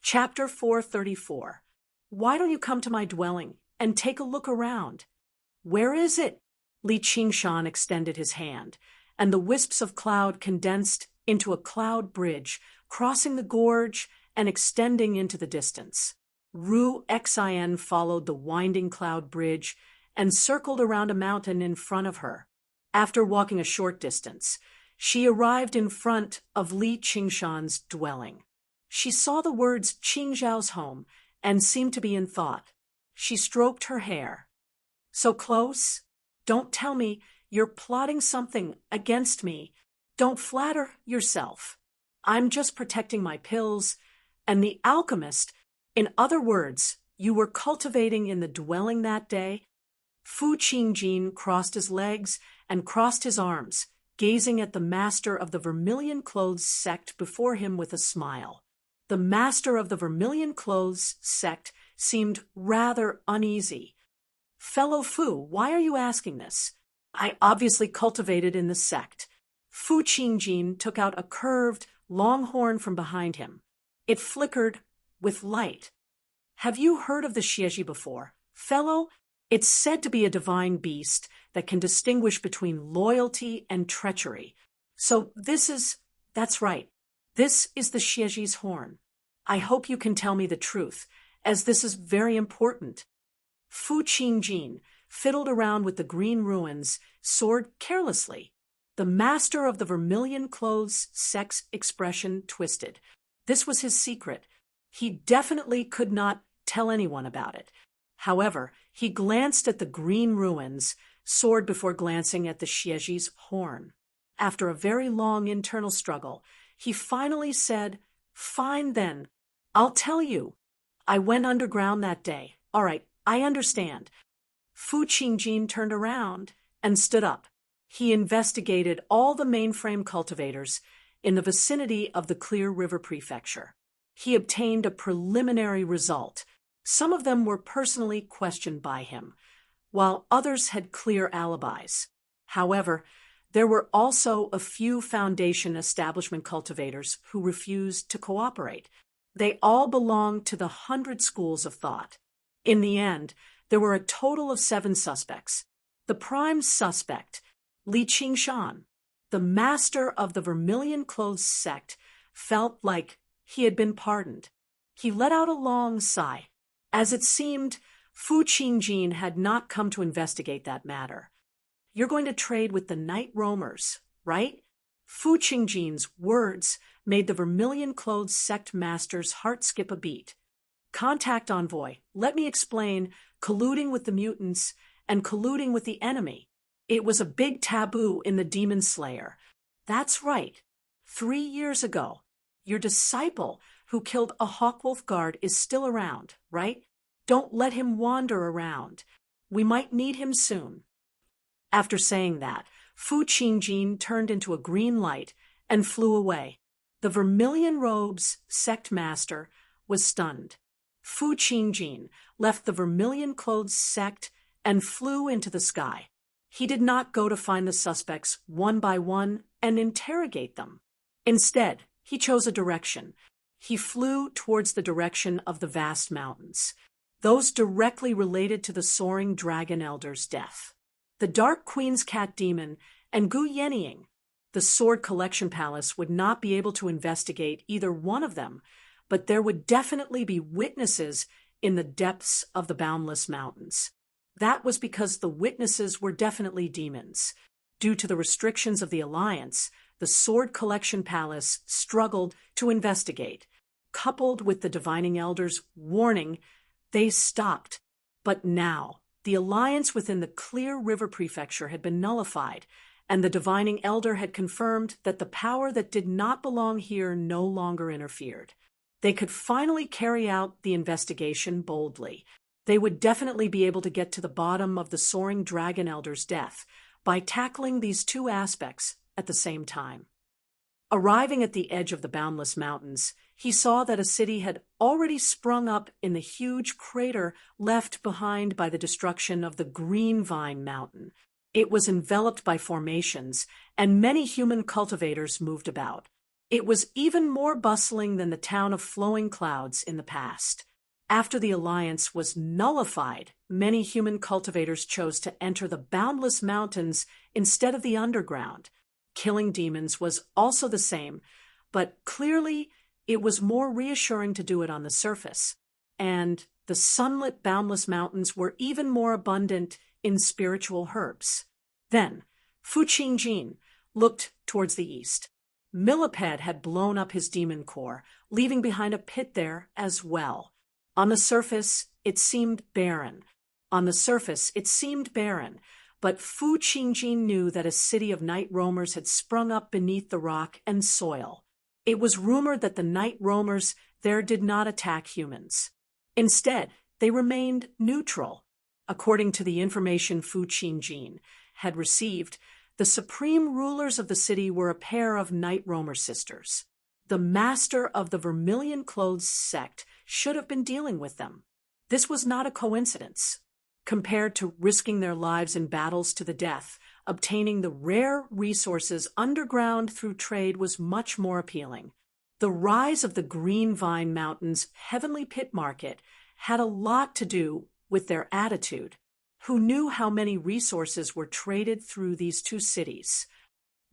Chapter 434. Why don't you come to my dwelling and take a look around? Where is it? Li Qingshan extended his hand, and the wisps of cloud condensed into a cloud bridge, crossing the gorge and extending into the distance. Ru Xin followed the winding cloud bridge and circled around a mountain in front of her. After walking a short distance, she arrived in front of Li Qingshan's dwelling. She saw the words Qingzhao's home and seemed to be in thought. She stroked her hair. So close? Don't tell me you're plotting something against me. Don't flatter yourself. I'm just protecting my pills and the alchemist. In other words, you were cultivating in the dwelling that day? Fu Qingjin crossed his legs and crossed his arms, gazing at the master of the Vermilion Clothes sect before him with a smile. The master of the Vermilion Clothes sect seemed rather uneasy. Fellow Fu, why are you asking this? I obviously cultivated in the sect. Fu Qingjin took out a curved, long horn from behind him. It flickered with light. Have you heard of the Xieji before? Fellow, it's said to be a divine beast that can distinguish between loyalty and treachery. So that's right. This is the Xieji's horn. I hope you can tell me the truth, as this is very important. Fu Qingjin fiddled around with the green ruins, soared carelessly. The master of the Vermilion Clothes sect's expression twisted. This was his secret. He definitely could not tell anyone about it. However, he glanced at the green ruins, soared before glancing at the Xieji's horn. After a very long internal struggle, he finally said, "Fine then, I'll tell you. I went underground that day. All right, I understand." Fu Qingjin turned around and stood up. He investigated all the mainframe cultivators in the vicinity of the Clear River Prefecture. He obtained a preliminary result. Some of them were personally questioned by him, while others had clear alibis. However, there were also a few Foundation establishment cultivators who refused to cooperate. They all belonged to the 100 schools of thought. In the end, there were a total of 7 suspects. The prime suspect, Li Qingshan, the master of the Vermilion Clothes sect, felt like he had been pardoned. He let out a long sigh. As it seemed, Fu Qingjin had not come to investigate that matter. You're going to trade with the night roamers, right? Fu Qingjin's words made the Vermilion Clothes sect master's heart skip a beat. Contact envoy, let me explain, colluding with the mutants and colluding with the enemy. It was a big taboo in the Demon Slayer. That's right. 3 years ago, your disciple who killed a Hawkwolf guard is still around, right? Don't let him wander around. We might need him soon. After saying that, Fu Qingjin turned into a green light and flew away. The Vermilion Robes sect master was stunned. Fu Qingjin left the Vermilion Clothes sect and flew into the sky. He did not go to find the suspects one by one and interrogate them. Instead, he chose a direction. He flew towards the direction of the vast mountains, those directly related to the soaring dragon elder's death. The Dark Queen's cat demon and Gu Yenying, the Sword Collection Palace, would not be able to investigate either one of them, but there would definitely be witnesses in the depths of the boundless mountains. That was because the witnesses were definitely demons. Due to the restrictions of the Alliance, the Sword Collection Palace struggled to investigate. Coupled with the Divining Elder's warning, they stopped. But now, the alliance within the Clear River Prefecture had been nullified, and the Divining Elder had confirmed that the power that did not belong here no longer interfered. They could finally carry out the investigation boldly. They would definitely be able to get to the bottom of the soaring dragon elder's death by tackling these 2 aspects at the same time. Arriving at the edge of the boundless mountains, he saw that a city had already sprung up in the huge crater left behind by the destruction of the Green Vine Mountain. It was enveloped by formations, and many human cultivators moved about. It was even more bustling than the town of flowing clouds in the past. After the alliance was nullified, many human cultivators chose to enter the boundless mountains instead of the underground. Killing demons was also the same, but clearly it was more reassuring to do it on the surface. And the sunlit boundless mountains were even more abundant in spiritual herbs. Then, Fu Qingjin looked towards the east. Millipede had blown up his demon core, leaving behind a pit there as well. On the surface, it seemed barren. But Fu Qingjin knew that a city of night roamers had sprung up beneath the rock and soil. It was rumored that the night roamers there did not attack humans. Instead, they remained neutral. According to the information Fu Qingjin had received, the supreme rulers of the city were a pair of night roamer sisters. The master of the vermilion-clothed sect should have been dealing with them. This was not a coincidence. Compared to risking their lives in battles to the death, obtaining the rare resources underground through trade was much more appealing. The rise of the Green Vine Mountains Heavenly Pit Market had a lot to do with their attitude. Who knew how many resources were traded through these two cities?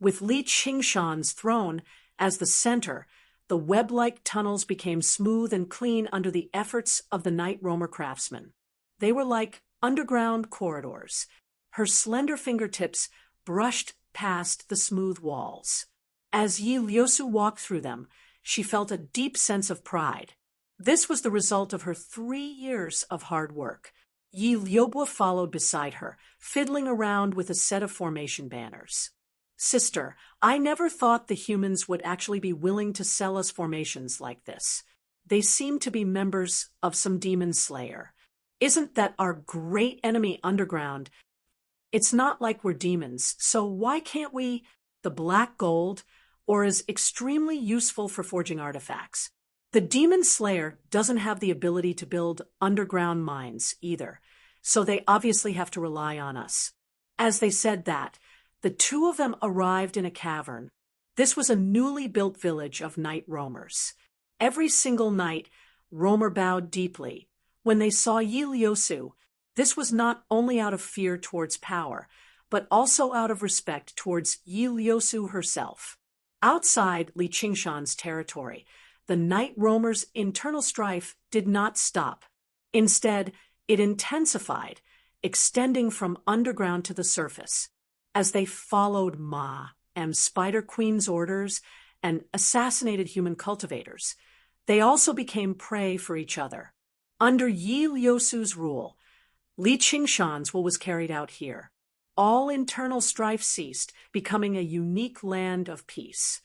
With Li Qingshan's throne as the center, the web-like tunnels became smooth and clean under the efforts of the night roamer craftsmen. They were like underground corridors. Her slender fingertips brushed past the smooth walls. As Yi Liusu walked through them, she felt a deep sense of pride. This was the result of her 3 years of hard work. Yi Liubo followed beside her, fiddling around with a set of formation banners. "Sister, I never thought the humans would actually be willing to sell us formations like this. They seem to be members of some demon slayer. Isn't that our great enemy underground? It's not like we're demons, so why can't we? The black gold, or is extremely useful for forging artifacts. The demon slayer doesn't have the ability to build underground mines either, so they obviously have to rely on us." As they said that, the two of them arrived in a cavern. This was a newly built village of night roamers. Every single night, roamer bowed deeply. When they saw Yi Liusu, this was not only out of fear towards power, but also out of respect towards Yi Liusu herself. Outside Li Qingshan's territory, the night roamers' internal strife did not stop. Instead, it intensified, extending from underground to the surface. As they followed Ma and Spider Queen's orders and assassinated human cultivators, they also became prey for each other. Under Yi Liusu's rule, Li Qingshan's will was carried out here. All internal strife ceased, becoming a unique land of peace.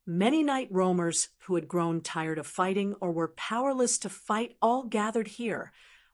Many night roamers who had grown tired of fighting or were powerless to fight all gathered here,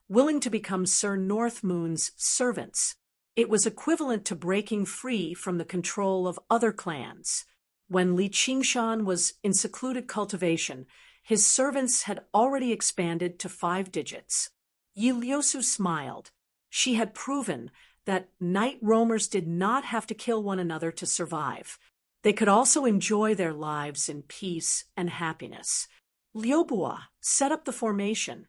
willing to become Sir Northmoon's servants. It was equivalent to breaking free from the control of other clans. When Li Qingshan was in secluded cultivation, his servants had already expanded to 5 digits. Yi Liusu smiled. She had proven that night roamers did not have to kill one another to survive. They could also enjoy their lives in peace and happiness. Liobua, set up the formation.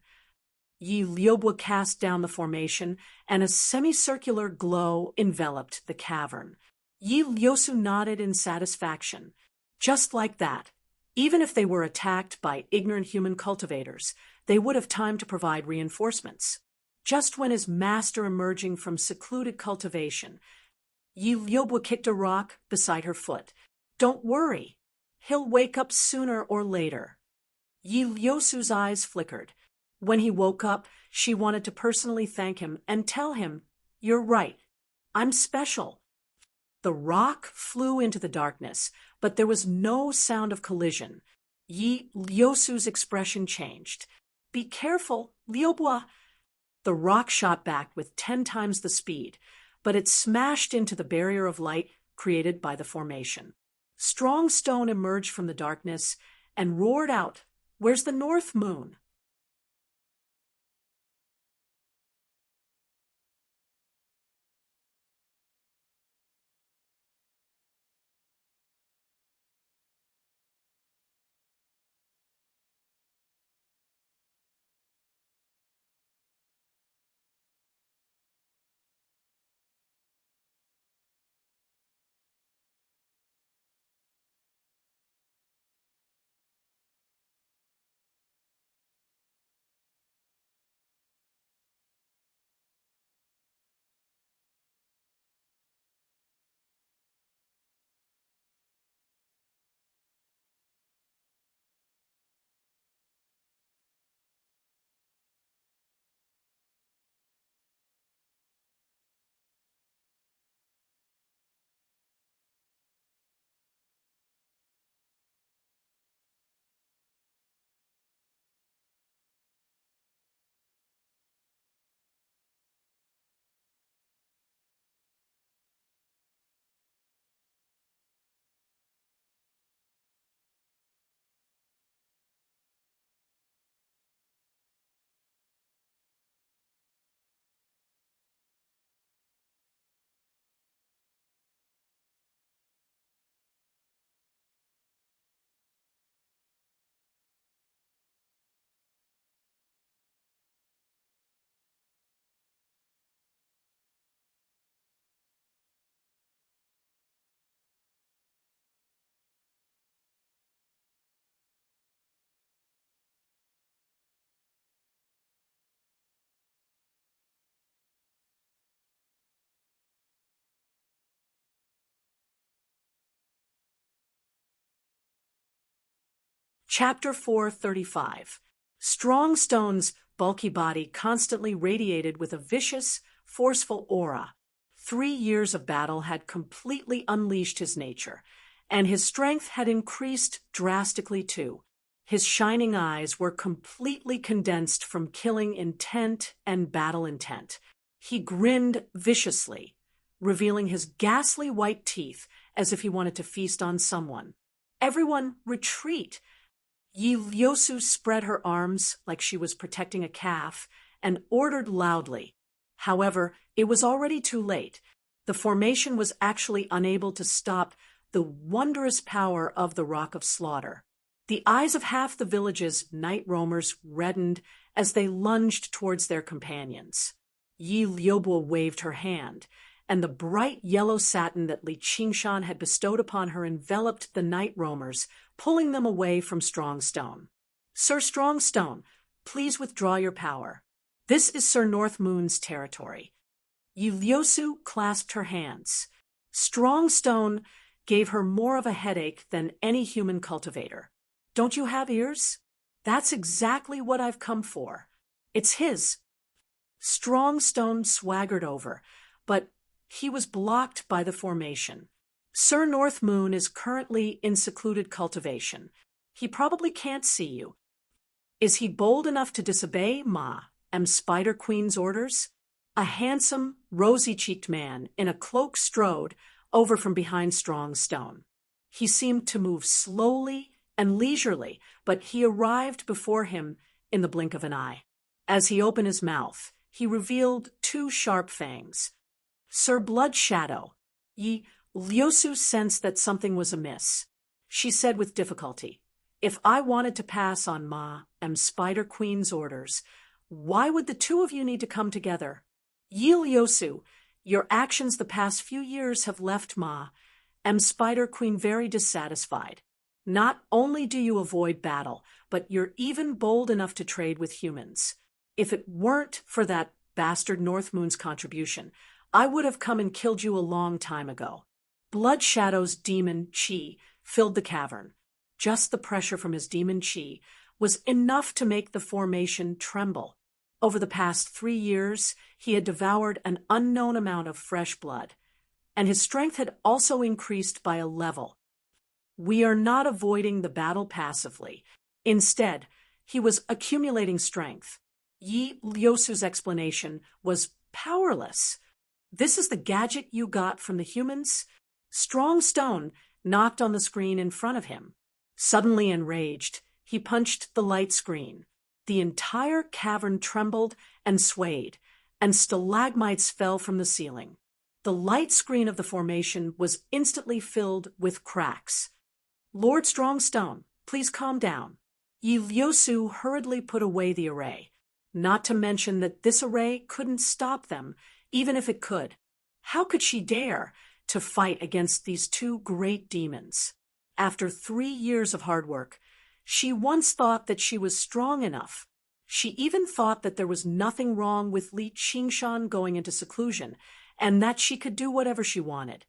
Yi Liobua cast down the formation, and a semicircular glow enveloped the cavern. Yi Lyosu nodded in satisfaction. Just like that. Even if they were attacked by ignorant human cultivators, they would have time to provide reinforcements. Just when his master emerging from secluded cultivation, Yi Liobua kicked a rock beside her foot. Don't worry. He'll wake up sooner or later. Yi Lyosu's eyes flickered. When he woke up, she wanted to personally thank him and tell him, "You're right. I'm special." The rock flew into the darkness, but there was no sound of collision. Yi Lyosu's expression changed. "Be careful, Liobua." The rock shot back with 10 times the speed, but it smashed into the barrier of light created by the formation. Strong Stone emerged from the darkness and roared out, "Where's the North Moon?" Chapter 435. Strong Stone's bulky body constantly radiated with a vicious, forceful aura. 3 years of battle had completely unleashed his nature, and his strength had increased drastically too. His shining eyes were completely condensed from killing intent and battle intent. He grinned viciously, revealing his ghastly white teeth as if he wanted to feast on someone. "Everyone, retreat!" Yi Lyosu spread her arms like she was protecting a calf and ordered loudly. However, it was already too late. The formation was actually unable to stop the wondrous power of the Rock of Slaughter. The eyes of half the village's night roamers reddened as they lunged towards their companions. Yi Liobua waved her hand, and the bright yellow satin that Li Qingshan had bestowed upon her enveloped the night roamers, pulling them away from Strong Stone. "Sir Strong Stone, please withdraw your power. This is Sir North Moon's territory." Yi Lyosu clasped her hands. Strong Stone gave her more of a headache than any human cultivator. "Don't you have ears? That's exactly what I've come for. It's his." Strong Stone swaggered over, but he was blocked by the formation. "Sir North Moon is currently in secluded cultivation. He probably can't see you. Is he bold enough to disobey Spider Queen's orders?" A handsome, rosy-cheeked man in a cloak strode over from behind Strong Stone. He seemed to move slowly and leisurely, but he arrived before him in the blink of an eye. As he opened his mouth, he revealed 2 sharp fangs. "Sir Blood Shadow." Yi Lyosu sensed that something was amiss. She said with difficulty, If I wanted to pass on Ma and Spider Queen's orders, why would the two of you need to come together? Yi Lyosu, your actions the past few years have left Ma and Spider Queen very dissatisfied. Not only do you avoid battle, but you're even bold enough to trade with humans. If it weren't for that bastard North Moon's contribution, I would have come and killed you a long time ago. Blood Shadow's demon Chi filled the cavern. Just the pressure from his demon Chi was enough to make the formation tremble. Over the past 3 years, he had devoured an unknown amount of fresh blood, and his strength had also increased by a level. We are not avoiding the battle passively. Instead, he was accumulating strength. Yi Lyosu's explanation was powerless. This is the gadget you got from the humans? Strong Stone knocked on the screen in front of him. Suddenly enraged, he punched the light screen. The entire cavern trembled and swayed, and stalagmites fell from the ceiling. The light screen of the formation was instantly filled with cracks. Lord Strongstone, please calm down. Yi Lyosu hurriedly put away the array, not to mention that this array couldn't stop them, even if it could. How could she dare to fight against these two great demons? After 3 years of hard work, she once thought that she was strong enough. She even thought that there was nothing wrong with Li Qingshan going into seclusion, and that she could do whatever she wanted.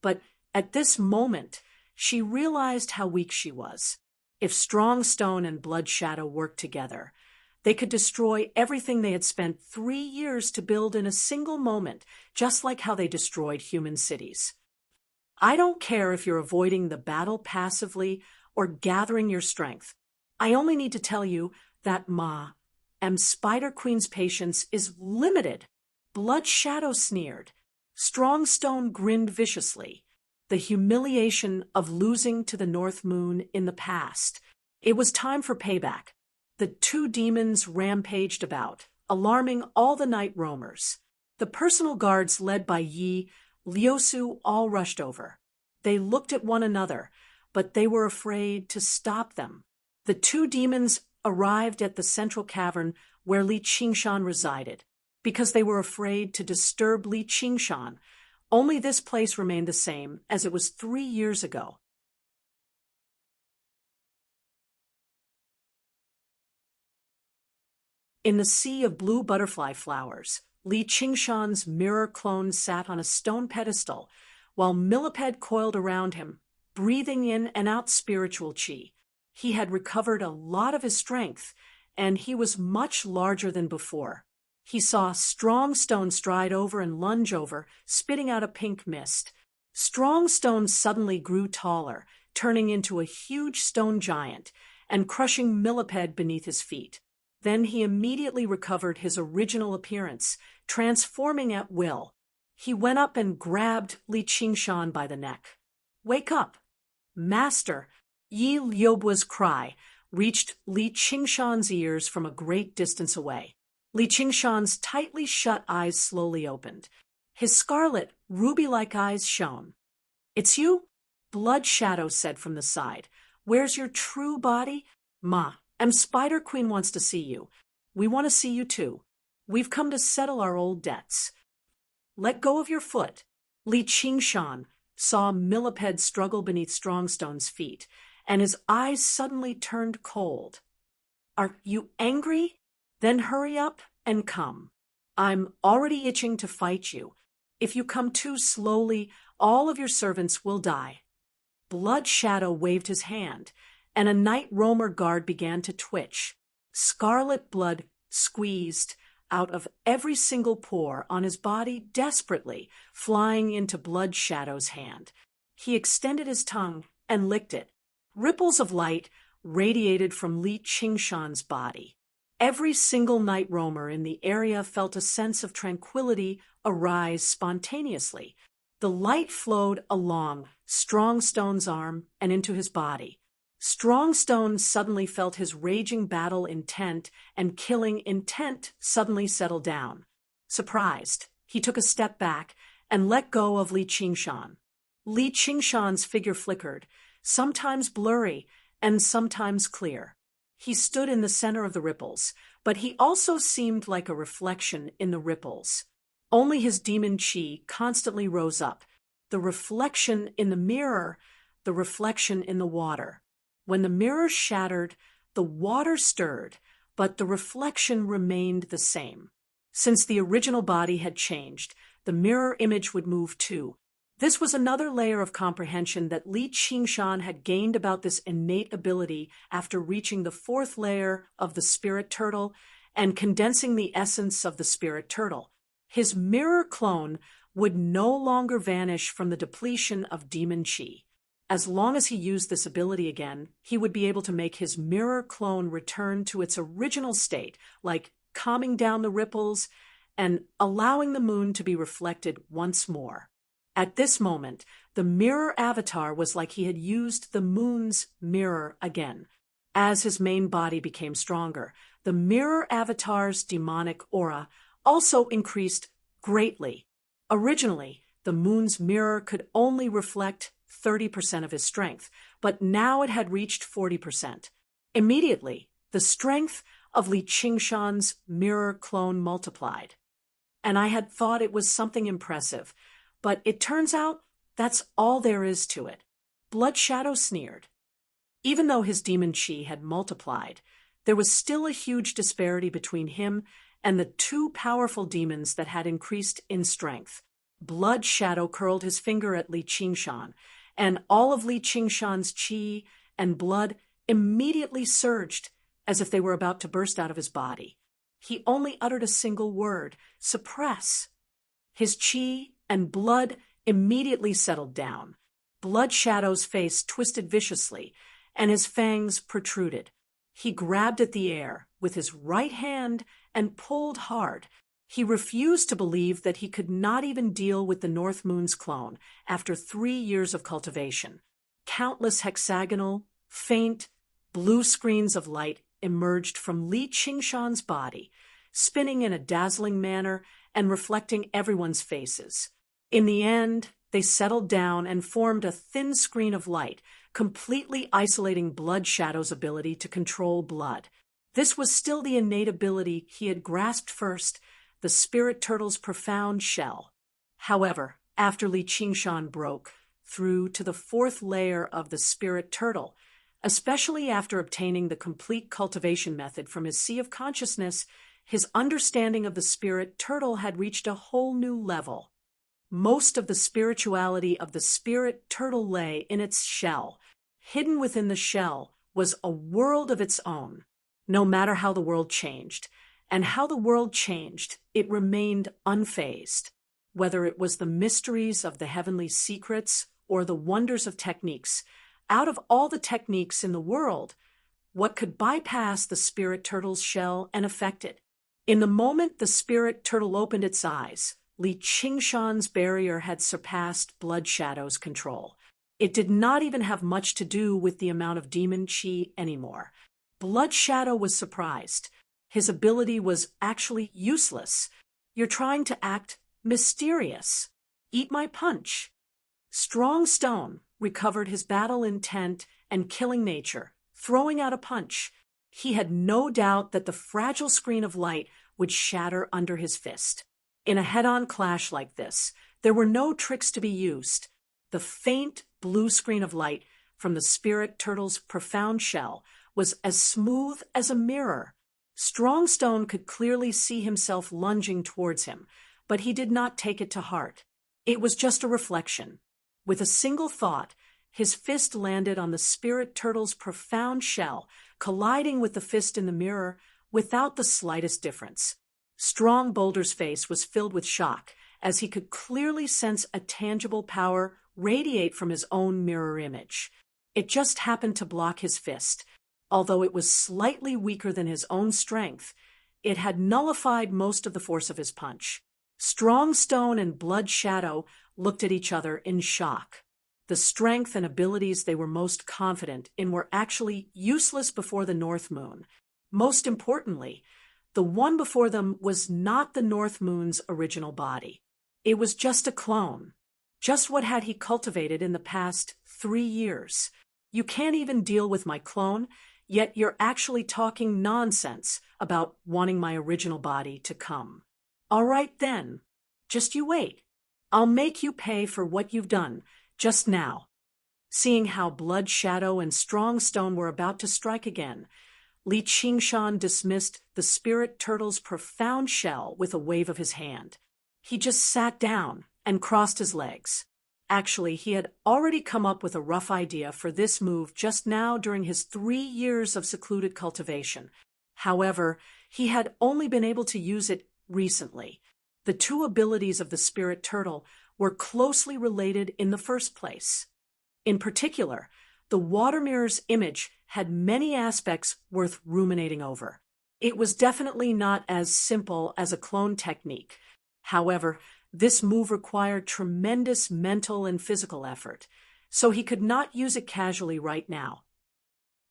But at this moment, she realized how weak she was. If Strong Stone and Blood Shadow worked together, they could destroy everything they had spent 3 years to build in a single moment, just like how they destroyed human cities. I don't care if you're avoiding the battle passively or gathering your strength. I only need to tell you that Ma and Spider Queen's patience is limited. Blood Shadow sneered. Strong Stone grinned viciously. The humiliation of losing to the North Moon in the past. It was time for payback. The two demons rampaged about, alarming all the night roamers. The personal guards led by Yi Lyosu all rushed over. They looked at one another, but they were afraid to stop them. The two demons arrived at the central cavern where Li Qingshan resided. Because they were afraid to disturb Li Qingshan, only this place remained the same as it was 3 years ago. In the sea of blue butterfly flowers, Li Qingshan's mirror clone sat on a stone pedestal, while Millipede coiled around him, breathing in and out spiritual chi. He had recovered a lot of his strength, and he was much larger than before. He saw Strong Stone stride over and lunge over, spitting out a pink mist. Strong Stone suddenly grew taller, turning into a huge stone giant, and crushing Millipede beneath his feet. Then he immediately recovered his original appearance, transforming at will. He went up and grabbed Li Qingshan by the neck. "Wake up!" "Master!" Yi Lyobu's cry reached Li Qingshan's ears from a great distance away. Li Qingshan's tightly shut eyes slowly opened. His scarlet, ruby-like eyes shone. "It's you?" Blood Shadow said from the side. "Where's your true body?" "Ma, Spider Queen wants to see you. We want to see you too. We've come to settle our old debts." "Let go of your foot." Li Qingshan saw Millipede struggle beneath Strongstone's feet, and his eyes suddenly turned cold. "Are you angry? Then hurry up and come. I'm already itching to fight you. If you come too slowly, all of your servants will die." Blood Shadow waved his hand, and a night roamer guard began to twitch. Scarlet blood squeezed out of every single pore on his body desperately, flying into Blood Shadow's hand. He extended his tongue and licked it. Ripples of light radiated from Li Qingshan's body. Every single night roamer in the area felt a sense of tranquility arise spontaneously. The light flowed along Strong Stone's arm and into his body. Strong Stone suddenly felt his raging battle intent and killing intent suddenly settle down. Surprised, he took a step back and let go of Li Qingshan. Li Qingshan's figure flickered, sometimes blurry, and sometimes clear. He stood in the center of the ripples, but he also seemed like a reflection in the ripples. Only his demon chi constantly rose up, the reflection in the mirror, the reflection in the water. When the mirror shattered, the water stirred, but the reflection remained the same. Since the original body had changed, the mirror image would move too. This was another layer of comprehension that Li Qingshan had gained about this innate ability after reaching the fourth layer of the spirit turtle and condensing the essence of the spirit turtle. His mirror clone would no longer vanish from the depletion of demon chi. As long as he used this ability again, he would be able to make his mirror clone return to its original state, like calming down the ripples and allowing the moon to be reflected once more. At this moment, the mirror avatar was like he had used the moon's mirror again. As his main body became stronger, the mirror avatar's demonic aura also increased greatly. Originally, the moon's mirror could only reflect 30% of his strength, but now it had reached 40%. Immediately, the strength of Li Qingshan's mirror clone multiplied. And I had thought it was something impressive, but it turns out that's all there is to it. Blood Shadow sneered. Even though his demon chi had multiplied, there was still a huge disparity between him and the two powerful demons that had increased in strength. Blood Shadow curled his finger at Li Qingshan, and all of Li Qingshan's chi and blood immediately surged as if they were about to burst out of his body. He only uttered a single word, suppress. His chi and blood immediately settled down. Blood Shadow's face twisted viciously, and his fangs protruded. He grabbed at the air with his right hand and pulled hard. He refused to believe that he could not even deal with the North Moon's clone after 3 years of cultivation. Countless hexagonal, faint, blue screens of light emerged from Li Qingshan's body, spinning in a dazzling manner and reflecting everyone's faces. In the end, they settled down and formed a thin screen of light, completely isolating Blood Shadow's ability to control blood. This was still the innate ability he had grasped first, the spirit turtle's profound shell. However, after Li Qingshan broke through to the fourth layer of the spirit turtle, especially after obtaining the complete cultivation method from his sea of consciousness, his understanding of the spirit turtle had reached a whole new level. Most of the spirituality of the spirit turtle lay in its shell. Hidden within the shell was a world of its own. No matter how the world changed, and how the world changed, it remained unfazed. Whether it was the mysteries of the heavenly secrets or the wonders of techniques, out of all the techniques in the world, what could bypass the spirit turtle's shell and affect it? In the moment the spirit turtle opened its eyes, Li Qingshan's barrier had surpassed Blood Shadow's control. It did not even have much to do with the amount of demon chi anymore. Blood Shadow was surprised. His ability was actually useless. You're trying to act mysterious. Eat my punch. Strong Stone recovered his battle intent and killing nature, throwing out a punch. He had no doubt that the fragile screen of light would shatter under his fist. In a head-on clash like this, there were no tricks to be used. The faint blue screen of light from the spirit turtle's profound shell was as smooth as a mirror. Strong Stone could clearly see himself lunging towards him, but he did not take it to heart. It was just a reflection. With a single thought, his fist landed on the spirit turtle's profound shell, colliding with the fist in the mirror without the slightest difference. Strong Boulder's face was filled with shock as he could clearly sense a tangible power radiate from his own mirror image. It just happened to block his fist. Although it was slightly weaker than his own strength, it had nullified most of the force of his punch. Strong Stone and Blood Shadow looked at each other in shock. The strength and abilities they were most confident in were actually useless before the North Moon. Most importantly, the one before them was not the North Moon's original body. It was just a clone. Just what had he cultivated in the past 3 years? You can't even deal with my clone, yet you're actually talking nonsense about wanting my original body to come. All right then. Just you wait. I'll make you pay for what you've done, just now. Seeing how Blood Shadow and Strong Stone were about to strike again, Li Qingshan dismissed the spirit turtle's profound shell with a wave of his hand. He just sat down and crossed his legs. Actually, he had already come up with a rough idea for this move just now during his 3 years of secluded cultivation. However, he had only been able to use it recently. The two abilities of the spirit turtle were closely related in the first place. In particular, the water mirror's image had many aspects worth ruminating over. It was definitely not as simple as a clone technique. However, this move required tremendous mental and physical effort, so he could not use it casually right now.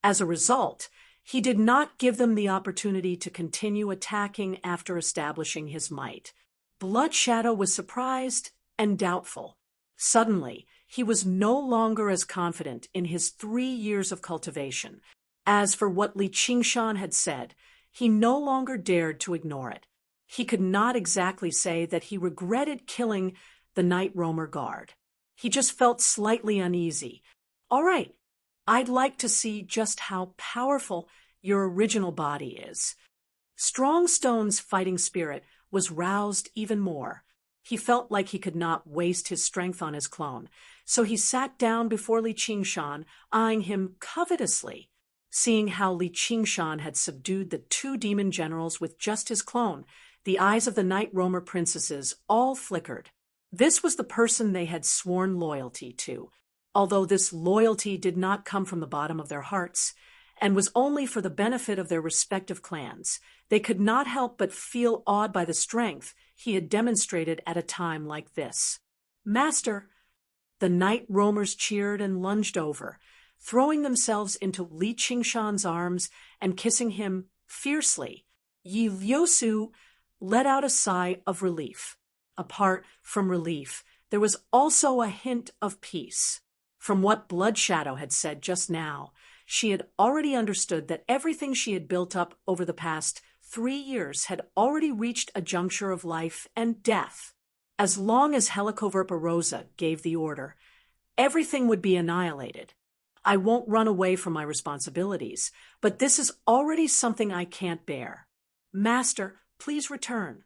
As a result, he did not give them the opportunity to continue attacking after establishing his might. Blood Shadow was surprised and doubtful. Suddenly, he was no longer as confident in his 3 years of cultivation. As for what Li Qingshan had said, he no longer dared to ignore it. He could not exactly say that he regretted killing the Night Roamer guard. He just felt slightly uneasy. All right, I'd like to see just how powerful your original body is. Strong Stone's fighting spirit was roused even more. He felt like he could not waste his strength on his clone, so he sat down before Li Qingshan, eyeing him covetously. Seeing how Li Qingshan had subdued the 2 demon generals with just his clone, the eyes of the Night Roamer princesses all flickered. This was the person they had sworn loyalty to, although this loyalty did not come from the bottom of their hearts, and was only for the benefit of their respective clans. They could not help but feel awed by the strength he had demonstrated at a time like this. Master! The Night Roamers cheered and lunged over, throwing themselves into Li Qingshan's arms and kissing him fiercely. Yi Liusu let out a sigh of relief. Apart from relief, there was also a hint of peace. From what Blood Shadow had said just now, she had already understood that everything she had built up over the past 3 years had already reached a juncture of life and death. As long as Helicoverpa Rosa gave the order, everything would be annihilated. I won't run away from my responsibilities, but this is already something I can't bear. Master, please return.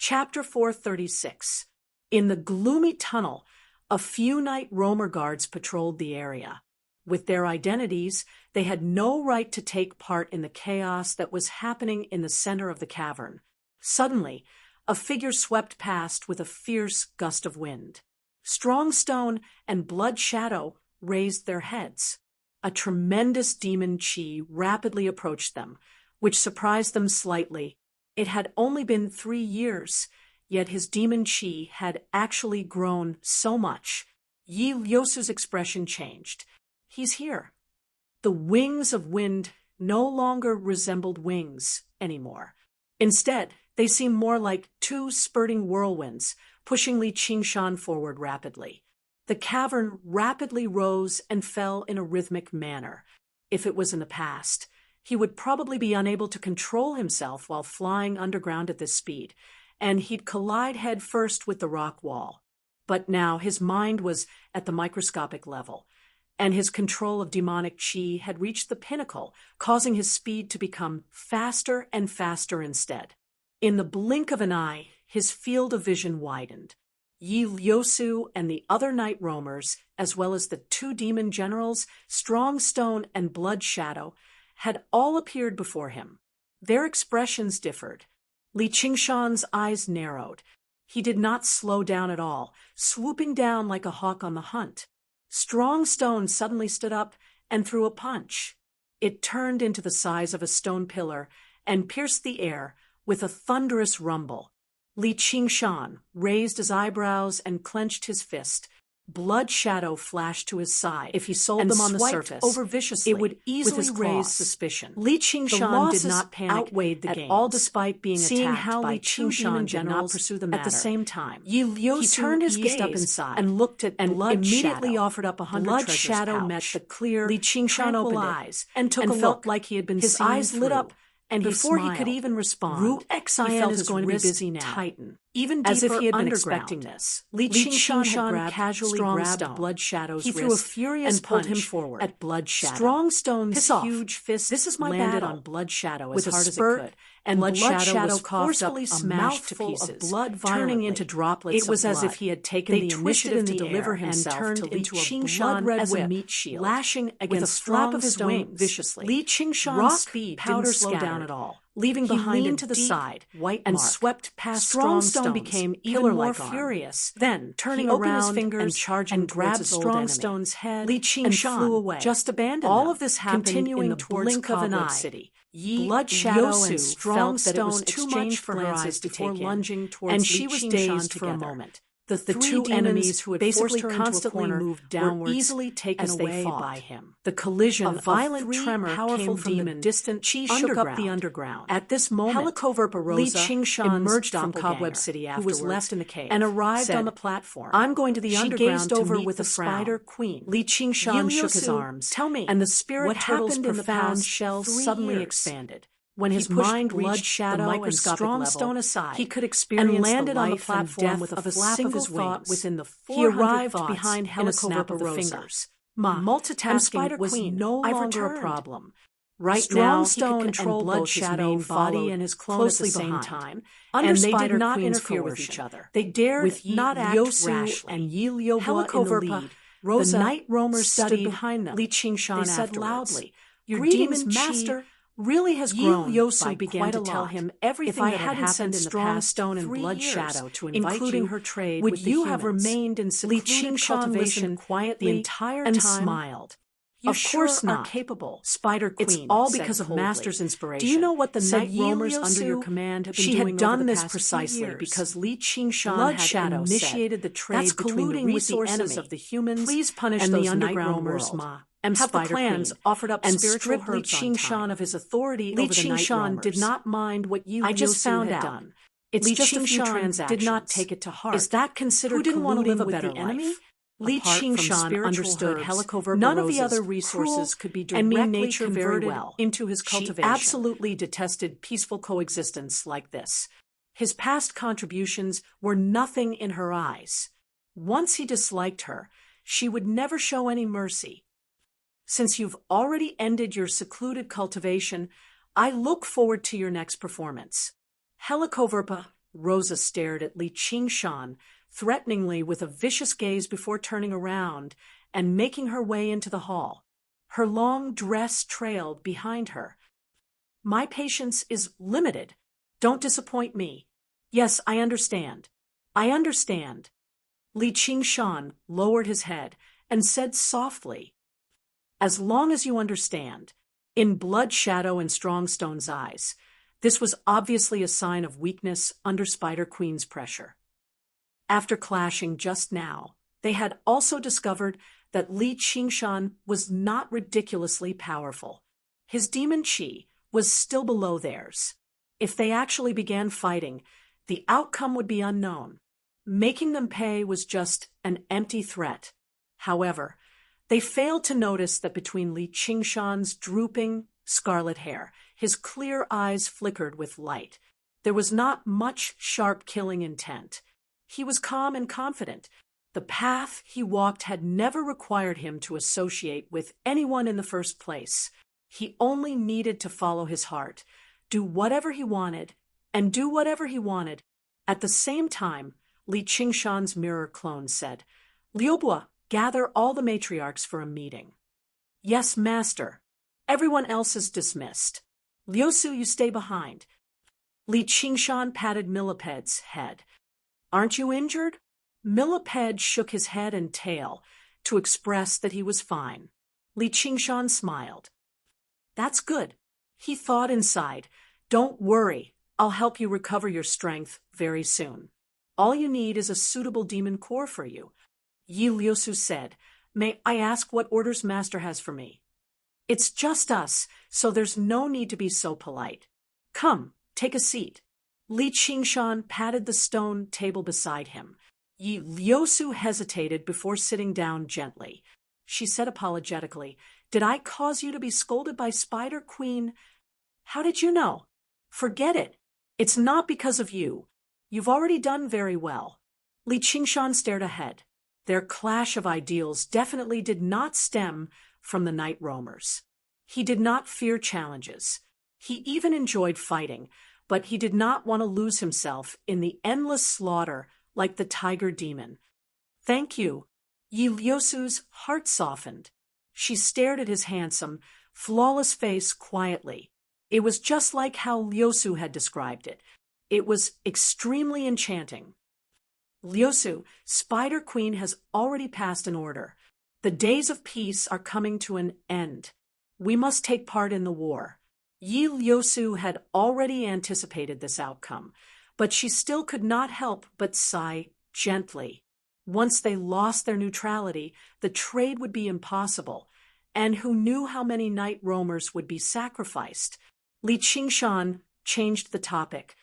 Chapter 436. In the gloomy tunnel, a few night roamer guards patrolled the area. With their identities, they had no right to take part in the chaos that was happening in the center of the cavern. Suddenly, a figure swept past with a fierce gust of wind. Strong Stone and Blood Shadow raised their heads. A tremendous demon chi rapidly approached them, which surprised them slightly. It had only been 3 years, yet his demon chi had actually grown so much. Yi Lyosu's expression changed. He's here. The wings of wind no longer resembled wings anymore. Instead, they seemed more like 2 spurting whirlwinds, pushing Li Qingshan forward rapidly. The cavern rapidly rose and fell in a rhythmic manner. If it was in the past, he would probably be unable to control himself while flying underground at this speed, and he'd collide head first with the rock wall. But now his mind was at the microscopic level, and his control of demonic chi had reached the pinnacle, causing his speed to become faster and faster instead. In the blink of an eye, his field of vision widened. Yi Lyosu and the other night roamers, as well as the 2 demon generals, Strong Stone and Blood Shadow, had all appeared before him. Their expressions differed. Li Qingshan's eyes narrowed. He did not slow down at all, swooping down like a hawk on the hunt. Strong Stone suddenly stood up and threw a punch. It turned into the size of a stone pillar and pierced the air with a thunderous rumble. Li Qingshan raised his eyebrows and clenched his fist. Blood Shadow flashed to his side. If he sold them on the surface, over viciously, it would easily raise suspicion. Li Qingshan did not panic outweighed the gains, all despite being seeing attacked how by Li Qingshan did not pursue the matter. At the same time, Yi Lyosu he turned his gaze up inside and looked at and Blood immediately Shadow. Offered up 100 Blood Shadow pouch. Met the clear, Li Qingshan opened eyes and took a look. Felt like he had been his seen eyes through. Lit up. And before he could even respond, he felt his going to be busy now. Tighten, even deeper, as if he had been expecting this. Li Qingshan had casually grabbed Blood Shadow's wrist. He threw a furious and pulled him forward at Blood Shadow. Strong Stone's huge fist landed on Blood Shadow as hard as it could, and Blood Shadow forcefully smashed to pieces, of blood turning into droplets. It was as if he had taken the initiative to deliver himself to Li Qingshan as a meat shield, lashing against a flap of his wing viciously. Li Qingshan's speed didn't slow down at all, leaving behind him to the side, white and swept past Strong Stone became even more furious. Then, turning around his fingers and charging and grabbed Strong Stone's head, Li Qingshan flew away. Just abandoned all of this happened continuing in the blink of an eye. City. Blood Shadow and Strong Stone was too much for her eyes to take in, and she was dazed for a moment. The 2 enemies who had basically constantly moved downward were easily taken away by him. The collision, a violent tremor powerful from the distant chi shook up the underground. At this moment, Li Qingshan emerged from Cobweb City afterwards, who was left in the cave, and arrived on the platform. I'm going to the underground to meet the Spider Queen. Li Qingshan shook his arms. Tell me, and the spirit turtle's profound shell suddenly expanded. When his mind reached Shadow and Strong Stone aside, he could experience and landed on the platform with a flap of his thought within the 400 he arrived behind Helicoverpa of the fingers. Multitasking was no longer a problem. Right now, he could control Blood Shadow body and his clone at the same time, and they did not interfere with each other. They dared not act rashly. And Yi Lyosu in the lead. The night roamers stood behind them. Li Qingshan said loudly, "Your demon master really has grown." Yi Lyosu began to tell him everything that had happened in the past Stone and Blood Shadow, to invite including her trade would with you have remained in secluded cultivation quietly the entire time and smiled. You of course not. Are capable, Spider Queen. It's all because of Master's inspiration. Do you know what the night roamers under your command have been doing? She had done this precisely because Li Qingshan had initiated the trade between the resources of the humans. Please punish and those the underground world. Ma. And have the clans offered up and stripped Li Qingshan of his authority over the night roamers. Did not mind what you I just found out. Done. It's just a few transactions. Did not take it to heart. Is that considered who didn't want to live a better enemy? Li Qingshan understood Helicoverpa none of the other resources could be directly converted into his cultivation. She absolutely detested peaceful coexistence like this. His past contributions were nothing in her eyes. Once he disliked her, she would never show any mercy. Since you've already ended your secluded cultivation, I look forward to your next performance. Helicoverpa Rosa stared at Li Qingshan threateningly with a vicious gaze before turning around and making her way into the hall. Her long dress trailed behind her. My patience is limited. Don't disappoint me. Yes, I understand. I understand. Li Qingshan lowered his head and said softly, as long as you understand. In Blood Shadow and Strongstone's eyes, this was obviously a sign of weakness under Spider Queen's pressure. After clashing just now, they had also discovered that Li Qingshan was not ridiculously powerful. His demon chi was still below theirs. If they actually began fighting, the outcome would be unknown. Making them pay was just an empty threat. However, they failed to notice that between Li Qingshan's drooping, scarlet hair, his clear eyes flickered with light. There was not much sharp killing intent. He was calm and confident. The path he walked had never required him to associate with anyone in the first place. He only needed to follow his heart, do whatever he wanted, and do whatever he wanted. At the same time, Li Qingshan's mirror clone said, "Liubo, gather all the matriarchs for a meeting." "Yes, master. Everyone else is dismissed. Liusu, you stay behind." Li Qingshan patted Milliped's head. "Aren't you injured?" Millipede shook his head and tail to express that he was fine. Li Qingshan smiled. "That's good." He thought inside, "Don't worry, I'll help you recover your strength very soon. All you need is a suitable demon core for you." Yi Liusu said, "May I ask what orders master has for me?" "It's just us, so there's no need to be so polite. Come, take a seat." Li Qingshan patted the stone table beside him. Yi Liusu hesitated before sitting down gently. She said apologetically, "Did I cause you to be scolded by Spider Queen?" "How did you know?" "Forget it. It's not because of you. You've already done very well." Li Qingshan stared ahead. Their clash of ideals definitely did not stem from the night roamers. He did not fear challenges. He even enjoyed fighting, but he did not want to lose himself in the endless slaughter like the tiger demon. "Thank you." Yi Liusu's heart softened. She stared at his handsome, flawless face quietly. It was just like how Liusu had described it. It was extremely enchanting. "Liusu, Spider Queen has already passed an order. The days of peace are coming to an end. We must take part in the war." Yi Liusu had already anticipated this outcome, but she still could not help but sigh gently. Once they lost their neutrality, the trade would be impossible, and who knew how many night roamers would be sacrificed? Li Qingshan changed the topic.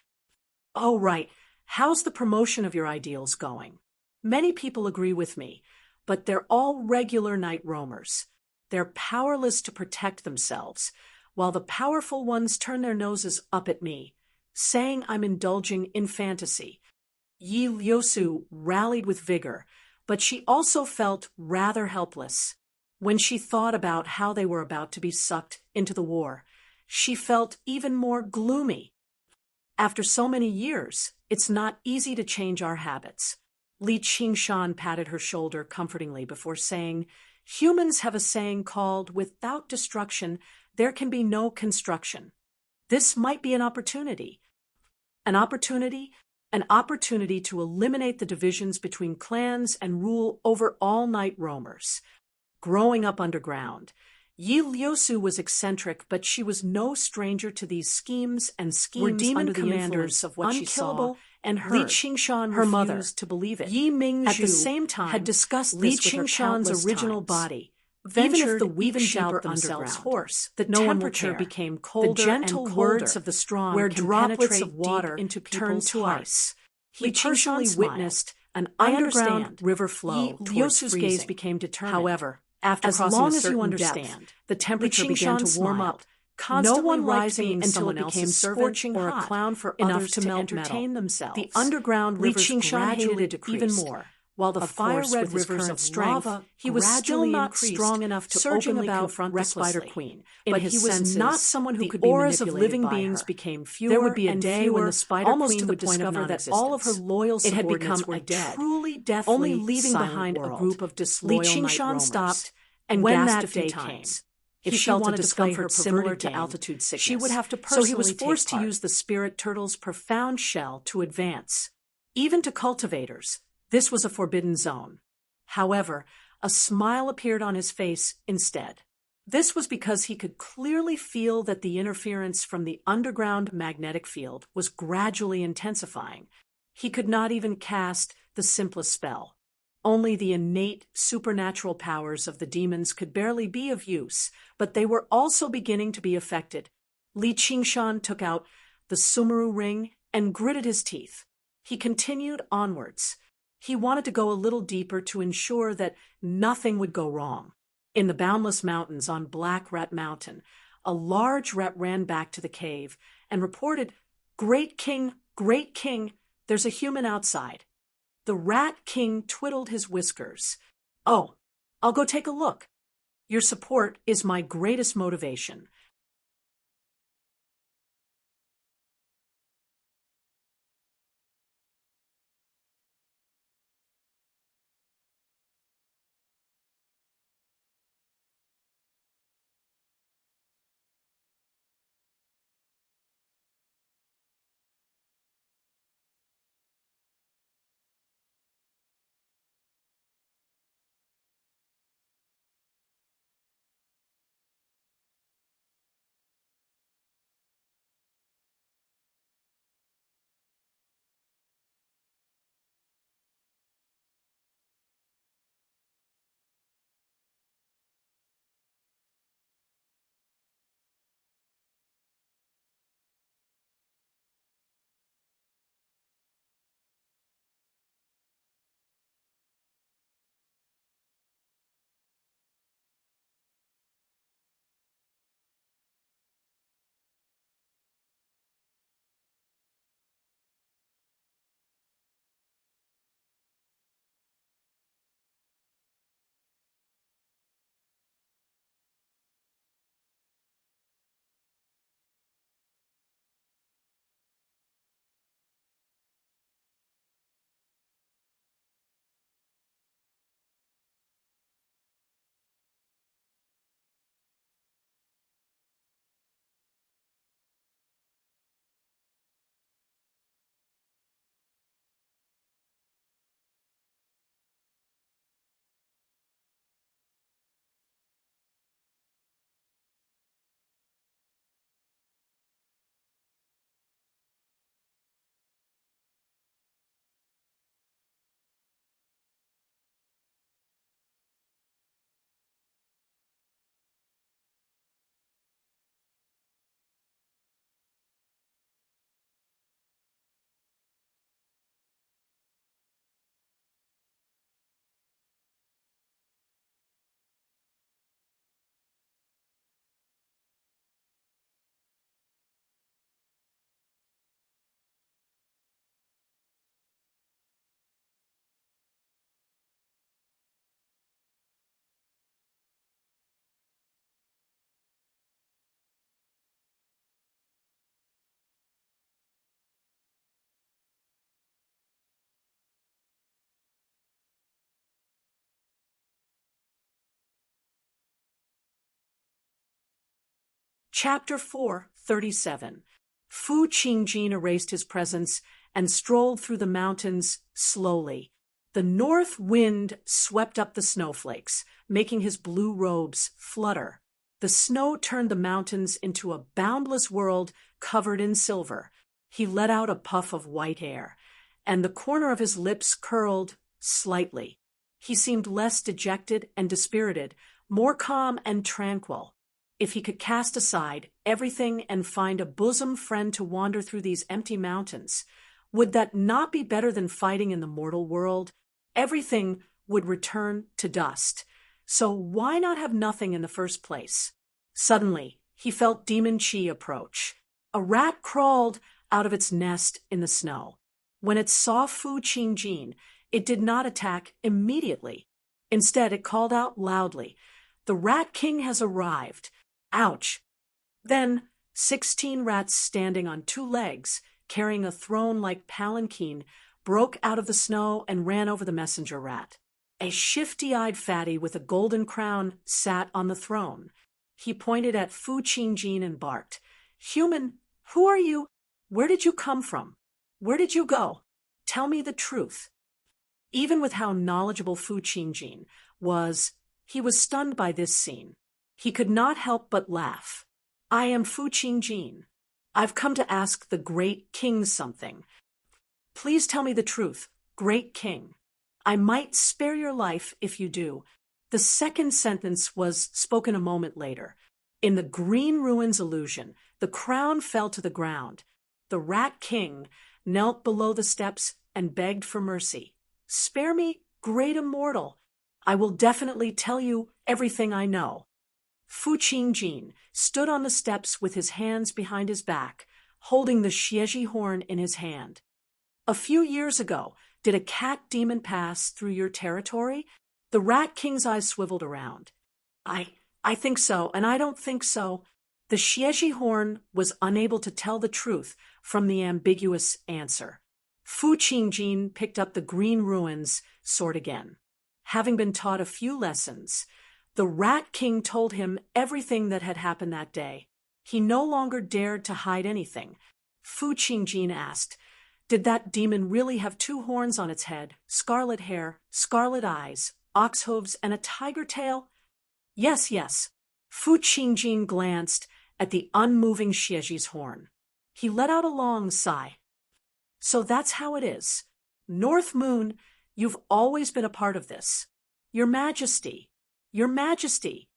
"Oh, right. How's the promotion of your ideals going? Many people agree with me, but they're all regular night roamers. They're powerless to protect themselves, while the powerful ones turn their noses up at me, saying I'm indulging in fantasy." Yi Liusu rallied with vigor, but she also felt rather helpless. When she thought about how they were about to be sucked into the war, she felt even more gloomy. "After so many years, it's not easy to change our habits." Li Qingshan patted her shoulder comfortingly before saying, "Humans have a saying called, 'Without destruction, there can be no construction.' This might be an opportunity. An opportunity to eliminate the divisions between clans and rule over all night roamers." Growing up underground, Yi Liusu was eccentric, but she was no stranger to these schemes were demon under the commanders influence of what she saw and heard. Li Qingshan Her mother, refused to believe it. Yi Mingzhu, At the same time, had discussed Li this with her Qingshan's countless original times. body Even if ventured the weak even sheep deeper are themselves underground. hoarse, The no one will temperature care. became colder The gentle and words colder, of the strong where can droplets penetrate of water deep into turned people's to hearts. ice. Li He personally Qingshan witnessed an I underground understand. river flow Yi towards Liusu's gaze freezing. became determined. However, after As crossing long a as you certain understand, depth, the temperature Li began to Qingshan warm smiled, up, constantly no one liked rising being until someone it became else's scorching servant or a hot, clown for enough others to to melt entertain metal. themselves. The underground Li rivers Qingshan gradually hated it even decreased. more. While the fire-red rivers of strength, he was still not strong enough to openly confront the Spider Queen. But he was not someone who could be manipulated by her. The auras of living beings became fewer. There would be a day when the Spider Queen would discover that all of her loyal subordinates were dead, truly deathly, only leaving behind a group of disloyal night roamers. Li Qingshan stopped and gasped a few times. If she wanted discomfort similar to altitude sickness, she would have to personally take part. So he was forced to use the spirit turtle's profound shell to advance. Even to cultivators, this was a forbidden zone. However, a smile appeared on his face instead. This was because he could clearly feel that the interference from the underground magnetic field was gradually intensifying. He could not even cast the simplest spell. Only the innate supernatural powers of the demons could barely be of use, but they were also beginning to be affected. Li Qingshan took out the Sumeru ring and gritted his teeth. He continued onwards. He wanted to go a little deeper to ensure that nothing would go wrong. In the boundless mountains on Black Rat Mountain, a large rat ran back to the cave and reported, Great King, there's a human outside." The Rat King twiddled his whiskers. "Oh, I'll go take a look. Your support is my greatest motivation." Chapter 4:37. Fu Qingjin erased his presence and strolled through the mountains slowly. The north wind swept up the snowflakes, making his blue robes flutter. The snow turned the mountains into a boundless world covered in silver. He let out a puff of white air, and the corner of his lips curled slightly. He seemed less dejected and dispirited, more calm and tranquil. If he could cast aside everything and find a bosom friend to wander through these empty mountains, would that not be better than fighting in the mortal world? Everything would return to dust. So why not have nothing in the first place? Suddenly, he felt demon chi approach. A rat crawled out of its nest in the snow. When it saw Fu Qingjin, It did not attack immediately. Instead, it called out loudly, "The Rat King has arrived! Ouch!" Then, 16 rats standing on 2 legs, carrying a throne-like palanquin, broke out of the snow and ran over the messenger rat. A shifty-eyed fatty with a golden crown sat on the throne. He pointed at Fu Qingjin and barked, "Human, who are you? Where did you come from? Where did you go? Tell me the truth." Even with how knowledgeable Fu Qingjin was, he was stunned by this scene. He could not help but laugh. "I am Fu Qingjin. I've come to ask the great king something. Please tell me the truth, great king. I might spare your life if you do." The second sentence was spoken a moment later. In the green ruins illusion, the crown fell to the ground. The Rat King knelt below the steps and begged for mercy. "Spare me, great immortal. I will definitely tell you everything I know." Fu Qingjin stood on the steps with his hands behind his back, holding the Xieji horn in his hand. "A few years ago, did a cat demon pass through your territory?" The Rat King's eyes swiveled around. I think so, and I don't think so." The Xieji horn was unable to tell the truth from the ambiguous answer. Fu Qingjin picked up the green ruins sword again. Having been taught a few lessons, the Rat King told him everything that had happened that day. He no longer dared to hide anything. Fu Qingjin asked, "Did that demon really have 2 horns on its head, scarlet hair, scarlet eyes, ox hooves, and a tiger tail?" "Yes, yes." Fu Qingjin glanced at the unmoving Xieji's horn. He let out a long sigh. "So that's how it is. North Moon, you've always been a part of this. Your Majesty, your Majesty."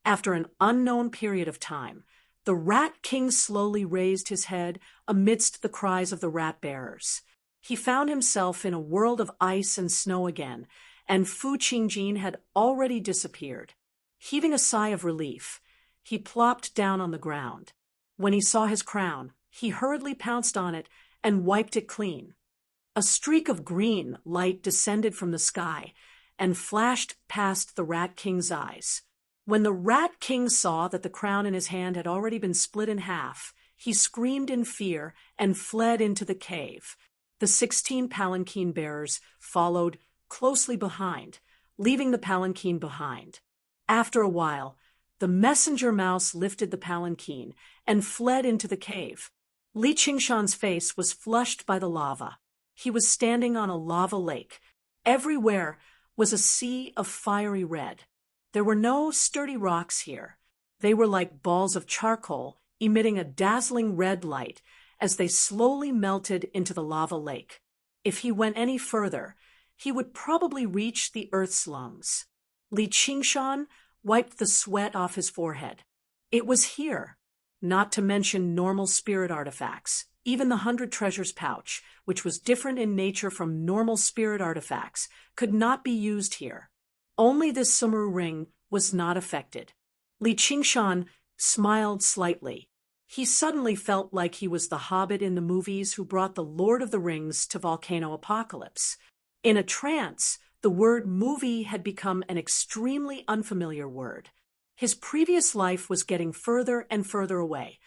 After an unknown period of time, the Rat King slowly raised his head amidst the cries of the rat bearers. He found himself in a world of ice and snow again, and Fu Qingjin had already disappeared. Heaving a sigh of relief, he plopped down on the ground. When he saw his crown, he hurriedly pounced on it and wiped it clean. A streak of green light descended from the sky and flashed past the Rat King's eyes. When the Rat King saw that the crown in his hand had already been split in half, he screamed in fear and fled into the cave. The 16 palanquin bearers followed closely behind, leaving the palanquin behind. After a while, the messenger mouse lifted the palanquin and fled into the cave. Li Qingshan's face was flushed by the lava. He was standing on a lava lake. Everywhere was a sea of fiery red. There were no sturdy rocks here. They were like balls of charcoal, emitting a dazzling red light as they slowly melted into the lava lake. If he went any further, he would probably reach the earth's lungs. Li Qingshan wiped the sweat off his forehead. It was here, not to mention normal spirit artifacts. Even the 100 treasures pouch, which was different in nature from normal spirit artifacts, could not be used here. Only this Sumeru ring was not affected. Li Qingshan smiled slightly. He suddenly felt like he was the hobbit in the movies who brought the Lord of the Rings to Volcano Apocalypse. In a trance, the word movie had become an extremely unfamiliar word. His previous life was getting further and further away.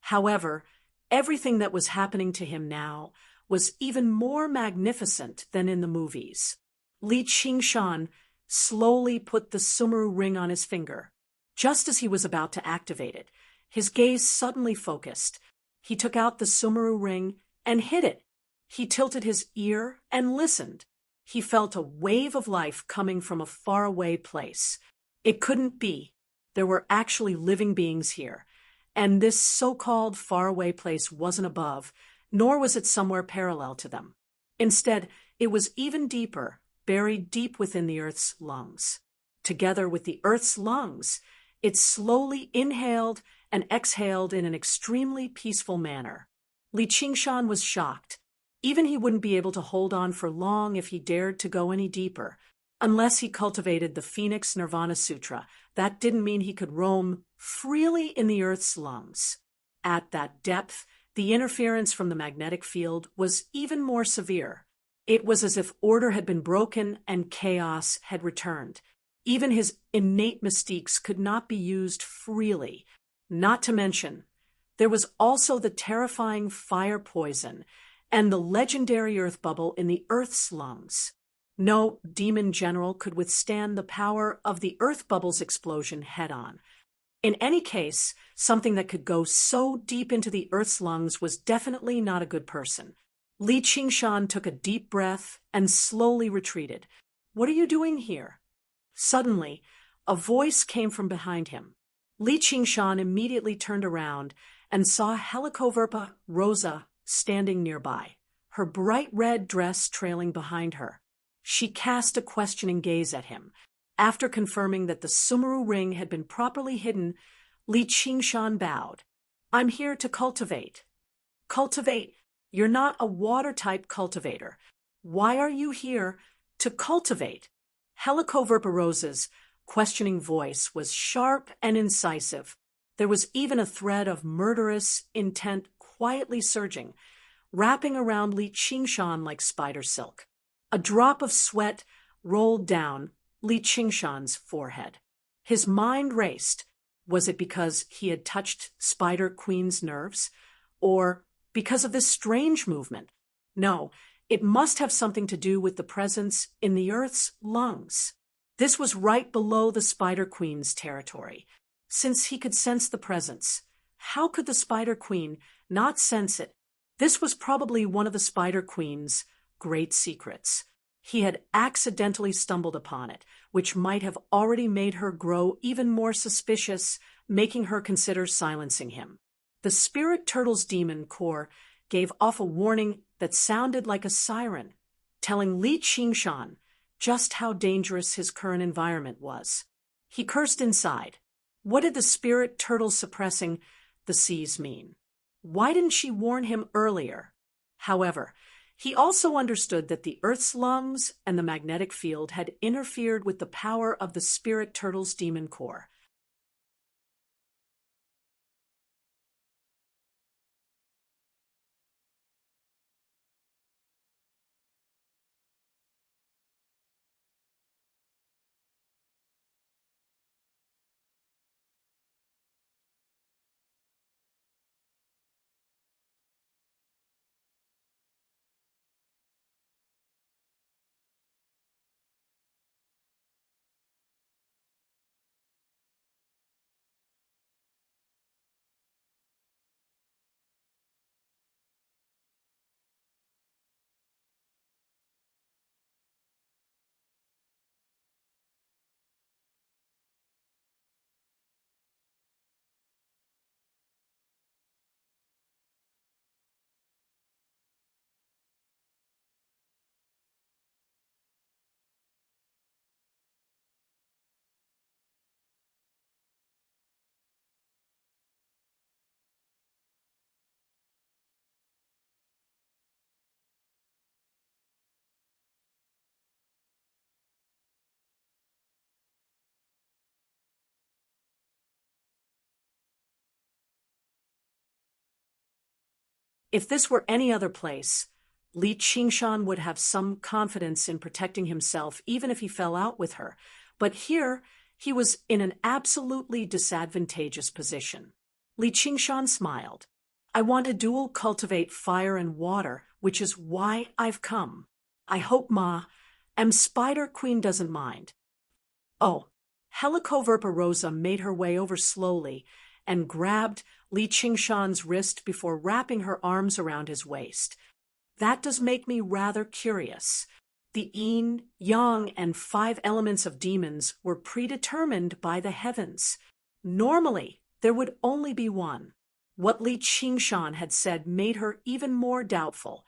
However, everything that was happening to him now was even more magnificent than in the movies. Li Qingshan slowly put the Sumeru ring on his finger. Just as he was about to activate it, his gaze suddenly focused. He took out the Sumeru ring and hid it. He tilted his ear and listened. He felt a wave of life coming from a faraway place. It couldn't be. There were actually living beings here, and this so-called faraway place wasn't above, nor was it somewhere parallel to them. Instead, it was even deeper, buried deep within the Earth's lungs. Together with the Earth's lungs, it slowly inhaled and exhaled in an extremely peaceful manner. Li Qingshan was shocked. Even he wouldn't be able to hold on for long if he dared to go any deeper. Unless he cultivated the Phoenix Nirvana Sutra, that didn't mean he could roam freely in the Earth's lungs. At that depth, the interference from the magnetic field was even more severe. It was as if order had been broken and chaos had returned. Even his innate mystiques could not be used freely. Not to mention, there was also the terrifying fire poison and the legendary earth bubble in the Earth's lungs. No demon general could withstand the power of the earth bubble's explosion head-on. In any case, something that could go so deep into the Earth's lungs was definitely not a good person. Li Qingshan took a deep breath and slowly retreated. "What are you doing here?" Suddenly, a voice came from behind him. Li Qingshan immediately turned around and saw Helicoverpa Rosa standing nearby, her bright red dress trailing behind her. She cast a questioning gaze at him. After confirming that the Sumeru ring had been properly hidden, Li Qingshan bowed. "I'm here to cultivate." "Cultivate? You're not a water-type cultivator. Why are you here to cultivate?" Helicoverpa Rosa's questioning voice was sharp and incisive. There was even a thread of murderous intent quietly surging, wrapping around Li Qingshan like spider silk. A drop of sweat rolled down Li Qingshan's forehead. His mind raced. Was it because he had touched Spider Queen's nerves? Or because of this strange movement? No, it must have something to do with the presence in the Earth's lungs. This was right below the Spider Queen's territory. Since he could sense the presence, how could the Spider Queen not sense it? This was probably one of the Spider Queen's great secrets. He had accidentally stumbled upon it, which might have already made her grow even more suspicious, making her consider silencing him. The Spirit Turtle's demon core gave off a warning that sounded like a siren, telling Li Qingshan just how dangerous his current environment was. He cursed inside. What did the Spirit Turtle suppressing the seas mean? Why didn't she warn him earlier? However, he also understood that the Earth's lungs and the magnetic field had interfered with the power of the Spirit Turtle's demon core. If this were any other place, Li Qingshan would have some confidence in protecting himself even if he fell out with her. But here, he was in an absolutely disadvantageous position. Li Qingshan smiled. "I want to dual cultivate fire and water, which is why I've come. I hope Spider Queen doesn't mind." "Oh." Helicoverpa Rosa made her way over slowly and grabbed Li Qingshan's wrist before wrapping her arms around his waist. "That does make me rather curious. The yin, yang, and 5 elements of demons were predetermined by the heavens. Normally, there would only be one." What Li Qingshan had said made her even more doubtful.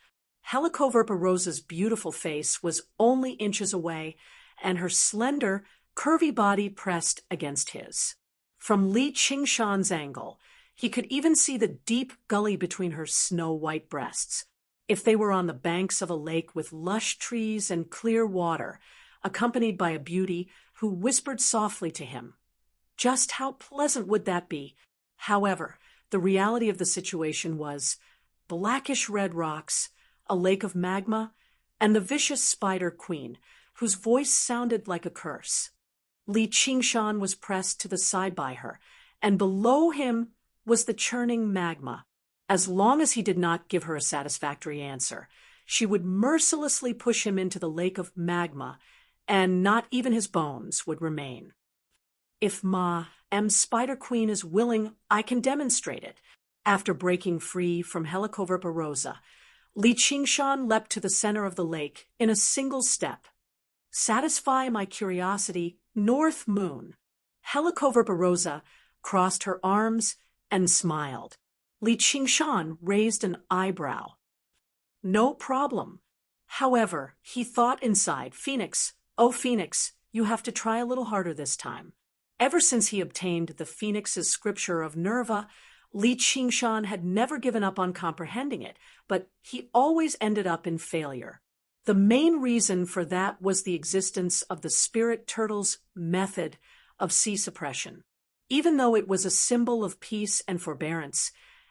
Helicoverpa Rosa's beautiful face was only inches away, and her slender, curvy body pressed against his. From Li Qingshan's angle, he could even see the deep gully between her snow-white breasts. If they were on the banks of a lake with lush trees and clear water, accompanied by a beauty who whispered softly to him, just how pleasant would that be? However, the reality of the situation was blackish red rocks, a lake of magma, and the vicious Spider Queen, whose voice sounded like a curse. Li Qingshan was pressed to the side by her, and below him was the churning magma. As long as he did not give her a satisfactory answer, she would mercilessly push him into the lake of magma, and not even his bones would remain. If Spider Queen is willing, I can demonstrate it. After breaking free from Helicoverpa, Li Qingshan leapt to the center of the lake in a single step. Satisfy my curiosity, North Moon. Helicoverpa crossed her arms and smiled. Li Qingshan raised an eyebrow. No problem. However, he thought inside, Phoenix, oh Phoenix, you have to try a little harder this time. Ever since he obtained the Phoenix's scripture of Nerva, Li Qingshan had never given up on comprehending it, but he always ended up in failure. The main reason for that was the existence of the spirit turtle's method of sea suppression. Even though it was a symbol of peace and forbearance,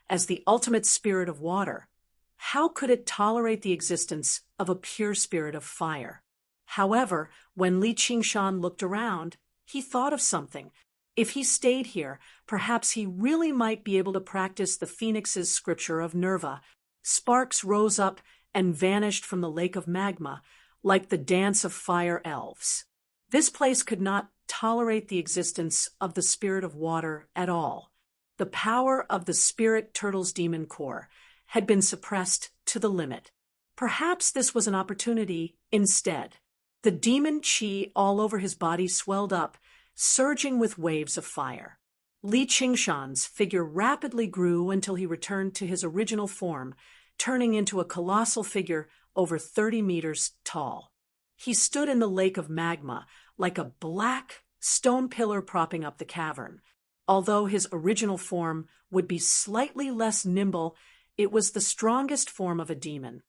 as the ultimate spirit of water, how could it tolerate the existence of a pure spirit of fire? However, when Li Qingshan looked around, he thought of something. If he stayed here, perhaps he really might be able to practice the Phoenix's scripture of Nerva. Sparks rose up and vanished from the lake of magma, like the dance of fire elves. This place could not tolerate the existence of the spirit of water at all. The power of the spirit turtle's demon core had been suppressed to the limit. Perhaps this was an opportunity instead. The demon chi all over his body swelled up, surging with waves of fire. Li Qingshan's figure rapidly grew until he returned to his original form, turning into a colossal figure over 30 meters tall. He stood in the lake of magma like a black stone pillar propping up the cavern. Although his original form would be slightly less nimble, it was the strongest form of a demon.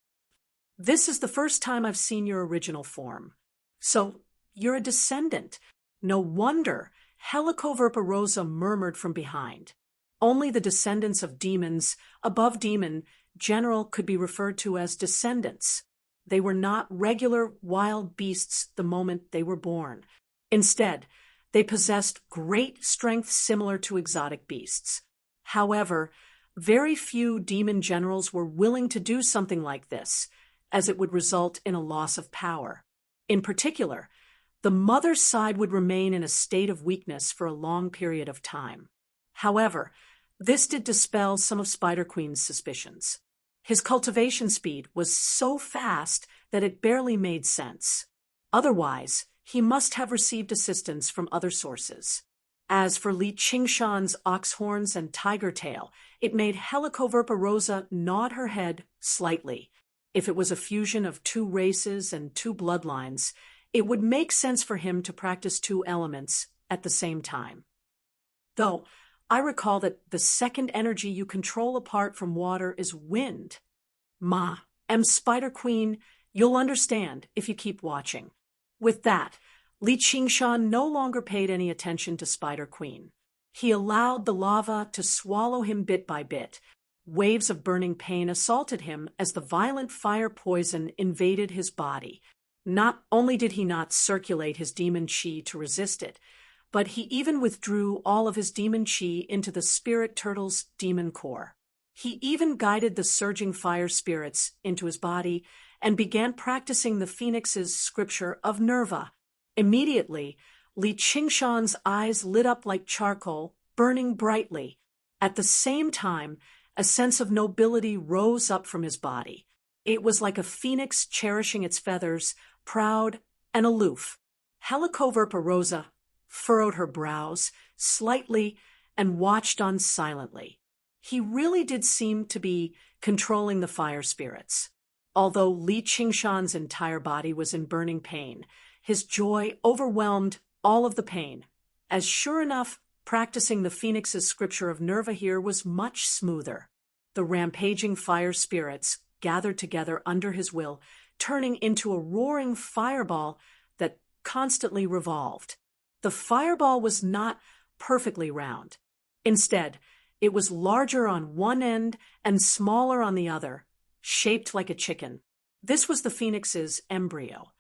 This is the first time I've seen your original form. So, you're a descendant. No wonder, Helicoverpa murmured from behind. Only the descendants of demons, above demon, general could be referred to as descendants. They were not regular wild beasts the moment they were born. Instead, they possessed great strength similar to exotic beasts. However, very few demon generals were willing to do something like this, as it would result in a loss of power. In particular, the mother's side would remain in a state of weakness for a long period of time. However, this did dispel some of Spider Queen's suspicions. His cultivation speed was so fast that it barely made sense. Otherwise, he must have received assistance from other sources. As for Li Qingshan's ox horns and tiger tail, it made Helicoverpa nod her head slightly. If it was a fusion of two races and two bloodlines, it would make sense for him to practice two elements at the same time. Though, I recall that the second energy you control apart from water is wind. Spider Queen, you'll understand if you keep watching. With that, Li Qingshan no longer paid any attention to Spider Queen. He allowed the lava to swallow him bit by bit. Waves of burning pain assaulted him as the violent fire poison invaded his body. Not only did he not circulate his demon chi to resist it, but he even withdrew all of his demon chi into the spirit turtle's demon core. He even guided the surging fire spirits into his body and began practicing the Phoenix's scripture of Nerva. Immediately, Li Qingshan's eyes lit up like charcoal, burning brightly. At the same time, a sense of nobility rose up from his body. It was like a phoenix cherishing its feathers, proud and aloof. Helicoverpa furrowed her brows slightly and watched on silently. He really did seem to be controlling the fire spirits. Although Li Qingshan's entire body was in burning pain, his joy overwhelmed all of the pain, as sure enough, practicing the Phoenix's scripture of Nerva here was much smoother. The rampaging fire spirits gathered together under his will, turning into a roaring fireball that constantly revolved. The fireball was not perfectly round. Instead, it was larger on one end and smaller on the other, shaped like a chicken. This was the phoenix's embryo.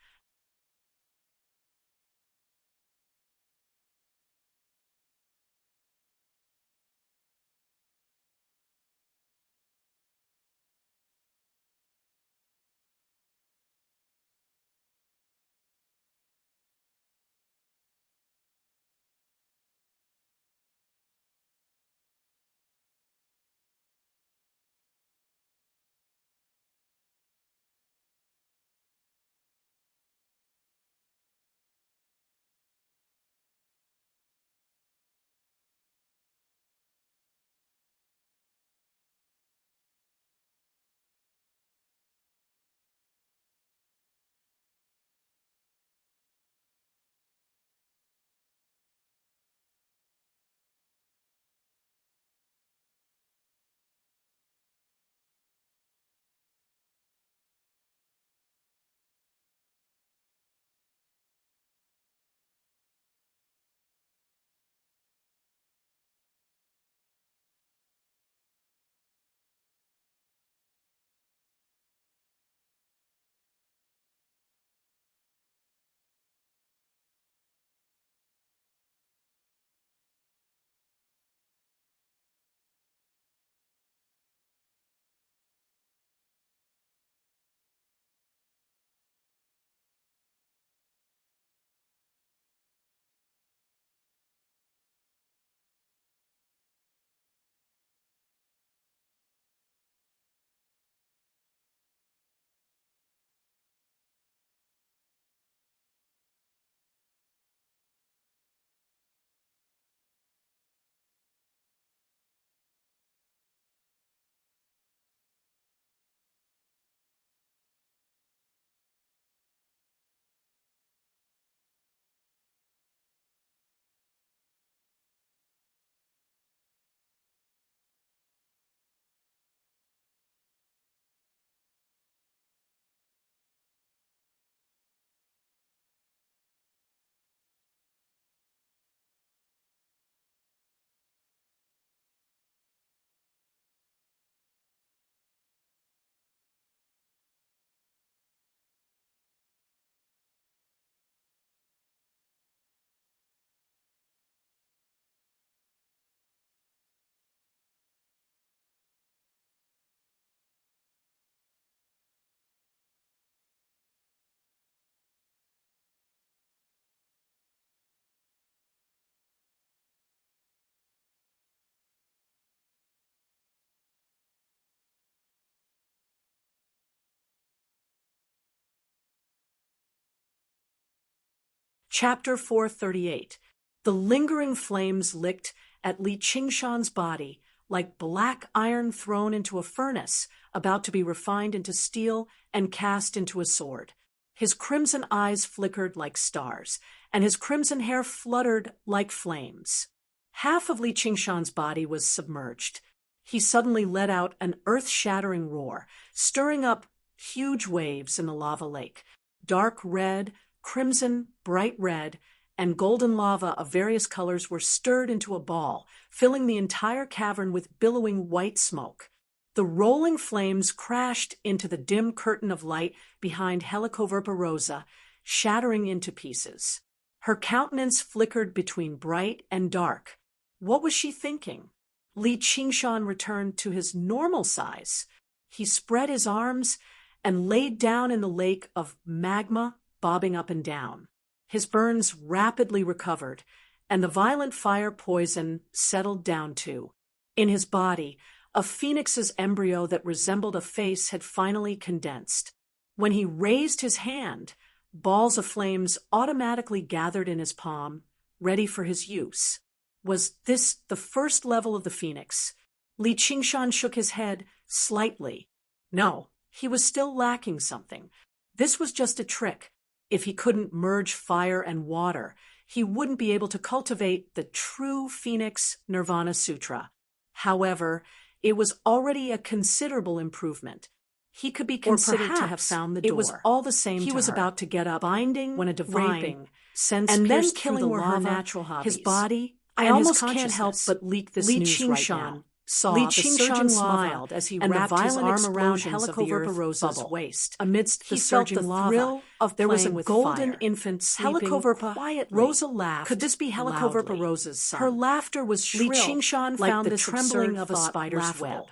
Chapter 438. The lingering flames licked at Li Qingshan's body like black iron thrown into a furnace, about to be refined into steel and cast into a sword. His crimson eyes flickered like stars, and his crimson hair fluttered like flames. Half of Li Qingshan's body was submerged. He suddenly let out an earth-shattering roar, stirring up huge waves in the lava lake. Dark red, crimson, bright red, and golden lava of various colors were stirred into a ball, filling the entire cavern with billowing white smoke. The rolling flames crashed into the dim curtain of light behind Helicoverpa Rosa, shattering into pieces. Her countenance flickered between bright and dark. What was she thinking? Li Qingshan returned to his normal size. He spread his arms and laid down in the lake of magma, bobbing up and down. His burns rapidly recovered, and the violent fire poison settled down too. In his body, a phoenix's embryo that resembled a face had finally condensed. When he raised his hand, balls of flames automatically gathered in his palm, ready for his use. Was this the first level of the phoenix? Li Qingshan shook his head slightly. No, he was still lacking something. This was just a trick. If he couldn't merge fire and water, he wouldn't be able to cultivate the true Phoenix Nirvana Sutra. However, it was already a considerable improvement. He could be considered to have found the door. It was all the same to her. He was about to get up, binding when a divine sense and then killing were her natural hobbies. His body, I almost can't help but leak this news right now. saw Li the Qingshan surging smiled lava as he and the wrapped his violent arm around explosions of the Helicoverpa earth Rosa's bubble. waist. Amidst the He felt surging the lava, thrill of there was a playing with golden fire. infant sleeping Helicoverpa quietly. Rosa laughed. Could this be Helicoverpa loudly? Rosa's son? Her laughter was Li shrill, Qingshan like found the this trembling absurd of a thought spider's laughable. web.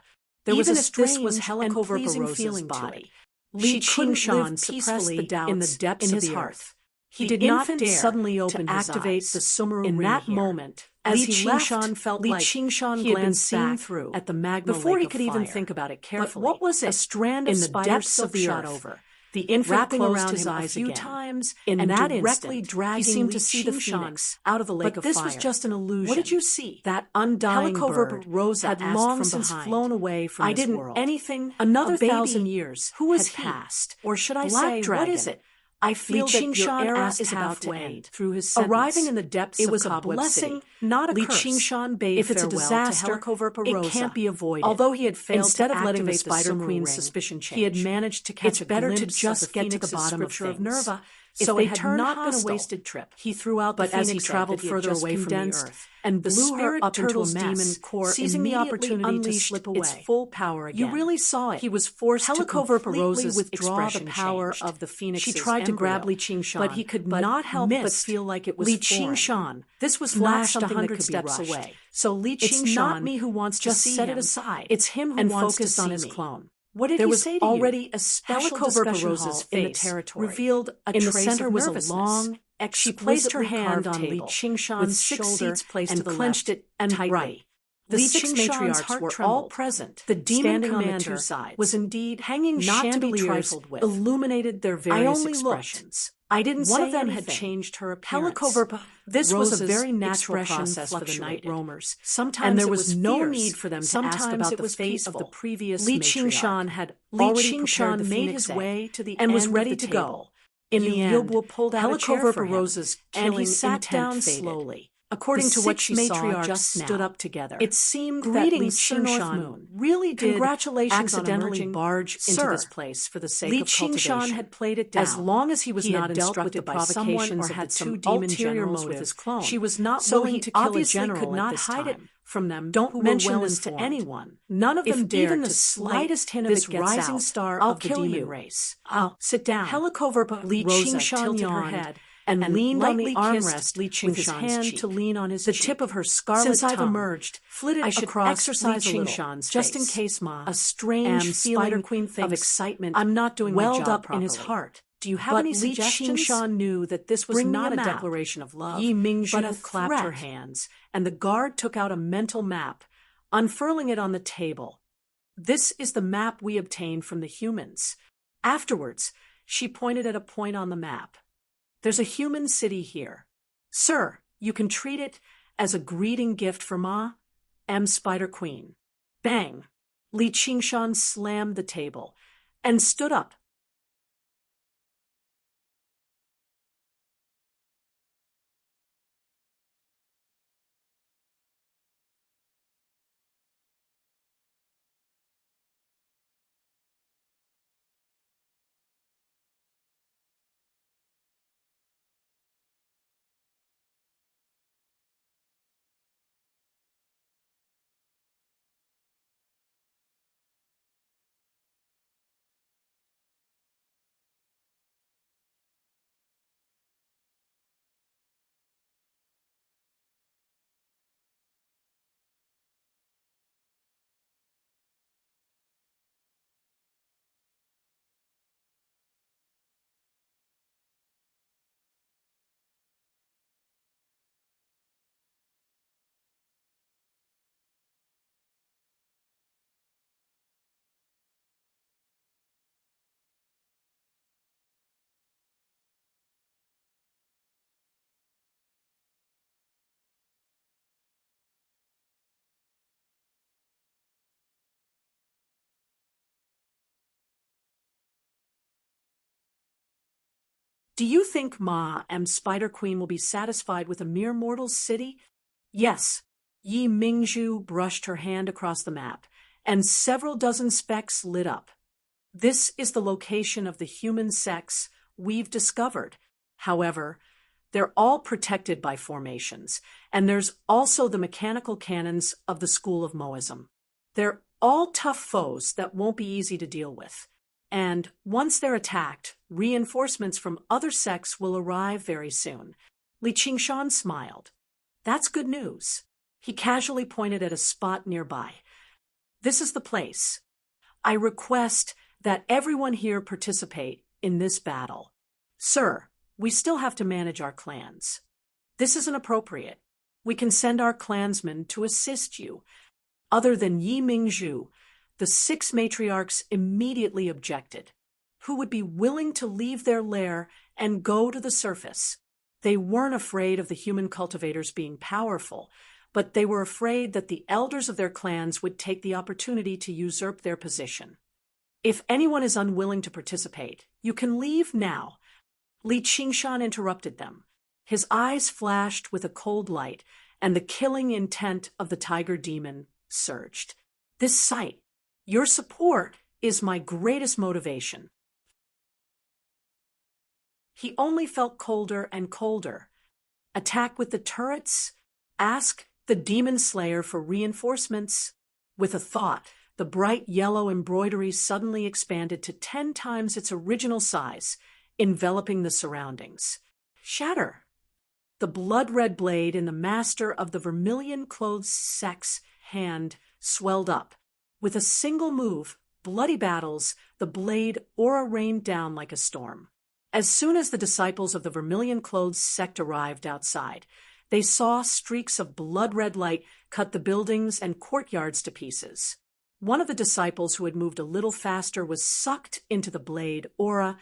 There was Even a if this was strange and Helicoverpa pleasing Rosa's feeling body. to it. Li She couldn't Qingshan live suppressed peacefully the doubts in the depths in of his the heart. earth. He The did not infant dare suddenly to opened his activate eyes. the Sumeru In ring that here. moment, As Li he Qingshan left, felt Li like Qingshan he had been glanced seen back through at the magma before lake he of could even fire. think about it carefully. But what was it? A strand of in the spider depths silk of the shot earth. over. The infant Wrapping closed around his him eyes a few again. times, In and that directly instant, dragging he seemed Li to see the Qingshan phoenix out of the lake but of this fire. was just an illusion. What did you see? That undying Helicoverpa bird Rosa had asked long from since behind. flown away from I this didn't world. anything. Another A baby 1,000 years who was had he? passed. Or should I Black say, Dragon. what is it? I feel Li that your Qingshan era asked is about to halfway end. through his sentence. Arriving in the depths It of was a Cobweb blessing, City. not a Li curse. Qingshan bade If it's a farewell disaster, to Helicoverpa it Rosa. can't be avoided. Although he had failed Instead to of letting the activate Spider Sumeru Queen's ring, suspicion he had change. managed to catch It's a better to glimpse just of the get to the phoenix's bottom of scripture of things. Nerva. If So they it had had not not been a pistol, wasted trip. he threw out But the as he phoenix egg traveled that he had further just away from the condensed earth, and the blew her spirit up into a turtle's mess, demon core seizing the immediately opportunity to unleashed slip its away. full power again. You really saw it. He was forced to Helicoverpa completely Rosa's withdraw the expression power changed. of the phoenix's She tried to grab embryo, Li Qingshan, but he could but not help but missed. feel like it was Li foreign. Qingshan. This was Flashed not something 100 that could steps be rushed. away. So Li It's Qingshan not me who wants to just see set him. it aside. It's him who and wants to focused on see his me. clone. What did There he was say to already you? a special Helicoverpa discussion Rosa's hall in the face territory revealed a in the trace center of was a nervousness. long, She placed her exquisitely hand carved on Li table Qingshan's with 6 shoulder seats placed and to the clenched left it and tightly. right. The Li 6 Qingshan's matriarchs heart were all trembled. present. The demon Standing on the commander 2 sides was indeed hanging not to be chandeliers trifled with. illuminated their I various only expressions. I didn't One say of them anything. had changed her appearance. Helicoverpa This was a Rosa's very natural expression process for the night fluctuated. roamers. Sometimes And there it was was no fierce. need for them to Sometimes ask about it the was fate of the peaceful. previous Li matriarch. Qingshan had Li already prepared Qingshan the made phoenix his egg way to the and end was of ready the to table. go. In You the end, will pulled out a chair Helicoverpa for him, Rosa's and he killing sat intent down faded. slowly. According The to what 6 she saw matriarchs just stood now, up together. it seemed that Li Greetings, Sir North Qingshan Moon. really did Congratulations on accidentally emerging. barge into Sir, this place for the sake Li of Qingshan cultivation. had played it down. As long as he was He not had dealt with instructed the by someone provocations or of had the some 2 demon ulterior generals motive, with his clone. she was not So willing he to kill a obviously general could not at this hide time. it from them Don't who were mention well this to informed. anyone. None of If them dared even to the slight slightest hint of this it gets rising out, star I'll of the kill demon you. race. Sit down. Helicoverpa Li Rosa Qingshan tilted her yawned head and and leaned on the lightly kissed armrest Li with his Qingshan's hand cheek. to lean on his The cheek. tip of her scarlet Since I've tongue emerged, flitted I should across exercise Li a little, Qingshan's just in face. case Ma, A strange Spider feeling Queen of thinks excitement I'm not doing my welled job up properly. in his heart. Do you have But any Li suggestions? Qingshan knew that this was Bring me not a a map. declaration of love, Yi Mingzhu but a clapped her threat. hands, and the guard took out a mental map, unfurling it on the table. This is the map we obtained from the humans. Afterwards, she pointed at a point on the map. There's a human city here. Sir, you can treat it as a greeting gift for Ma, M. Spider Queen. Bang! Li Qingshan slammed the table and stood up. Do you think Ma, M. Spider Queen, will be satisfied with a mere mortal's city? Yes. Yi Mingzhu brushed her hand across the map, and several dozen specks lit up. This is the location of the human sex we've discovered. However, they're all protected by formations, and there's also the mechanical cannons of the School of Moism. They're all tough foes that won't be easy to deal with. And once they're attacked, reinforcements from other sects will arrive very soon. Li Qingshan smiled. That's good news. He casually pointed at a spot nearby. This is the place. I request that everyone here participate in this battle. Sir, we still have to manage our clans. This isn't appropriate. We can send our clansmen to assist you. Other than Yi Mingzhu, the 6 matriarchs immediately objected. Who would be willing to leave their lair and go to the surface? They weren't afraid of the human cultivators being powerful, but they were afraid that the elders of their clans would take the opportunity to usurp their position. If anyone is unwilling to participate, you can leave now. Li Qingshan interrupted them. His eyes flashed with a cold light, and the killing intent of the tiger demon surged. This sight, your support, is my greatest motivation. He only felt colder and colder. Attack with the turrets? Ask the demon slayer for reinforcements? With a thought, the bright yellow embroidery suddenly expanded to 10 times its original size, enveloping the surroundings. Shatter! The blood-red blade in the master of the vermilion-clothed sect's hand swelled up. With a single move, bloody battles, the blade aura rained down like a storm. As soon as the disciples of the vermilion-clothed sect arrived outside, they saw streaks of blood-red light cut the buildings and courtyards to pieces. One of the disciples who had moved a little faster was sucked into the blade aura,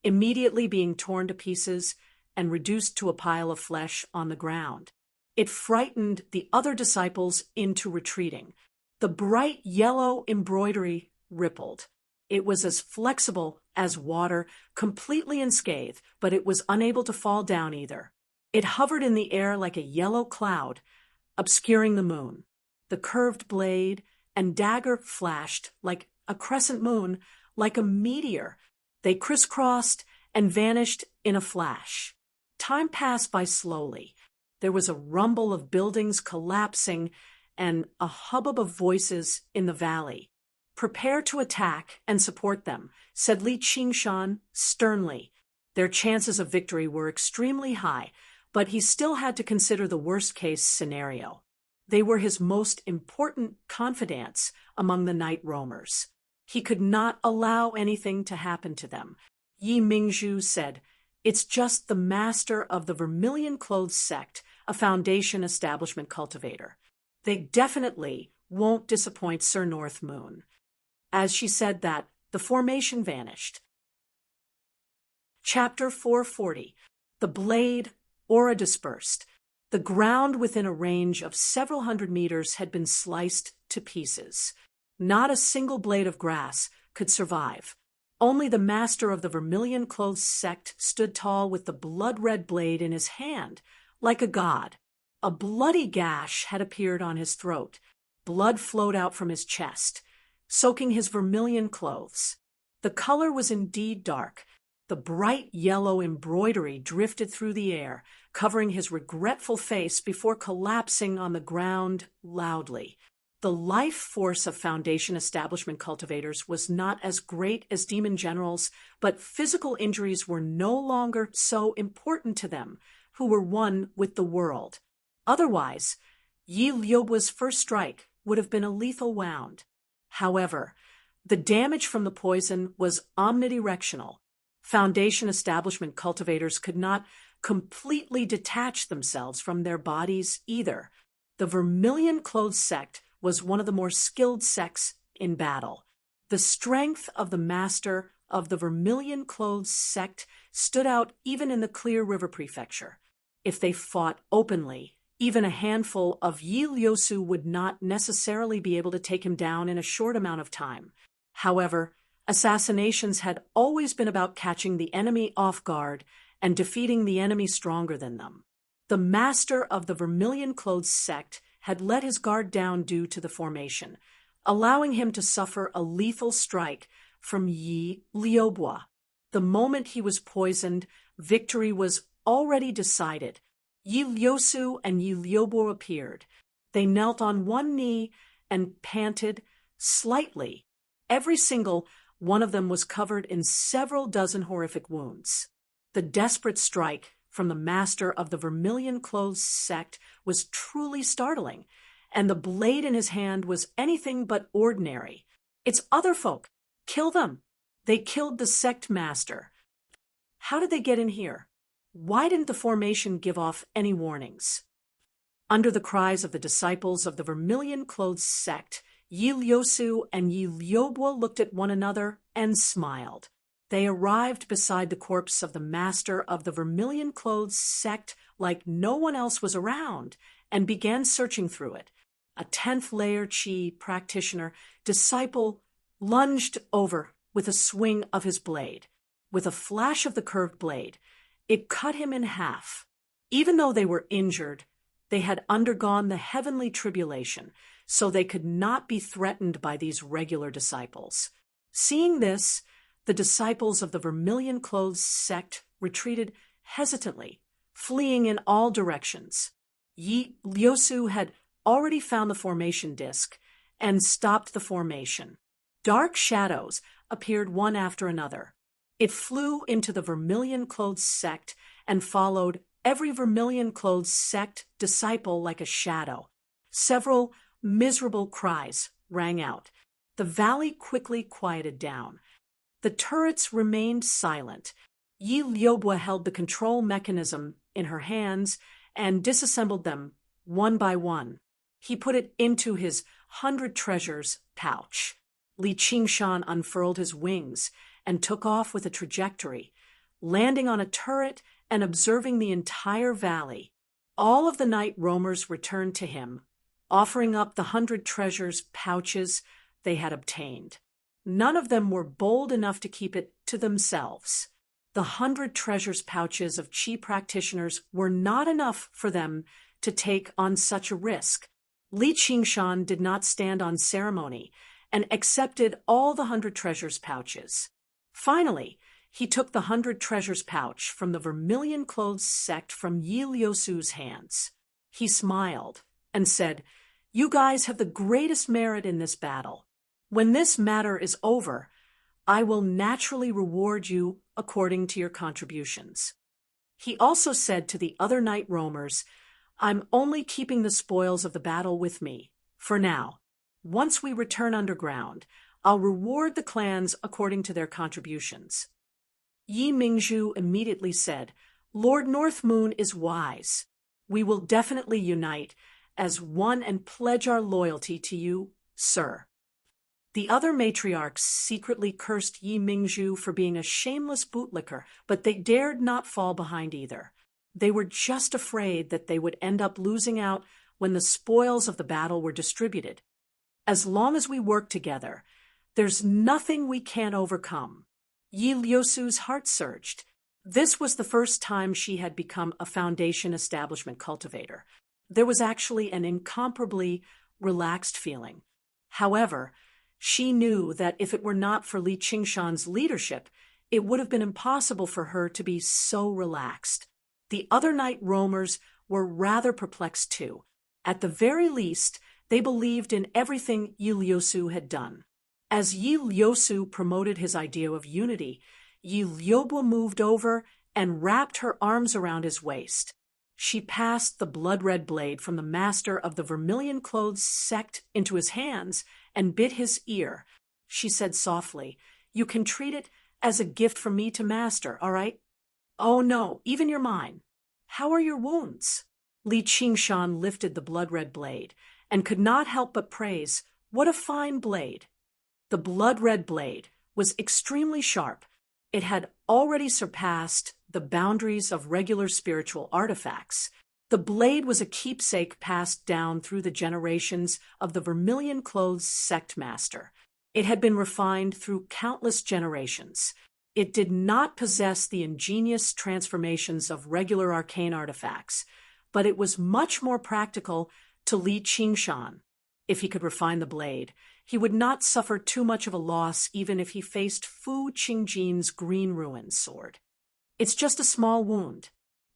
immediately being torn to pieces and reduced to a pile of flesh on the ground. It frightened the other disciples into retreating. The bright yellow embroidery rippled. It was as flexible as water, completely unscathed, but it was unable to fall down either. It hovered in the air like a yellow cloud, obscuring the moon. The curved blade and dagger flashed like a crescent moon, like a meteor. They crisscrossed and vanished in a flash. Time passed by slowly. There was a rumble of buildings collapsing and a hubbub of voices in the valley. Prepare to attack and support them, said Li Qingshan sternly. Their chances of victory were extremely high, but he still had to consider the worst-case scenario. They were his most important confidants among the night roamers. He could not allow anything to happen to them. Yi Mingzhu said, "It's just the master of the vermilion-clothed sect, a Foundation establishment cultivator. They definitely won't disappoint Sir North Moon." As she said that, the formation vanished. Chapter 440. The blade aura dispersed. The ground within a range of several hundred meters had been sliced to pieces. Not a single blade of grass could survive. Only the master of the vermilion-clothed sect stood tall with the blood-red blade in his hand, like a god. A bloody gash had appeared on his throat. Blood flowed out from his chest, soaking his vermilion clothes. The color was indeed dark. The bright yellow embroidery drifted through the air, covering his regretful face before collapsing on the ground loudly. The life force of Foundation establishment cultivators was not as great as demon generals, but physical injuries were no longer so important to them, who were one with the world. Otherwise, Yi Liubua's first strike would have been a lethal wound. However, the damage from the poison was omnidirectional. Foundation establishment cultivators could not completely detach themselves from their bodies either. The vermilion-clothed sect was one of the more skilled sects in battle. The strength of the master of the vermilion-clothed sect stood out even in the Clear River Prefecture. If they fought openly, even a handful of Yi Liusu would not necessarily be able to take him down in a short amount of time. However, assassinations had always been about catching the enemy off guard and defeating the enemy stronger than them. The master of the vermilion-clothed sect had let his guard down due to the formation, allowing him to suffer a lethal strike from Yi Liubua. The moment he was poisoned, victory was already decided. Yi Liusu and Yi Liubua appeared. They knelt on one knee and panted, slightly. Every single one of them was covered in several dozen horrific wounds. The desperate strike from the master of the vermilion-clothed sect was truly startling, and the blade in his hand was anything but ordinary. It's other folk. Kill them. They killed the sect master. How did they get in here? Why didn't the formation give off any warnings? Under the cries of the disciples of the vermilion-clothed sect, Yi Lyosu and Yi Liobwa looked at one another and smiled. They arrived beside the corpse of the master of the vermilion-clothed sect like no one else was around and began searching through it. A 10th layer Chi practitioner disciple lunged over with a swing of his blade. With a flash of the curved blade, it cut him in half. Even though they were injured, they had undergone the heavenly tribulation, so they could not be threatened by these regular disciples. Seeing this, the disciples of the vermilion-clothed sect retreated hesitantly, fleeing in all directions. Yi Lyosu had already found the formation disk and stopped the formation. Dark shadows appeared one after another. It flew into the vermilion-clothed sect and followed every vermilion-clothed sect disciple like a shadow. Several miserable cries rang out. The valley quickly quieted down. The turrets remained silent. Yi Liobwa held the control mechanism in her hands and disassembled them one by one. He put it into his 100 treasures pouch. Li Qingshan unfurled his wings and took off with a trajectory, landing on a turret and observing the entire valley. All of the night roamers returned to him, offering up the 100 treasures pouches they had obtained. None of them were bold enough to keep it to themselves. The 100 treasures pouches of Qi practitioners were not enough for them to take on such a risk. Li Qingshan did not stand on ceremony and accepted all the 100 treasures pouches. Finally, he took the 100 treasures pouch from the vermilion-clothed sect from Yi Lyosu's hands. He smiled and said, "You guys have the greatest merit in this battle. When this matter is over, I will naturally reward you according to your contributions." He also said to the other night roamers, "I'm only keeping the spoils of the battle with me, for now. Once we return underground, I'll reward the clans according to their contributions." Yi Mingzhu immediately said, "Lord Northmoon is wise. We will definitely unite as one and pledge our loyalty to you, sir." The other matriarchs secretly cursed Yi Mingzhu for being a shameless bootlicker, but they dared not fall behind either. They were just afraid that they would end up losing out when the spoils of the battle were distributed. As long as we work together, there's nothing we can't overcome. Yi Lyosu's heart surged. This was the first time she had become a foundation establishment cultivator. There was actually an incomparably relaxed feeling. However, she knew that if it were not for Li Qingshan's leadership, it would have been impossible for her to be so relaxed. The other night roamers were rather perplexed too. At the very least, they believed in everything Yi Lyosu had done. As Yi Lyosu promoted his idea of unity, Yi Liobwa moved over and wrapped her arms around his waist. She passed the blood-red blade from the master of the vermilion-clothed sect into his hands and bit his ear. She said softly, "You can treat it as a gift from me to master, all right?" "Oh no, even you're mine. How are your wounds?" Li Qingshan lifted the blood-red blade and could not help but praise, "What a fine blade." The blood-red blade was extremely sharp. It had already surpassed the boundaries of regular spiritual artifacts. The blade was a keepsake passed down through the generations of the vermilion-clothed sect master. It had been refined through countless generations. It did not possess the ingenious transformations of regular arcane artifacts, but it was much more practical to Li Qingshan. If he could refine the blade, he would not suffer too much of a loss even if he faced Fu Qingjin's green ruin sword. "It's just a small wound.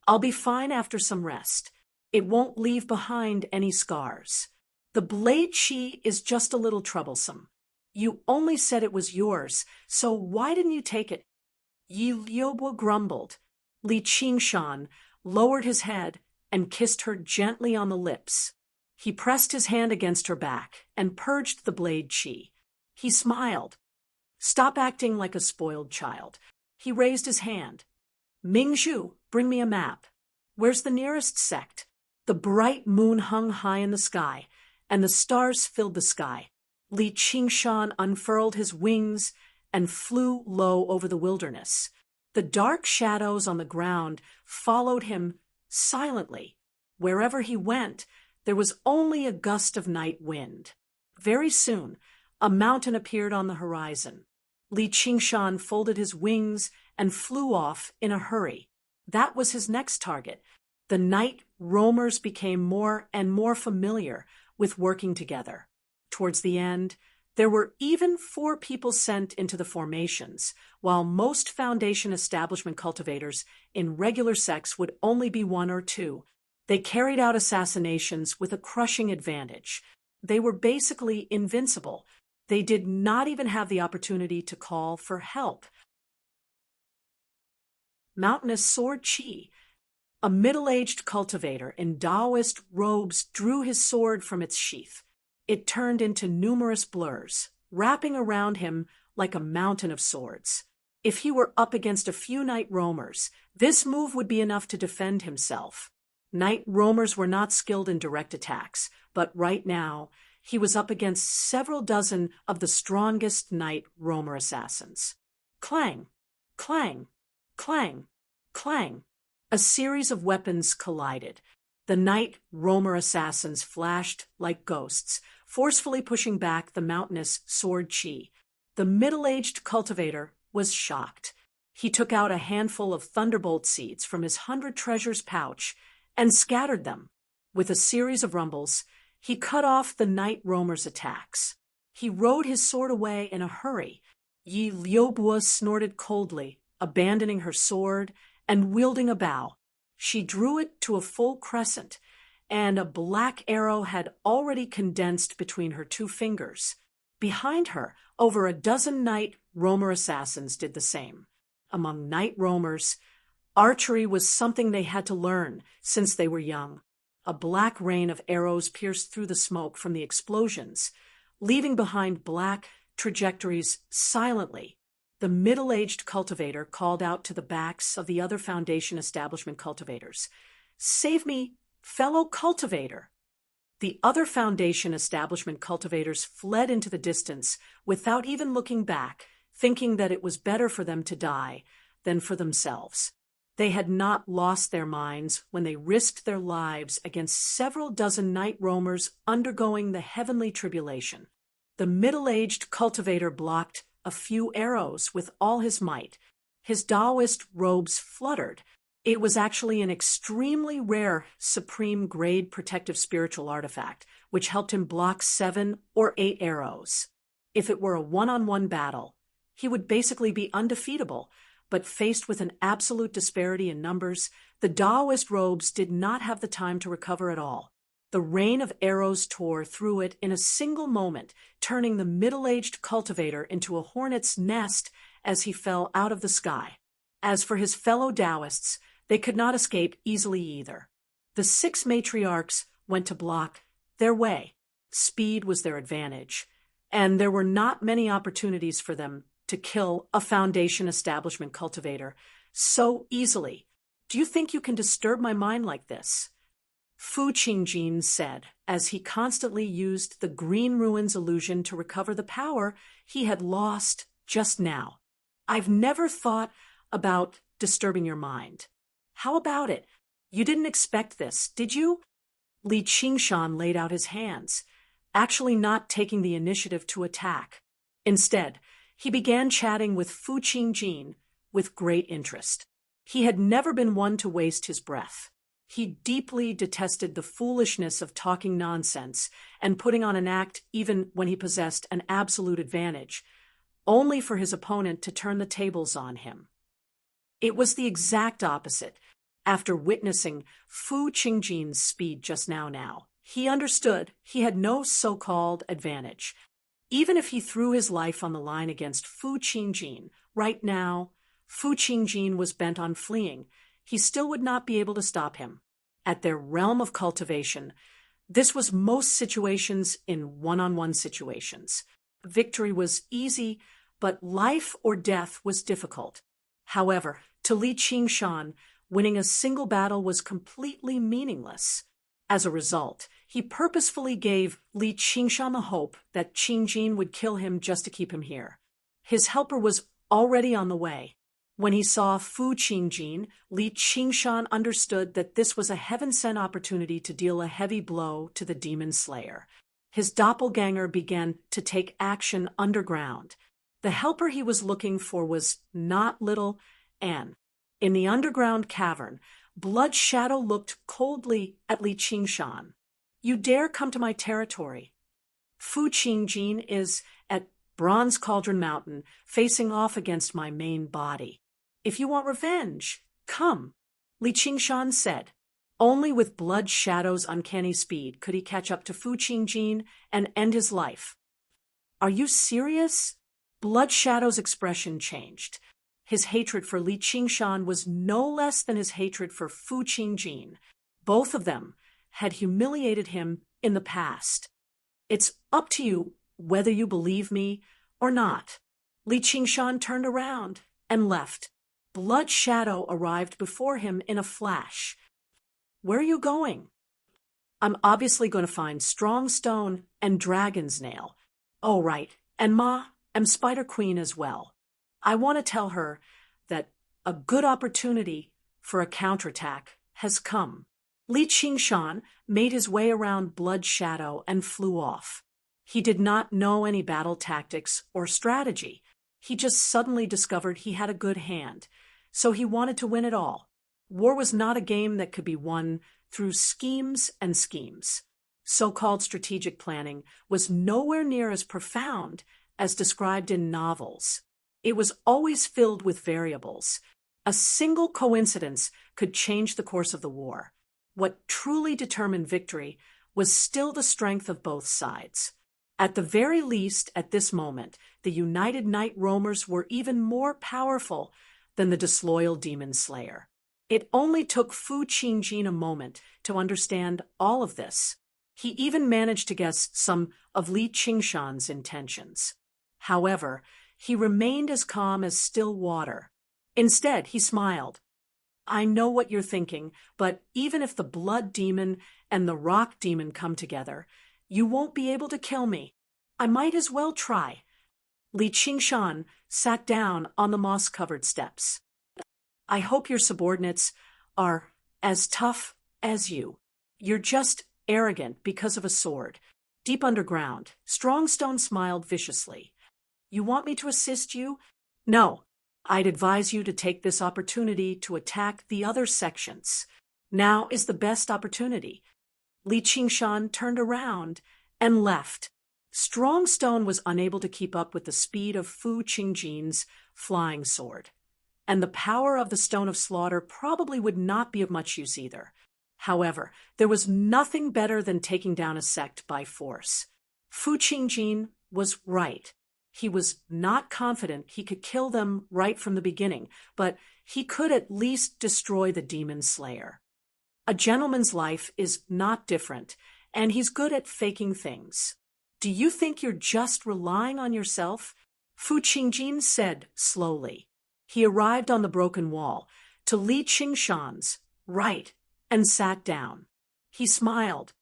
I'll be fine after some rest. It won't leave behind any scars." The The blade Qi is just a little troublesome. You only said it was yours, so why didn't you take it? Yi Liubo grumbled. Li Qingshan lowered his head and kissed her gently on the lips. He pressed his hand against her back and purged the blade Qi. He smiled. Stop acting like a spoiled child. He raised his hand. Mingzhu, bring me a map. Where's the nearest sect? The bright moon hung high in the sky, and the stars filled the sky. Li Qingshan unfurled his wings and flew low over the wilderness. The dark shadows on the ground followed him silently. Wherever he went, there was only a gust of night wind. Very soon, a mountain appeared on the horizon. Li Qingshan folded his wings and flew off in a hurry. That was his next target. The night roamers became more and more familiar with working together. Towards the end, there were even 4 people sent into the formations, while most Foundation establishment cultivators in regular sects would only be 1 or 2. They carried out assassinations with a crushing advantage. They were basically invincible. They did not even have the opportunity to call for help. Mountainous Sword Qi. A middle-aged cultivator in Taoist robes drew his sword from its sheath. It turned into numerous blurs, wrapping around him like a mountain of swords. If he were up against a few night roamers, this move would be enough to defend himself. Night roamers were not skilled in direct attacks, but right now, he was up against several dozen of the strongest night roamer assassins. Clang, clang, clang, clang. A series of weapons collided. The night roamer assassins flashed like ghosts, forcefully pushing back the mountainous Sword Qi. The middle-aged cultivator was shocked. He took out a handful of thunderbolt seeds from his 100 treasures pouch and scattered them. With a series of rumbles, he cut off the night roamer's attacks. He rode his sword away in a hurry. Yi Liubo snorted coldly, abandoning her sword and wielding a bow. She drew it to a full crescent, and a black arrow had already condensed between her 2 fingers. Behind her, over a dozen night roamer assassins did the same. Among night roamers, archery was something they had to learn since they were young. A black rain of arrows pierced through the smoke from the explosions, leaving behind black trajectories silently. The middle-aged cultivator called out to the backs of the other Foundation establishment cultivators. "Save me, fellow cultivator!" The other Foundation establishment cultivators fled into the distance without even looking back, thinking that it was better for them to die than for themselves. They had not lost their minds when they risked their lives against several dozen night roamers undergoing the heavenly tribulation. The middle-aged cultivator blocked a few arrows with all his might. His Taoist robes fluttered. It was actually an extremely rare supreme grade protective spiritual artifact, which helped him block 7 or 8 arrows. If it were a one-on-one battle, he would basically be undefeatable, but faced with an absolute disparity in numbers, the Taoist robes did not have the time to recover at all. The rain of arrows tore through it in a single moment, turning the middle-aged cultivator into a hornet's nest as he fell out of the sky. As for his fellow Taoists, they could not escape easily either. The 6 matriarchs went to block their way. Speed was their advantage, and there were not many opportunities for them to kill a Foundation establishment cultivator so easily. "Do you think you can disturb my mind like this?" Fu Qingjin said, as he constantly used the green ruins illusion to recover the power he had lost just now. "I've never thought about disturbing your mind. How about it? You didn't expect this, did you?" Li Qingshan laid out his hands, actually not taking the initiative to attack. Instead, he began chatting with Fu Qingjin with great interest. He had never been one to waste his breath. He deeply detested the foolishness of talking nonsense and putting on an act even when he possessed an absolute advantage, only for his opponent to turn the tables on him. It was the exact opposite. After witnessing Fu Qingjin's speed just now, He understood he had no so-called advantage. Even if he threw his life on the line against Fu Qingjin, right now, Fu Qingjin was bent on fleeing. He still would not be able to stop him. At their realm of cultivation, this was most situations in one-on-one situations. Victory was easy, but life or death was difficult. However, to Li Qingshan, winning a single battle was completely meaningless. As a result, he purposefully gave Li Qingshan the hope that Qingjin would kill him just to keep him here. His helper was already on the way. When he saw Fu Qingjin, Li Qingshan understood that this was a heaven-sent opportunity to deal a heavy blow to the demon slayer. His doppelganger began to take action underground. The helper he was looking for was not little Anne. In the underground cavern, Blood Shadow looked coldly at Li Qingshan. "You dare come to my territory?" Fu Qingjin is at Bronze Cauldron Mountain, facing off against my main body. "If you want revenge, come," Li Qingshan said. Only with Blood Shadow's uncanny speed could he catch up to Fu Qingjin and end his life. "Are you serious?" Blood Shadow's expression changed. His hatred for Li Qingshan was no less than his hatred for Fu Qingjin. Both of them had humiliated him in the past. "It's up to you whether you believe me or not." Li Qingshan turned around and left. Blood Shadow arrived before him in a flash. "Where are you going?" "I'm obviously going to find Strong Stone and Dragon's Nail. Oh, right, and Ma, and Spider Queen as well. I want to tell her that a good opportunity for a counterattack has come." Li Qingshan made his way around Blood Shadow and flew off. He did not know any battle tactics or strategy. He just suddenly discovered he had a good hand, so he wanted to win it all. War was not a game that could be won through schemes and schemes. So-called strategic planning was nowhere near as profound as described in novels. It was always filled with variables. A single coincidence could change the course of the war. What truly determined victory was still the strength of both sides. At the very least, at this moment, the United Night Roamers were even more powerful than the disloyal demon slayer. It only took Fu Qingjin a moment to understand all of this. He even managed to guess some of Li Qingshan's intentions. However, he remained as calm as still water. Instead, he smiled. "I know what you're thinking, but even if the blood demon and the rock demon come together, you won't be able to kill me. I might as well try." Li Qingshan sat down on the moss-covered steps. "I hope your subordinates are as tough as you. You're just arrogant because of a sword." Deep underground, Strongstone smiled viciously. "You want me to assist you?" "No. I'd advise you to take this opportunity to attack the other sections. Now is the best opportunity." Li Qingshan turned around and left. Strongstone was unable to keep up with the speed of Fu Qingjin's flying sword, and the power of the Stone of Slaughter probably would not be of much use either. However, there was nothing better than taking down a sect by force. Fu Qingjin was right. He was not confident he could kill them right from the beginning, but he could at least destroy the demon slayer. A gentleman's life is not different, and he's good at faking things. "Do you think you're just relying on yourself?" Fu Qingjin said slowly. He arrived on the broken wall, to Li Qingshan's right, and sat down. He smiled.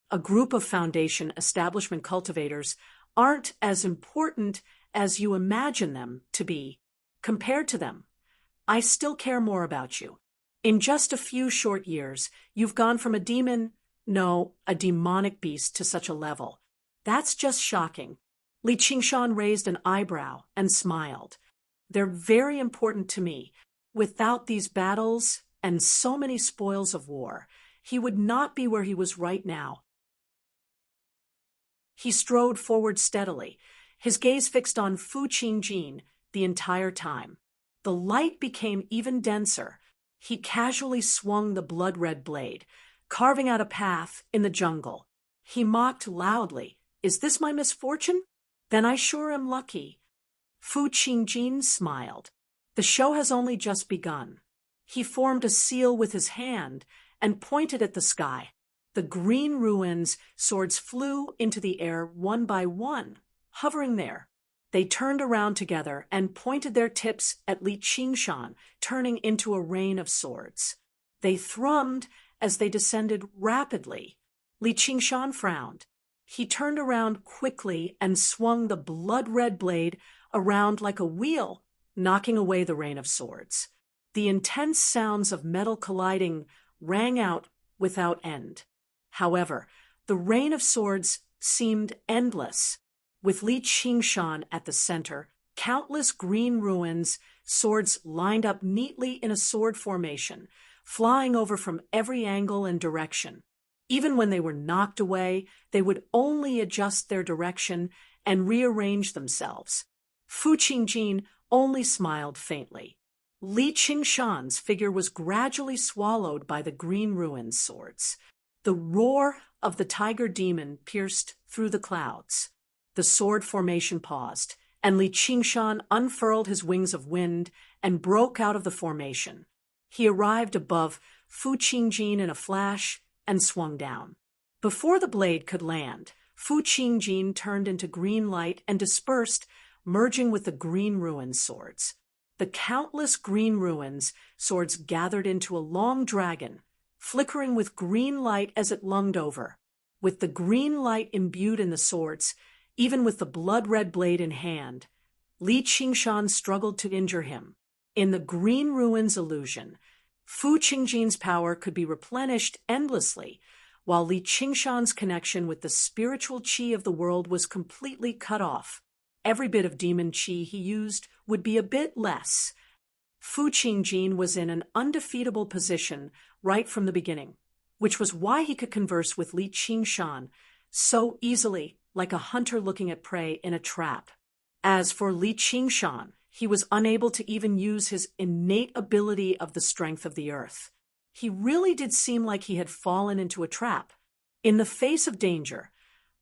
"A group of Foundation establishment cultivators aren't as important as you imagine them to be. Compared to them, I still care more about you. In just a few short years, you've gone from a demonic beast to such a level. That's just shocking." Li Qingshan raised an eyebrow and smiled. "They're very important to me. Without these battles and so many spoils of war, he would not be where he was right now." He strode forward steadily, his gaze fixed on Fu Qingjin the entire time. The light became even denser. He casually swung the blood-red blade, carving out a path in the jungle. He mocked loudly, "Is this my misfortune? Then I sure am lucky." Fu Qingjin smiled. The show has only just begun. He formed a seal with his hand and pointed at the sky. The green ruins swords flew into the air one by one, hovering there. They turned around together and pointed their tips at Li Qingshan, turning into a rain of swords. They thrummed as they descended rapidly. Li Qingshan frowned. He turned around quickly and swung the blood-red blade around like a wheel, knocking away the rain of swords. The intense sounds of metal colliding rang out without end. However, the rain of swords seemed endless. With Li Qingshan at the center, countless green ruins, swords lined up neatly in a sword formation, flying over from every angle and direction. Even when they were knocked away, they would only adjust their direction and rearrange themselves. Fu Qingjin only smiled faintly. Li Qingshan's figure was gradually swallowed by the green ruins swords. The roar of the tiger demon pierced through the clouds. The sword formation paused, and Li Qingshan unfurled his wings of wind and broke out of the formation. He arrived above Fu Qingjin in a flash and swung down. Before the blade could land, Fu Qingjin turned into green light and dispersed, merging with the green ruins swords. The countless green ruins swords gathered into a long dragon, flickering with green light as it lunged over. With the green light imbued in the swords, even with the blood-red blade in hand, Li Qingshan struggled to injure him. In the green ruins illusion, Fu Qingjin's power could be replenished endlessly, while Li Qingshan's connection with the spiritual qi of the world was completely cut off. Every bit of demon qi he used would be a bit less. Fu Qingjin was in an undefeatable position right from the beginning, which was why he could converse with Li Qingshan so easily, like a hunter looking at prey in a trap. As for Li Qingshan, he was unable to even use his innate ability of the strength of the earth. He really did seem like he had fallen into a trap. In the face of danger,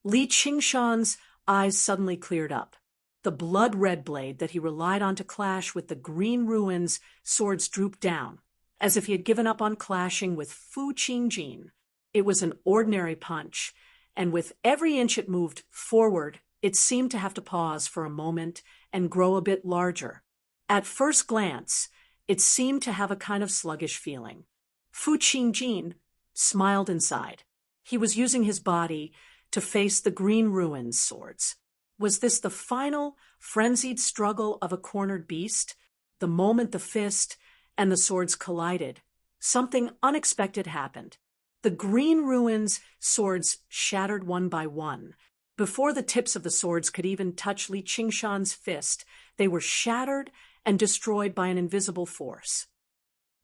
Li Qingshan's eyes suddenly cleared up. The blood-red blade that he relied on to clash with the green ruins swords drooped down, as if he had given up on clashing with Fu Qingjin. It was an ordinary punch, and with every inch it moved forward, it seemed to have to pause for a moment and grow a bit larger. At first glance, it seemed to have a kind of sluggish feeling. Fu Qingjin smiled inside. He was using his body to face the green ruins swords. Was this the final, frenzied struggle of a cornered beast? The moment the fist and the swords collided, something unexpected happened. The green ruins swords shattered one by one. Before the tips of the swords could even touch Li Qingshan's fist, they were shattered and destroyed by an invisible force.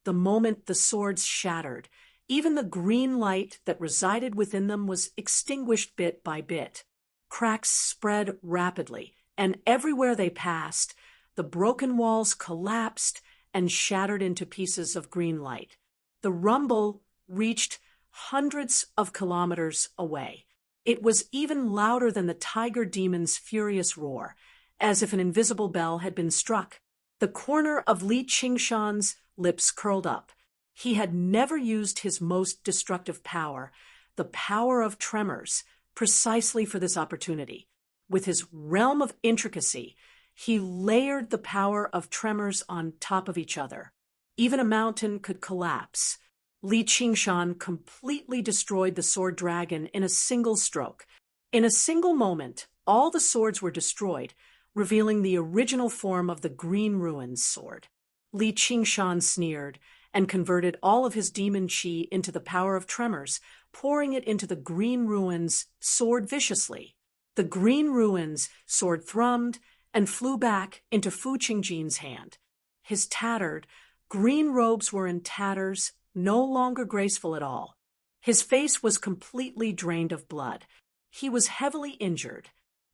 The moment the swords shattered, even the green light that resided within them was extinguished bit by bit. Cracks spread rapidly, and everywhere they passed, the broken walls collapsed and shattered into pieces of green light. The rumble reached hundreds of kilometers away. It was even louder than the tiger demon's furious roar, as if an invisible bell had been struck. The corner of Li Qingshan's lips curled up. He had never used his most destructive power, the power of tremors, precisely for this opportunity. With his realm of intricacy, he layered the power of tremors on top of each other. Even a mountain could collapse. Li Qingshan completely destroyed the sword dragon in a single stroke. In a single moment, all the swords were destroyed, revealing the original form of the green ruins sword. Li Qingshan sneered and converted all of his demon qi into the power of tremors, pouring it into the green ruins sword viciously. The green ruins sword thrummed and flew back into Fu Qingjin's hand. His tattered, green robes were in tatters, no longer graceful at all. His face was completely drained of blood. He was heavily injured.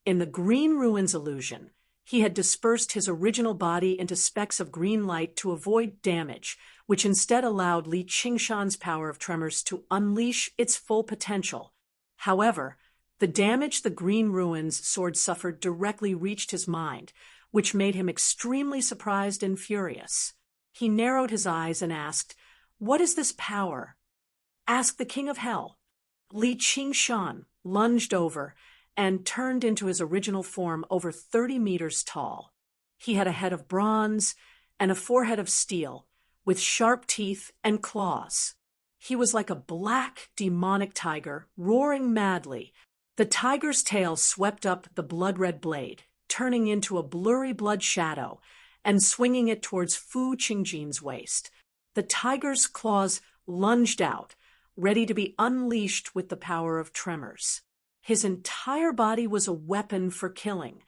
In the green ruins illusion, He had dispersed his original body into specks of green light to avoid damage, which instead allowed Li Qingshan's power of tremors to unleash its full potential. However, the damage the Green Ruins sword suffered directly reached his mind, which made him extremely surprised and furious. He narrowed his eyes and asked, "What is this power?" "Ask the King of Hell." Li Qingshan lunged over and turned into his original form over 30 meters tall. He had a head of bronze and a forehead of steel, with sharp teeth and claws. He was like a black, demonic tiger, roaring madly. The tiger's tail swept up the blood-red blade, turning into a blurry blood shadow and swinging it towards Fu Qingjin's waist. The tiger's claws lunged out, ready to be unleashed with the power of tremors. His entire body was a weapon for killing.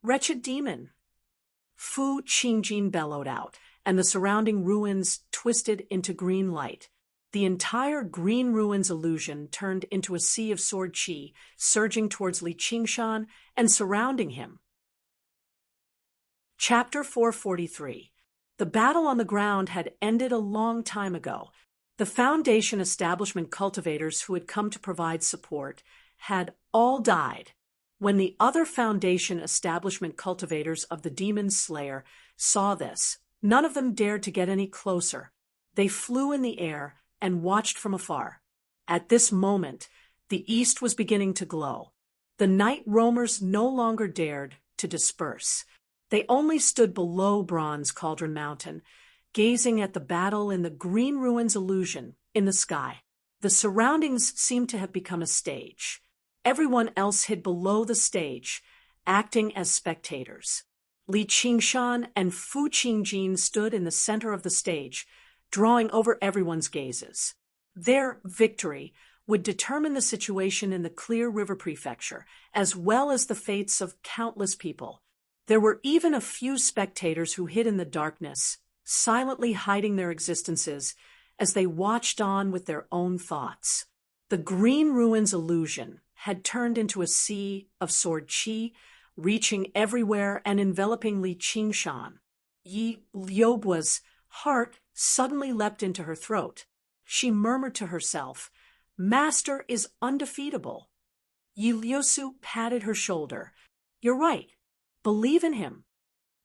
"Wretched demon!" Fu Qingjin bellowed out, and the surrounding ruins twisted into green light. The entire Green Ruins illusion turned into a sea of sword chi, surging towards Li Qingshan and surrounding him. Chapter 443. The battle on the ground had ended a long time ago. The Foundation establishment cultivators who had come to provide support had all died. When the other Foundation establishment cultivators of the Demon Slayer saw this, none of them dared to get any closer. They flew in the air and watched from afar. At this moment, the east was beginning to glow. The night roamers no longer dared to disperse. They only stood below Bronze Cauldron Mountain, gazing at the battle in the Green Ruins illusion in the sky. The surroundings seemed to have become a stage. Everyone else hid below the stage, acting as spectators. Li Qingshan and Fu Qingjin stood in the center of the stage, drawing over everyone's gazes. Their victory would determine the situation in the Clear River Prefecture, as well as the fates of countless people. There were even a few spectators who hid in the darkness, silently hiding their existences as they watched on with their own thoughts. The Green Ruins illusion had turned into a sea of sword chi, reaching everywhere and enveloping Li Qingshan. Yi Liubua's heart suddenly leapt into her throat. She murmured to herself, "Master is undefeatable." Yi Liusu patted her shoulder. "You're right. Believe in him."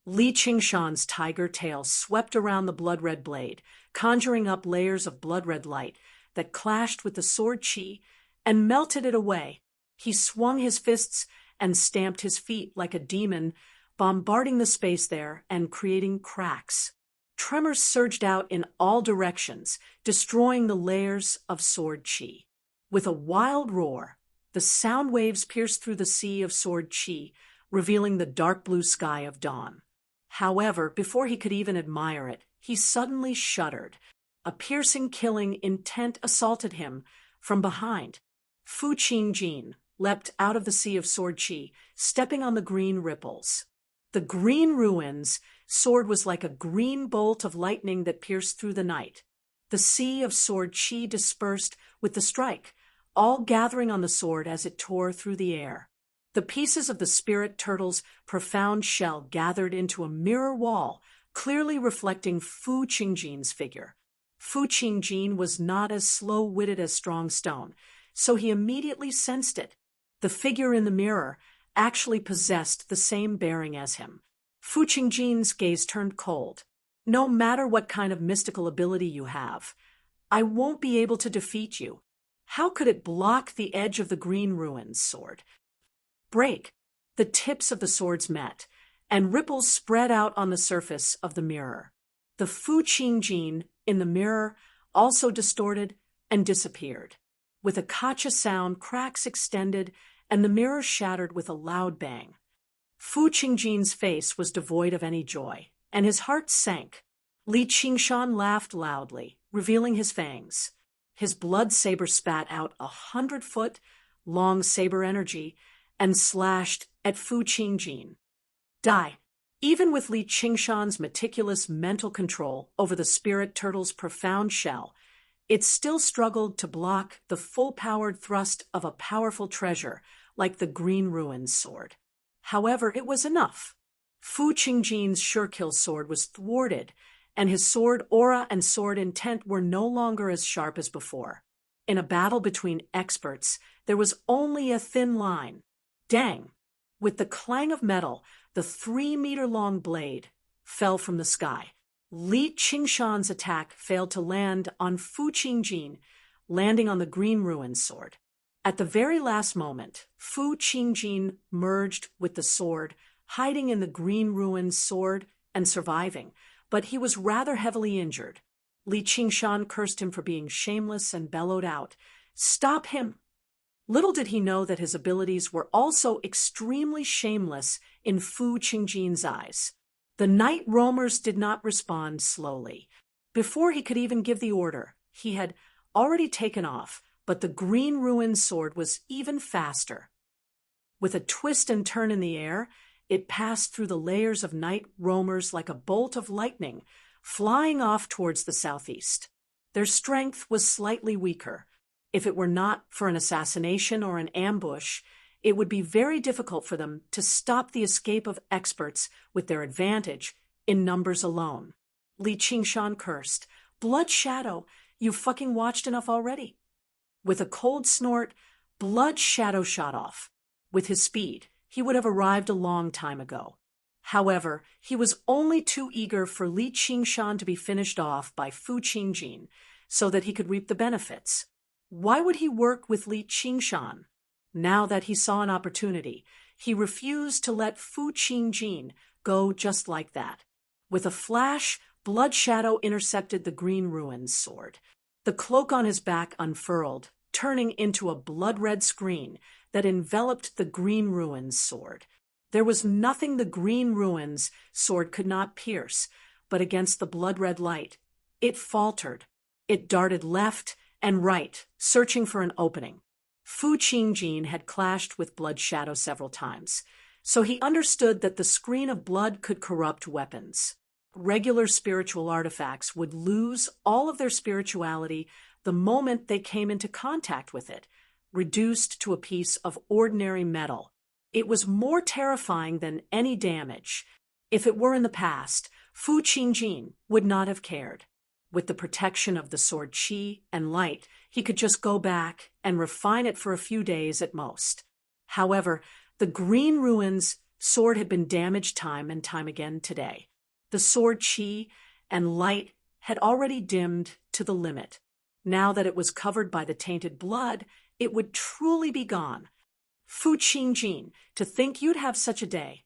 Li Qingshan's tiger tail swept around the blood-red blade, conjuring up layers of blood-red light that clashed with the sword chi and melted it away. He swung his fists and stamped his feet like a demon, bombarding the space there and creating cracks. Tremors surged out in all directions, destroying the layers of sword chi. With a wild roar, the sound waves pierced through the sea of sword chi, revealing the dark blue sky of dawn. However, before he could even admire it, he suddenly shuddered. A piercing, killing intent assaulted him from behind. Fu Qingjin leapt out of the sea of sword chi, stepping on the green ripples. The Green Ruins sword was like a green bolt of lightning that pierced through the night. The sea of sword chi dispersed with the strike, all gathering on the sword as it tore through the air. The pieces of the spirit turtle's profound shell gathered into a mirror wall, clearly reflecting Fu Qingjin's figure. Fu Qingjin was not as slow-witted as Strong Stone, so he immediately sensed it. The figure in the mirror actually possessed the same bearing as him. Fu Qingjin's gaze turned cold. "No matter what kind of mystical ability you have, I won't be able to defeat you. How could it block the edge of the Green Ruins sword?" Break! The tips of the swords met, and ripples spread out on the surface of the mirror. The Fu Qingjin in the mirror also distorted and disappeared. With a kacha sound, cracks extended, and the mirror shattered with a loud bang. Fu Qingjin's face was devoid of any joy, and his heart sank. Li Qingshan laughed loudly, revealing his fangs. His blood saber spat out 100-foot-long saber energy and slashed at Fu Qingjin. Die! Even with Li Qingshan's meticulous mental control over the spirit turtle's profound shell, it still struggled to block the full-powered thrust of a powerful treasure like the Green Ruins sword. However, it was enough. Fu Qingjin's sure-kill sword was thwarted, and his sword aura and sword intent were no longer as sharp as before. In a battle between experts, there was only a thin line. Dang! With the clang of metal, the 3-meter-long blade fell from the sky. Li Qingshan's attack failed to land on Fu Qingjin, landing on the Green Ruins sword. At the very last moment, Fu Qingjin merged with the sword, hiding in the Green Ruins sword and surviving, but he was rather heavily injured. Li Qingshan cursed him for being shameless and bellowed out, "Stop him!" Little did he know that his abilities were also extremely shameless in Fu Qingjin's eyes. The night roamers did not respond slowly. Before he could even give the order, he had already taken off, but the Green Ruins sword was even faster. With a twist and turn in the air, it passed through the layers of night roamers like a bolt of lightning, flying off towards the southeast. Their strength was slightly weaker. If it were not for an assassination or an ambush, it would be very difficult for them to stop the escape of experts with their advantage in numbers alone. Li Qingshan cursed, "Blood Shadow, you fucking watched enough already." With a cold snort, Blood Shadow shot off. With his speed, he would have arrived a long time ago. However, he was only too eager for Li Qingshan to be finished off by Fu Qingjin so that he could reap the benefits. Why would he work with Li Qingshan? Now that he saw an opportunity, he refused to let Fu Qingjin go just like that. With a flash, Blood Shadow intercepted the Green Ruins sword. The cloak on his back unfurled, turning into a blood-red screen that enveloped the Green Ruins sword. There was nothing the Green Ruins sword could not pierce, but against the blood-red light, it faltered. It darted left and right, searching for an opening. Fu Qingjin had clashed with Blood Shadow several times, so he understood that the screen of blood could corrupt weapons. Regular spiritual artifacts would lose all of their spirituality the moment they came into contact with it, reduced to a piece of ordinary metal. It was more terrifying than any damage. If it were in the past, Fu Qingjin would not have cared. With the protection of the sword qi and light, he could just go back and refine it for a few days at most. However, the Green Ruins sword had been damaged time and time again today. The sword qi and light had already dimmed to the limit. Now that it was covered by the tainted blood, it would truly be gone. Fu Qingjin, to think you'd have such a day.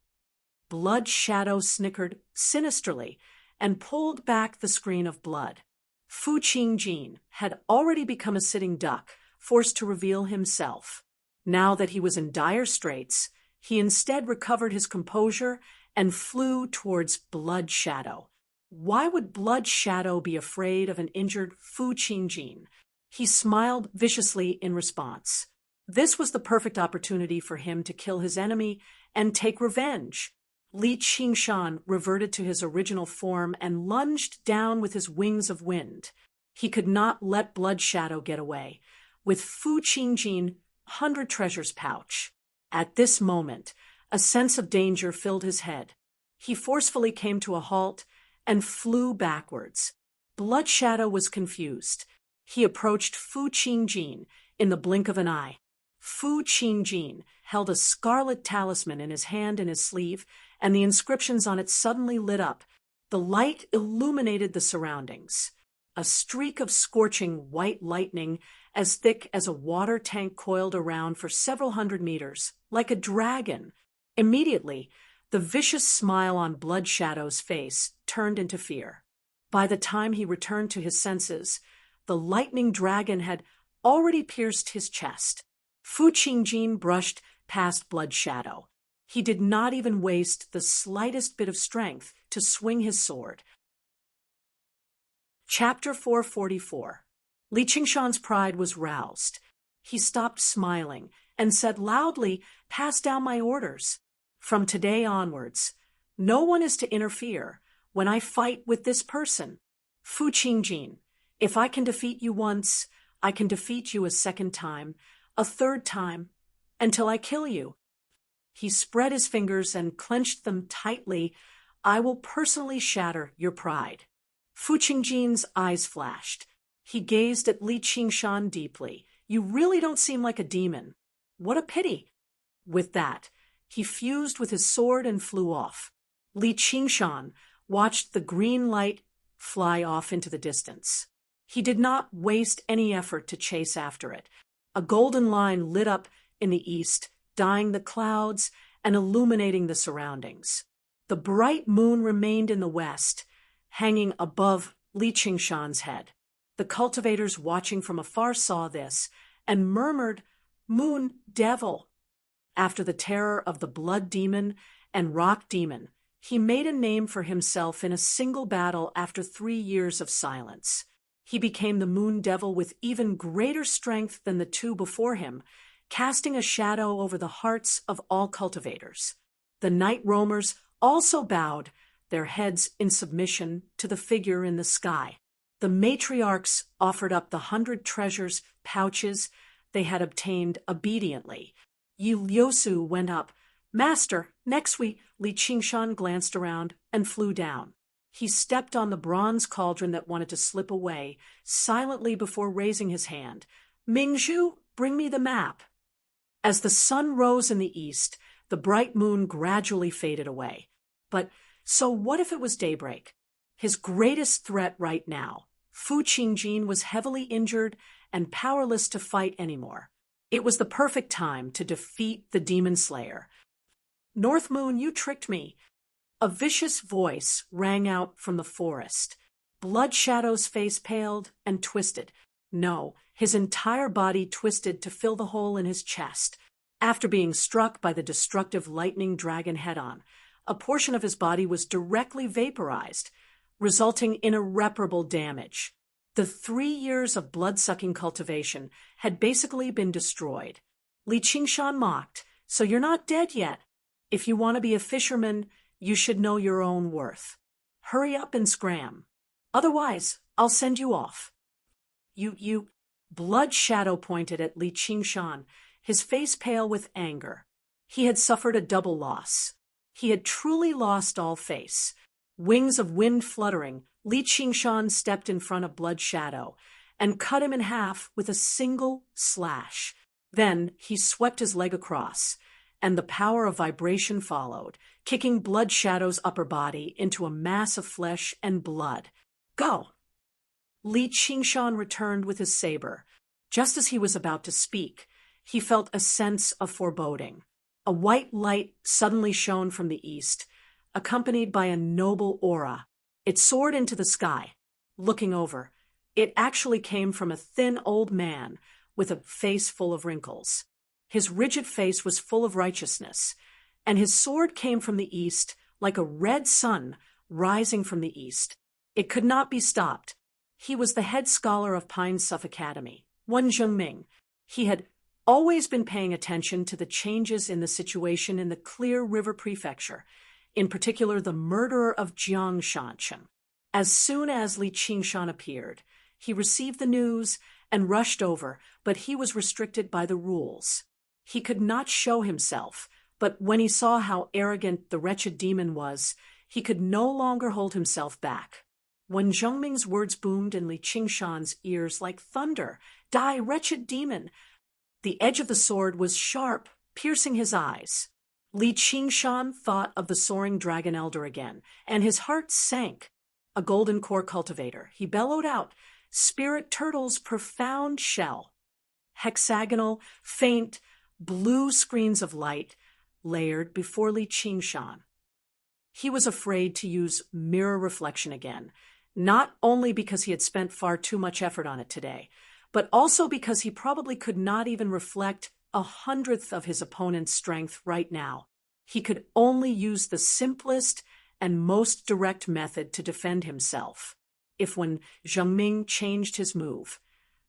Blood Shadow snickered sinisterly and pulled back the screen of blood. Fu Qingjin had already become a sitting duck, forced to reveal himself. Now that he was in dire straits, he instead recovered his composure and flew towards Blood Shadow. Why would Blood Shadow be afraid of an injured Fu Qingjin? He smiled viciously in response. This was the perfect opportunity for him to kill his enemy and take revenge. Li Qingshan reverted to his original form and lunged down with his wings of wind. He could not let Blood Shadow get away. With Fu Qingjin, 100 treasures pouch. At this moment, a sense of danger filled his head. He forcefully came to a halt and flew backwards. Blood Shadow was confused. He approached Fu Qingjin in the blink of an eye. Fu Qingjin held a scarlet talisman in his hand in his sleeve, and the inscriptions on it suddenly lit up. The light illuminated the surroundings. A streak of scorching white lightning as thick as a water tank coiled around for several hundred meters, like a dragon. Immediately, the vicious smile on Blood Shadow's face turned into fear. By the time he returned to his senses, the lightning dragon had already pierced his chest. Fu Qingjin brushed past Blood Shadow. He did not even waste the slightest bit of strength to swing his sword. Chapter 444. Li Qingshan's pride was roused. He stopped smiling and said loudly, "Pass down my orders. From today onwards, no one is to interfere when I fight with this person. Fu Qingjin, if I can defeat you once, I can defeat you a second time, a third time, until I kill you." He spread his fingers and clenched them tightly. I will personally shatter your pride. Fu Qingjin's eyes flashed. He gazed at Li Qingshan deeply. You really don't seem like a demon. What a pity. With that, he fused with his sword and flew off. Li Qingshan watched the green light fly off into the distance. He did not waste any effort to chase after it. A golden line lit up in the east, dyeing the clouds and illuminating the surroundings. The bright moon remained in the west, hanging above Li Qingshan's head. The cultivators watching from afar saw this and murmured, "Moon devil." After the terror of the blood demon and rock demon, he made a name for himself in a single battle after 3 years of silence. He became the Moon Devil with even greater strength than the two before him, casting a shadow over the hearts of all cultivators. The night roamers also bowed their heads in submission to the figure in the sky. The matriarchs offered up the 100 treasures pouches they had obtained obediently. Yu Liusu went up. Master, next we. Li Qingshan glanced around and flew down. He stepped on the bronze cauldron that wanted to slip away, silently before raising his hand. Mingzhu, bring me the map. As the sun rose in the east, the bright moon gradually faded away. But so what if it was daybreak? His greatest threat right now. Fu Qingjin was heavily injured and powerless to fight anymore. It was the perfect time to defeat the demon slayer. North Moon, you tricked me. A vicious voice rang out from the forest. Blood Shadow's face paled and twisted. No, his entire body twisted to fill the hole in his chest. After being struck by the destructive lightning dragon head-on, a portion of his body was directly vaporized, resulting in irreparable damage. The 3 years of blood-sucking cultivation had basically been destroyed. Li Qingshan mocked, "So you're not dead yet. If you want to be a fisherman, you should know your own worth. Hurry up and scram. Otherwise, I'll send you off." You. Blood Shadow pointed at Li Qingshan, his face pale with anger. He had suffered a double loss. He had truly lost all face. Wings of wind fluttering, Li Qingshan stepped in front of Blood Shadow and cut him in half with a single slash. Then he swept his leg across, and the power of vibration followed, kicking Blood Shadow's upper body into a mass of flesh and blood. Go! Li Qingshan returned with his saber. Just as he was about to speak, he felt a sense of foreboding. A white light suddenly shone from the east, accompanied by a noble aura. It soared into the sky. Looking over, it actually came from a thin old man with a face full of wrinkles. His rigid face was full of righteousness, and his sword came from the east like a red sun rising from the east. It could not be stopped. He was the head scholar of Pine Suff Academy, Wen Zhengming. He had always been paying attention to the changes in the situation in the Clear River Prefecture, in particular the murderer of Jiang Shanchen. As soon as Li Qingshan appeared, he received the news and rushed over, but he was restricted by the rules. He could not show himself, but when he saw how arrogant the wretched demon was, he could no longer hold himself back. When Zhengming's words boomed in Li Qingshan's ears like thunder, "Die, wretched demon!" the edge of the sword was sharp, piercing his eyes. Li Qingshan thought of the soaring dragon elder again, and his heart sank. A golden core cultivator, he bellowed out, "Spirit turtle's profound shell." Hexagonal, faint, blue screens of light layered before Li Qingshan. He was afraid to use mirror reflection again, not only because he had spent far too much effort on it today, but also because he probably could not even reflect 1/100th of his opponent's strength right now. He could only use the simplest and most direct method to defend himself. If when Zhengming changed his move,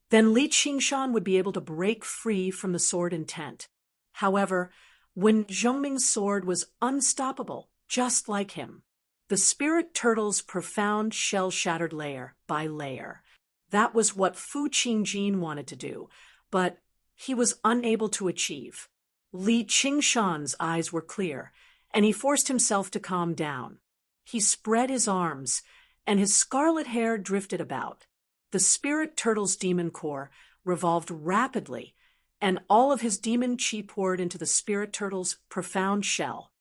then Li Qingshan would be able to break free from the sword intent. However, when Zhengming's sword was unstoppable, just like him, the spirit turtle's profound shell shattered layer by layer. That was what Fu Qingjin wanted to do, but he was unable to achieve. Li Qingshan's eyes were clear, and he forced himself to calm down. He spread his arms, and his scarlet hair drifted about. The spirit turtle's demon core revolved rapidly, and all of his demon chi poured into the spirit turtle's profound shell.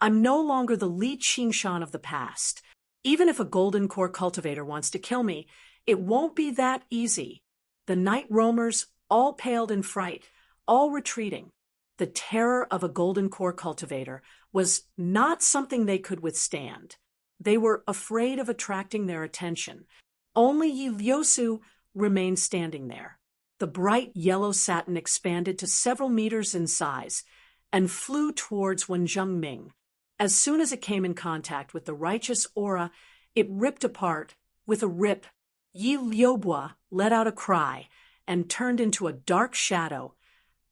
I'm no longer the Li Qingshan of the past. Even if a golden core cultivator wants to kill me, it won't be that easy. The night roamers all paled in fright, all retreating. The terror of a golden core cultivator was not something they could withstand. They were afraid of attracting their attention. Only Yi Liusu remained standing there. The bright yellow satin expanded to several meters in size and flew towards Wen Zhengming. As soon as it came in contact with the righteous aura, it ripped apart. With a rip, Yi Liubua let out a cry and turned into a dark shadow,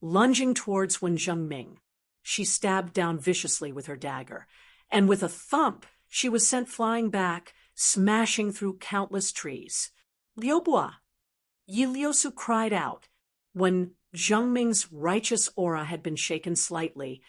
lunging towards Wen Zhengming. She stabbed down viciously with her dagger, and with a thump, she was sent flying back, smashing through countless trees. Liubua! Yi Liusu cried out when Zhengming's righteous aura had been shaken slightly,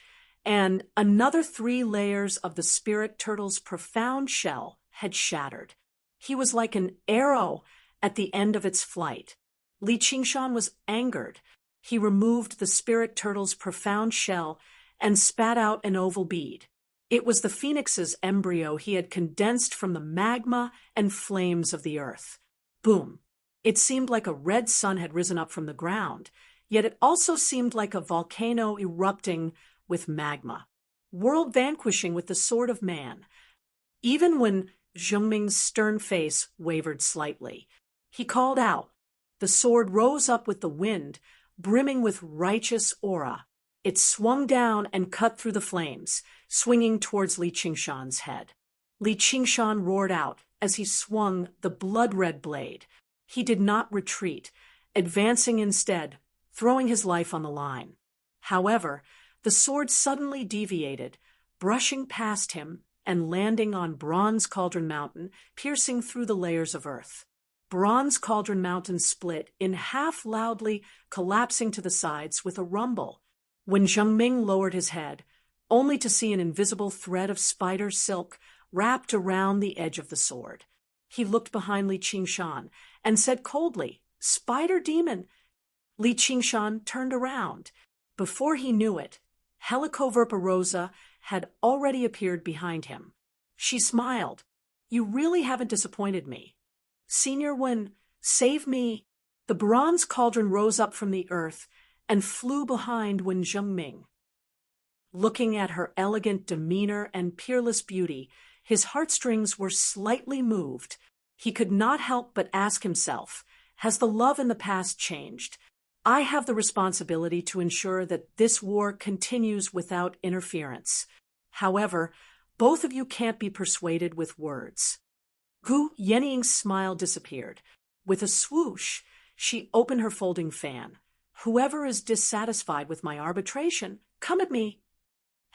and another 3 layers of the spirit turtle's profound shell had shattered. He was like an arrow at the end of its flight. Li Qingshan was angered. He removed the spirit turtle's profound shell and spat out an oval bead. It was the phoenix's embryo he had condensed from the magma and flames of the earth. Boom! It seemed like a red sun had risen up from the ground, yet it also seemed like a volcano erupting with magma. World vanquishing with the sword of man. Even when Zhengming's stern face wavered slightly, he called out. The sword rose up with the wind, brimming with righteous aura. It swung down and cut through the flames, swinging towards Li Qingshan's head. Li Qingshan roared out as he swung the blood-red blade. He did not retreat, advancing instead, throwing his life on the line. However, the sword suddenly deviated, brushing past him and landing on Bronze Cauldron Mountain, piercing through the layers of earth. Bronze Cauldron Mountain split in half loudly, collapsing to the sides with a rumble. When Zhengming lowered his head, only to see an invisible thread of spider silk wrapped around the edge of the sword. He looked behind Li Qingshan and said coldly, "Spider demon!" Li Qingshan turned around. Before he knew it, Helicoverpa Rosa had already appeared behind him. She smiled. "You really haven't disappointed me. Senior Wen, save me." The bronze cauldron rose up from the earth and flew behind Wen Zhengming. Looking at her elegant demeanor and peerless beauty, his heartstrings were slightly moved. He could not help but ask himself, has the love in the past changed? I have the responsibility to ensure that this war continues without interference. However, both of you can't be persuaded with words. Gu Yening's smile disappeared. With a swoosh, she opened her folding fan. "Whoever is dissatisfied with my arbitration, come at me."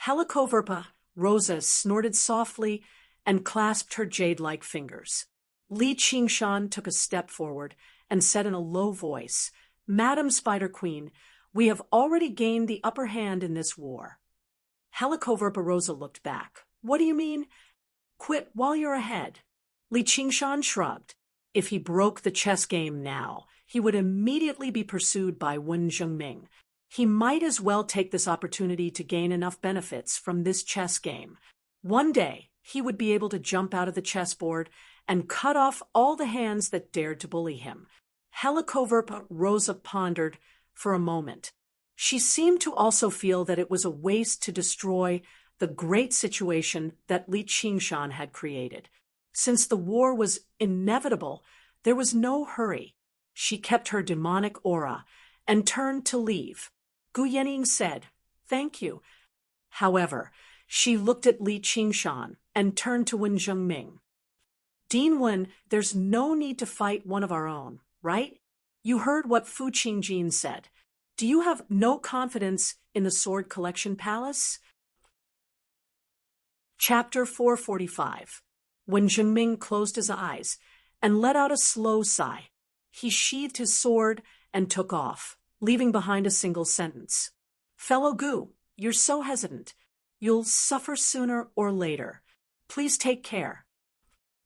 Helicoverpa Rosa snorted softly and clasped her jade-like fingers. Li Qingshan took a step forward and said in a low voice, "Madam Spider Queen, we have already gained the upper hand in this war." Helicoverpa Rosa looked back. "What do you mean?" "Quit while you're ahead." Li Qingshan shrugged. If he broke the chess game now, he would immediately be pursued by Wen Zhengming. He might as well take this opportunity to gain enough benefits from this chess game. One day, he would be able to jump out of the chessboard and cut off all the hands that dared to bully him. Helicoverpa Rosa pondered for a moment. She seemed to also feel that it was a waste to destroy the great situation that Li Qingshan had created. Since the war was inevitable, there was no hurry. She kept her demonic aura and turned to leave. Gu Yening said, "Thank you." However, she looked at Li Qingshan and turned to Wen Zhengming. "Dean Wen, there's no need to fight one of our own, right? You heard what Fu Qingjin said. Do you have no confidence in the Sword Collection Palace?" Chapter 445. When Zhengming closed his eyes and let out a slow sigh, he sheathed his sword and took off, leaving behind a single sentence. "Fellow Gu, You're so hesitant. You'll suffer sooner or later. Please take care.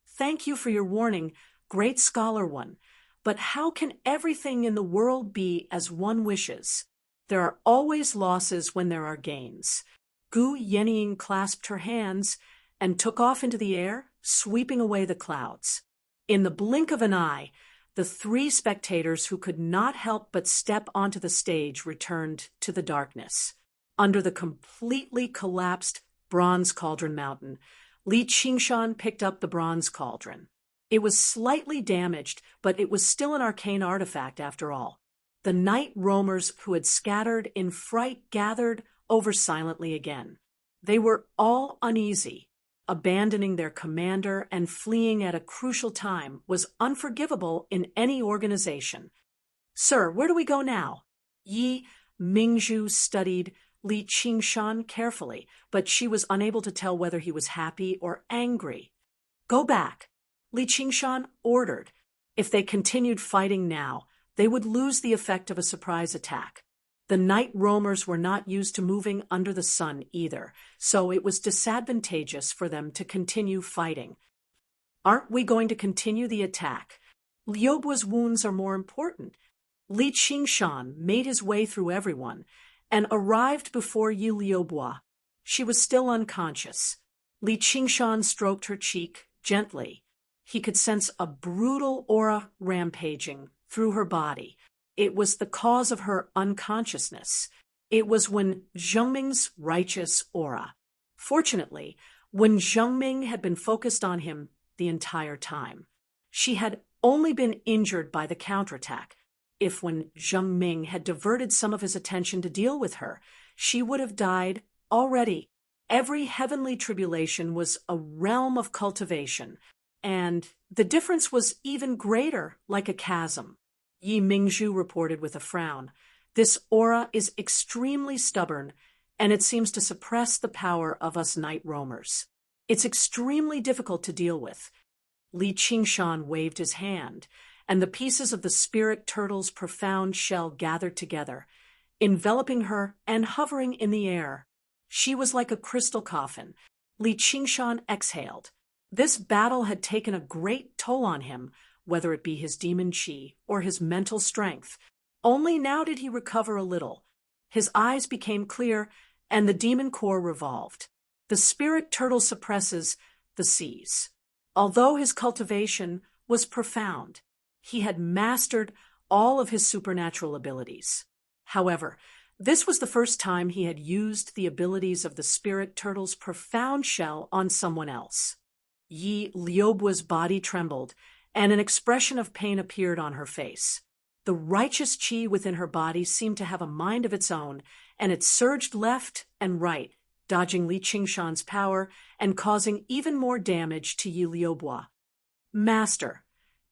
Thank you for your warning, great scholar one. But how can everything in the world be as one wishes? There are always losses when there are gains. Gu Yenying clasped her hands and took off into the air, sweeping away the clouds. In the blink of an eye, the three spectators who could not help but step onto the stage returned to the darkness. Under the completely collapsed bronze cauldron mountain, Li Qingshan picked up the bronze cauldron. It was slightly damaged, but it was still an arcane artifact after all. The night roamers who had scattered in fright gathered over silently again. They were all uneasy. Abandoning their commander and fleeing at a crucial time was unforgivable in any organization. Sir, where do we go now? Yi Mingzhu studied Li Qingshan carefully, but she was unable to tell whether he was happy or angry. Go back, Li Qingshan ordered. If they continued fighting now, they would lose the effect of a surprise attack. The night roamers were not used to moving under the sun either, so it was disadvantageous for them to continue fighting. Aren't we going to continue the attack? Liubua's wounds are more important. Li Qingshan made his way through everyone and arrived before Yi Liubua. She was still unconscious. Li Qingshan stroked her cheek gently. He could sense a brutal aura rampaging through her body. It was the cause of her unconsciousness. It was Wen Zhengming's righteous aura. Fortunately, Wen Zhengming had been focused on him the entire time. She had only been injured by the counterattack. If Wen Zhengming had diverted some of his attention to deal with her, she would have died already. Every heavenly tribulation was a realm of cultivation, and the difference was even greater, like a chasm. Yi Mingzhu reported with a frown. This aura is extremely stubborn, and it seems to suppress the power of us night roamers. It's extremely difficult to deal with. Li Qingshan waved his hand, and the pieces of the spirit turtle's profound shell gathered together, enveloping her and hovering in the air. She was like a crystal coffin. Li Qingshan exhaled. This battle had taken a great toll on him, whether it be his demon chi or his mental strength. Only now did he recover a little. His eyes became clear, and the demon core revolved. The spirit turtle suppresses the seas. Although his cultivation was profound, he had mastered all of his supernatural abilities. However, this was the first time he had used the abilities of the spirit turtle's profound shell on someone else. Yi Liubua's body trembled, and an expression of pain appeared on her face. The righteous chi within her body seemed to have a mind of its own, and it surged left and right, dodging Li Qingshan's power and causing even more damage to Yi Liubua. Master,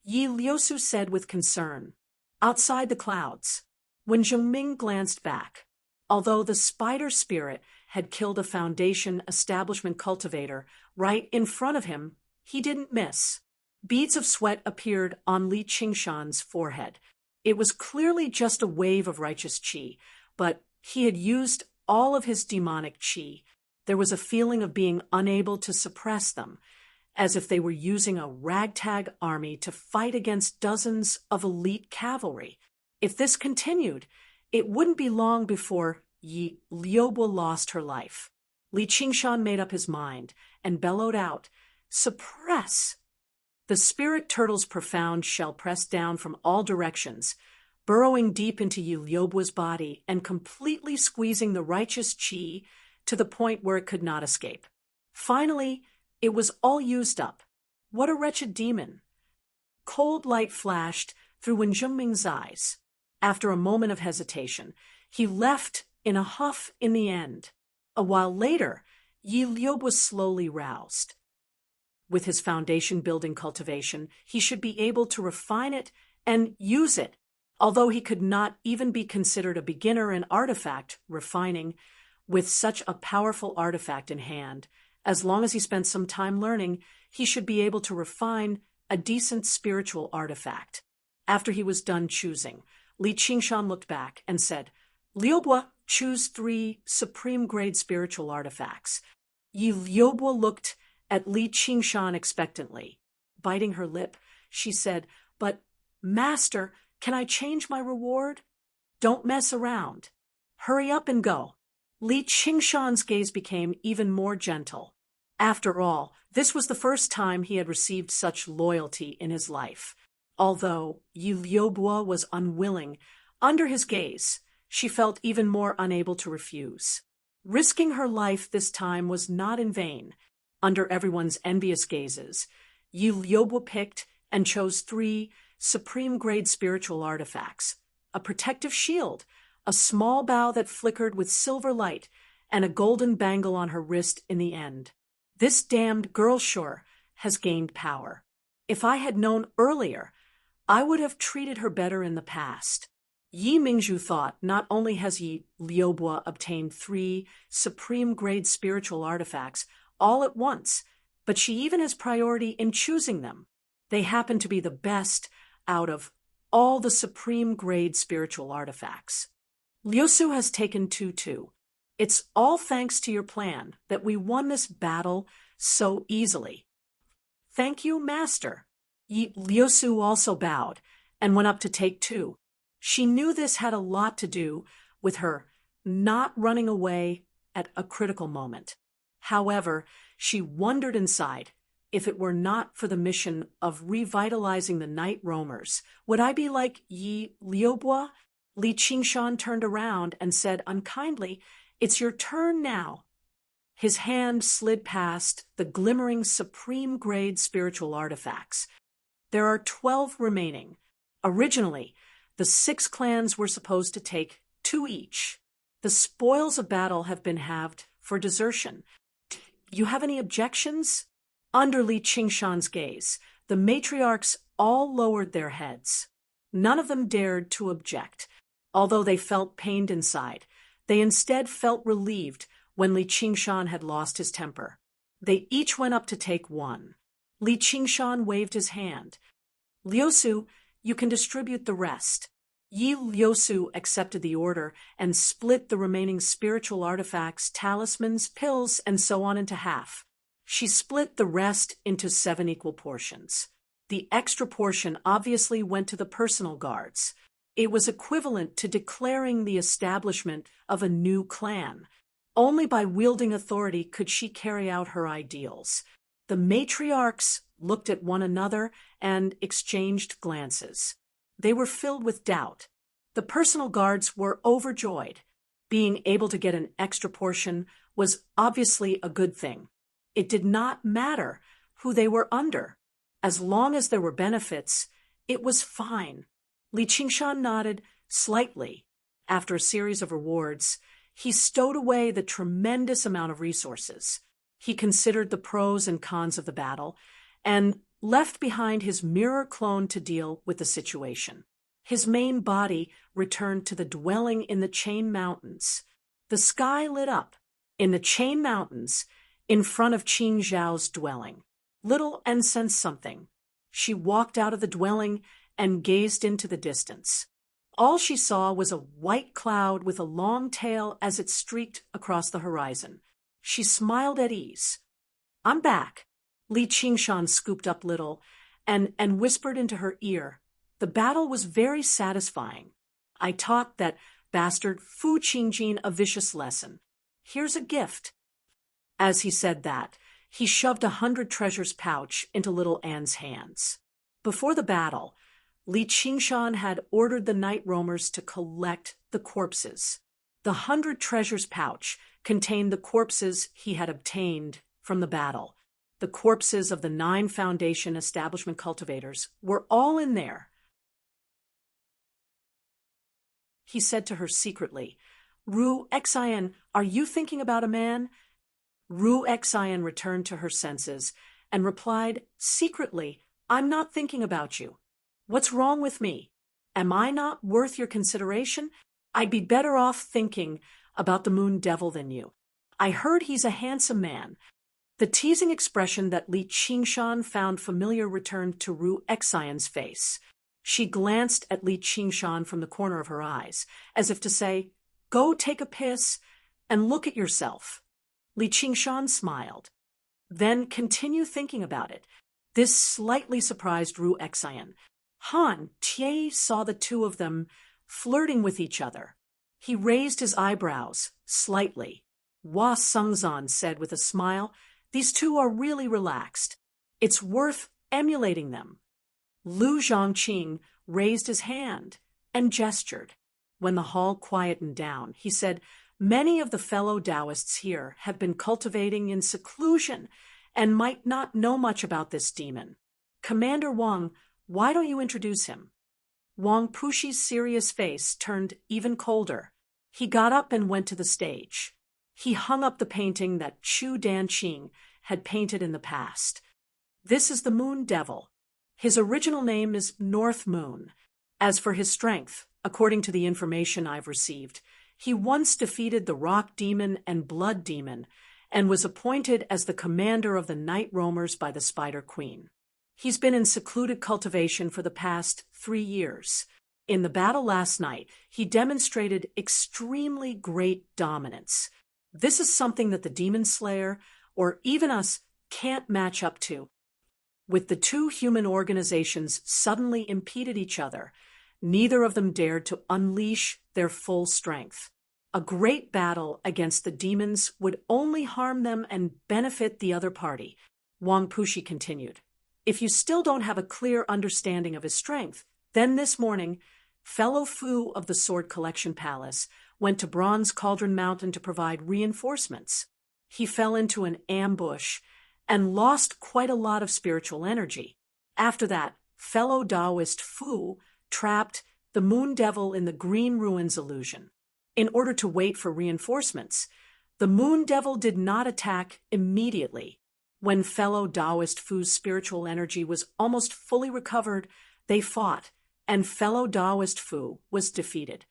Yi Liusu said with concern. Outside the clouds. When Zhengming glanced back, although the spider spirit had killed a foundation establishment cultivator right in front of him, he didn't miss. Beads of sweat appeared on Li Qingshan's forehead. It was clearly just a wave of righteous chi, but he had used all of his demonic chi. There was a feeling of being unable to suppress them, as if they were using a ragtag army to fight against dozens of elite cavalry. If this continued, it wouldn't be long before Yi Liubua lost her life. Li Qingshan made up his mind and bellowed out, "Suppress!" The spirit turtle's profound shell pressed down from all directions, burrowing deep into Yi Liubua's body and completely squeezing the righteous chi to the point where it could not escape. Finally, it was all used up. What a wretched demon! Cold light flashed through Wen Zhengming's eyes. After a moment of hesitation, he left in a huff in the end. A while later, Yi Liubua slowly roused. With his foundation-building cultivation, he should be able to refine it and use it. Although he could not even be considered a beginner in artifact refining, with such a powerful artifact in hand, as long as he spent some time learning, he should be able to refine a decent spiritual artifact. After he was done choosing, Li Qingshan looked back and said, "Liubua, Choose 3 supreme-grade spiritual artifacts. Yi Liubo looked at Li Qingshan expectantly. Biting her lip, she said, "But, Master, can I change my reward?" "Don't mess around. Hurry up and go." Li Qingshan's gaze became even more gentle. After all, this was the first time he had received such loyalty in his life. Although Yi Liubo was unwilling, under his gaze, she felt even more unable to refuse. Risking her life this time was not in vain. Under everyone's envious gazes, Yi Liubo picked and chose 3 supreme-grade spiritual artifacts: a protective shield, a small bow that flickered with silver light, and a golden bangle on her wrist in the end. This damned girl sure has gained power. If I had known earlier, I would have treated her better in the past. Yi Mingzhu thought not only has Yi Liubo obtained 3 supreme-grade spiritual artifacts all at once, but she even has priority in choosing them. They happen to be the best out of all the supreme-grade spiritual artifacts. Liusu has taken 2 too. It's all thanks to your plan that we won this battle so easily. Thank you, Master. Liusu also bowed and went up to take 2. She knew this had a lot to do with her not running away at a critical moment. However, she wondered inside, if it were not for the mission of revitalizing the night roamers, would I be like Yi Liubo? Li Qingshan turned around and said unkindly, "It's your turn now." His hand slid past the glimmering supreme-grade spiritual artifacts. There are 12 remaining. Originally, the 6 clans were supposed to take 2 each. The spoils of battle have been halved for desertion. You have any objections? Under Li Qingshan's gaze, the matriarchs all lowered their heads. None of them dared to object. Although they felt pained inside, they instead felt relieved when Li Qingshan had lost his temper. They each went up to take 1. Li Qingshan waved his hand. "Liusu, you can distribute the rest." Yi Liusu accepted the order and split the remaining spiritual artifacts, talismans, pills, and so on into half. She split the rest into 7 equal portions. The extra portion obviously went to the personal guards. It was equivalent to declaring the establishment of a new clan. Only by wielding authority could she carry out her ideals. The matriarchs looked at one another and exchanged glances. They were filled with doubt. The personal guards were overjoyed. Being able to get an extra portion was obviously a good thing. It did not matter who they were under. As long as there were benefits, it was fine. Li Qingshan nodded slightly. After a series of rewards, he stowed away the tremendous amount of resources. He considered the pros and cons of the battle and left behind his mirror clone to deal with the situation. His main body returned to the dwelling in the Chain Mountains. The sky lit up. In the Chain Mountains, in front of Qing Zhao's dwelling. Little N sensed something. She walked out of the dwelling and gazed into the distance. All she saw was a white cloud with a long tail as it streaked across the horizon. She smiled at ease. "I'm back." Li Qingshan scooped up Little and whispered into her ear. "The battle was very satisfying. I taught that bastard Fu Qingjin a vicious lesson. Here's a gift." As he said that, he shoved 100 treasures pouch into Little Anne's hands. Before the battle, Li Qingshan had ordered the night roamers to collect the corpses. The 100 treasures pouch contained the corpses he had obtained from the battle. The corpses of the 9 Foundation establishment cultivators were all in there. He said to her secretly, "Ru Xian, are you thinking about a man?" Ru Xian returned to her senses and replied secretly, "I'm not thinking about you. What's wrong with me? Am I not worth your consideration? I'd be better off thinking about the Moon Devil than you. I heard he's a handsome man." The teasing expression that Li Qingshan found familiar returned to Ru Xian's face. She glanced at Li Qingshan from the corner of her eyes, as if to say, Go take a piss and look at yourself. Li Qingshan smiled. Then continue thinking about it. This slightly surprised Ru Xian. Han Tie saw the two of them flirting with each other. He raised his eyebrows slightly. Hua Sengzan said with a smile, "These two are really relaxed. It's worth emulating them." Lu Zhongqing raised his hand and gestured. When the hall quietened down, he said, "Many of the fellow Taoists here have been cultivating in seclusion and might not know much about this demon. Commander Wang, why don't you introduce him?" Wang Pushi's serious face turned even colder. He got up and went to the stage. He hung up the painting that Chu Danqing had painted in the past. "This is the Moon Devil. His original name is North Moon. As for his strength, according to the information I've received, he once defeated the Rock Demon and Blood Demon and was appointed as the commander of the Night Roamers by the Spider Queen. He's been in secluded cultivation for the past 3 years. In the battle last night, he demonstrated extremely great dominance. This is something that the Demon Slayer, or even us, can't match up to." With the two human organizations suddenly impeded each other, neither of them dared to unleash their full strength. A great battle against the demons would only harm them and benefit the other party. Wang Pushi continued. "If you still don't have a clear understanding of his strength, then this morning, fellow Fu of the Sword Collection Palace went to Bronze Cauldron Mountain to provide reinforcements. He fell into an ambush and lost quite a lot of spiritual energy. After that, fellow Taoist Fu trapped the Moon Devil in the Green Ruins illusion. In order to wait for reinforcements, the Moon Devil did not attack immediately. When fellow Taoist Fu's spiritual energy was almost fully recovered, they fought, and fellow Taoist Fu was defeated.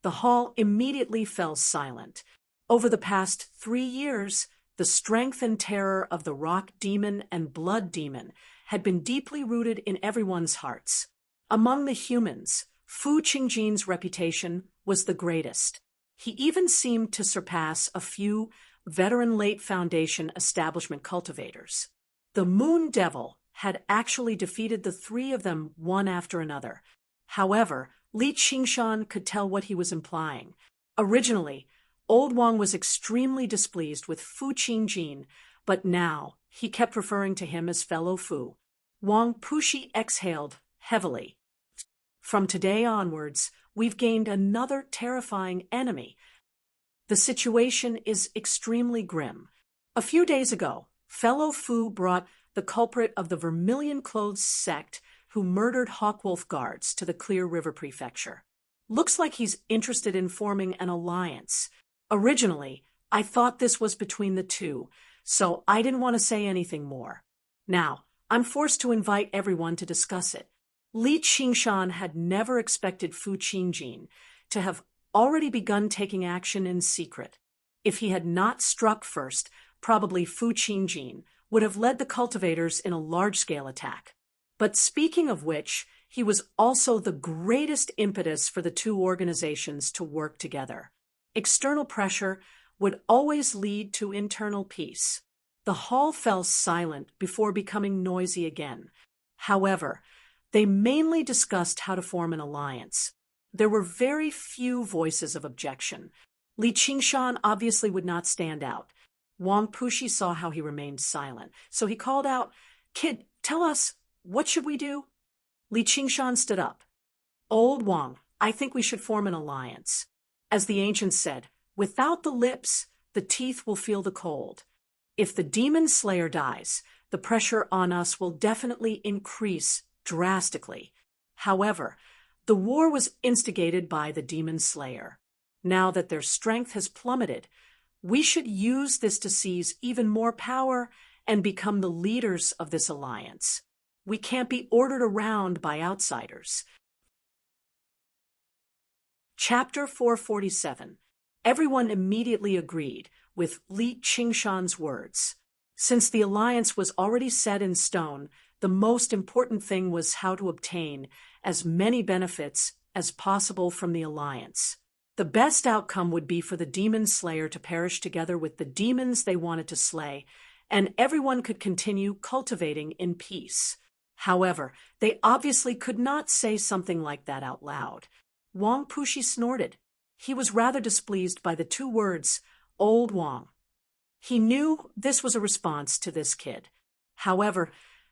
The hall immediately fell silent. Over the past 3 years, the strength and terror of the Rock Demon and Blood Demon had been deeply rooted in everyone's hearts. Among the humans, Fu Qingjin's reputation was the greatest. He even seemed to surpass a few veteran late Foundation establishment cultivators. The Moon Devil had actually defeated the 3 of them one after another. However, Li Qingshan could tell what he was implying. Originally, Old Wang was extremely displeased with Fu Qingjin, but now he kept referring to him as fellow Fu. Wang Pushi exhaled heavily. "From today onwards, we've gained another terrifying enemy. The situation is extremely grim. A few days ago, fellow Fu brought the culprit of the Vermilion Clothes sect who murdered Hawkwolf guards to the Clear River Prefecture. Looks like he's interested in forming an alliance. Originally, I thought this was between the two, so I didn't want to say anything more. Now, I'm forced to invite everyone to discuss it." Li Qingshan had never expected Fu Qingjin to have already begun taking action in secret. If he had not struck first, probably Fu Qingjin would have led the cultivators in a large-scale attack. But speaking of which, he was also the greatest impetus for the two organizations to work together. External pressure would always lead to internal peace. The hall fell silent before becoming noisy again. However, they mainly discussed how to form an alliance. There were very few voices of objection. Li Qingshan obviously would not stand out. Wang Pushi saw how he remained silent, so he called out, "Kid, tell us, what should we do?" Li Qingshan stood up. "Old Wang, I think we should form an alliance. As the ancients said, without the lips, the teeth will feel the cold. If the Demon Slayer dies, the pressure on us will definitely increase drastically. However, the war was instigated by the Demon Slayer. Now that their strength has plummeted, we should use this to seize even more power and become the leaders of this alliance. We can't be ordered around by outsiders." Chapter 447. Everyone immediately agreed with Li Qingshan's words. Since the alliance was already set in stone, the most important thing was how to obtain as many benefits as possible from the alliance. The best outcome would be for the demon slayer to perish together with the demons they wanted to slay, and everyone could continue cultivating in peace. However, they obviously could not say something like that out loud. Wang Pushi snorted. He was rather displeased by the two words, Old Wang. He knew this was a response to this kid. However,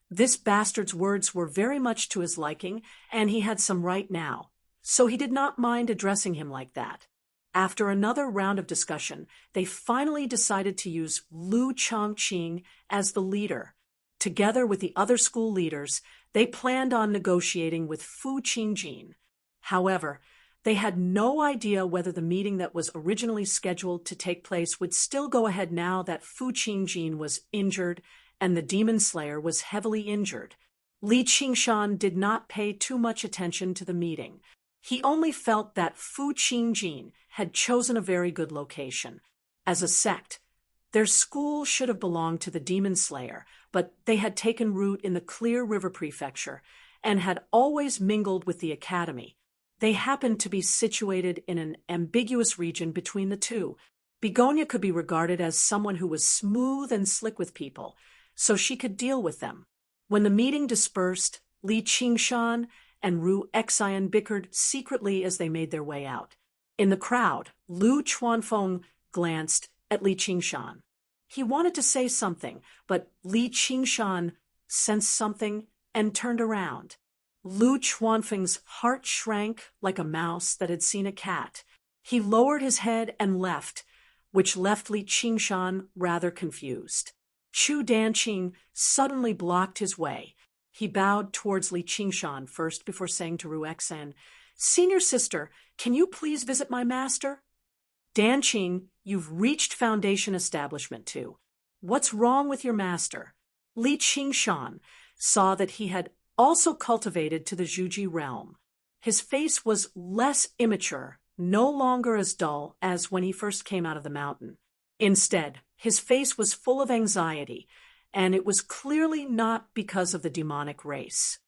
this bastard's words were very much to his liking, and he had some right now, so he did not mind addressing him like that. After another round of discussion, they finally decided to use Lu Chongqing as the leader. Together with the other school leaders, they planned on negotiating with Fu Qingjin. However, they had no idea whether the meeting that was originally scheduled to take place would still go ahead now that Fu Qingjin was injured and the demon slayer was heavily injured. Li Qingshan did not pay too much attention to the meeting. He only felt that Fu Qingjin had chosen a very good location. As a sect, their school should have belonged to the demon slayer, but they had taken root in the Clear River Prefecture and had always mingled with the academy. They happened to be situated in an ambiguous region between the two. Begonia could be regarded as someone who was smooth and slick with people, so she could deal with them. When the meeting dispersed, Li Qingshan and Ru Xian bickered secretly as they made their way out. In the crowd, Lu Chuanfeng glanced at Li Qingshan. He wanted to say something, but Li Qingshan sensed something and turned around. Lu Chuanfeng's heart shrank like a mouse that had seen a cat. He lowered his head and left, which left Li Qingshan rather confused. Chu Danqing suddenly blocked his way. He bowed towards Li Qingshan first before saying to Ru Xian, "Senior sister, can you please visit my master?" "Danqing, you've reached Foundation Establishment 2. What's wrong with your master?" Li Qingshan saw that he had also cultivated to the Zhuji realm. His face was less immature, no longer as dull as when he first came out of the mountain. Instead, his face was full of anxiety, and it was clearly not because of the demonic race.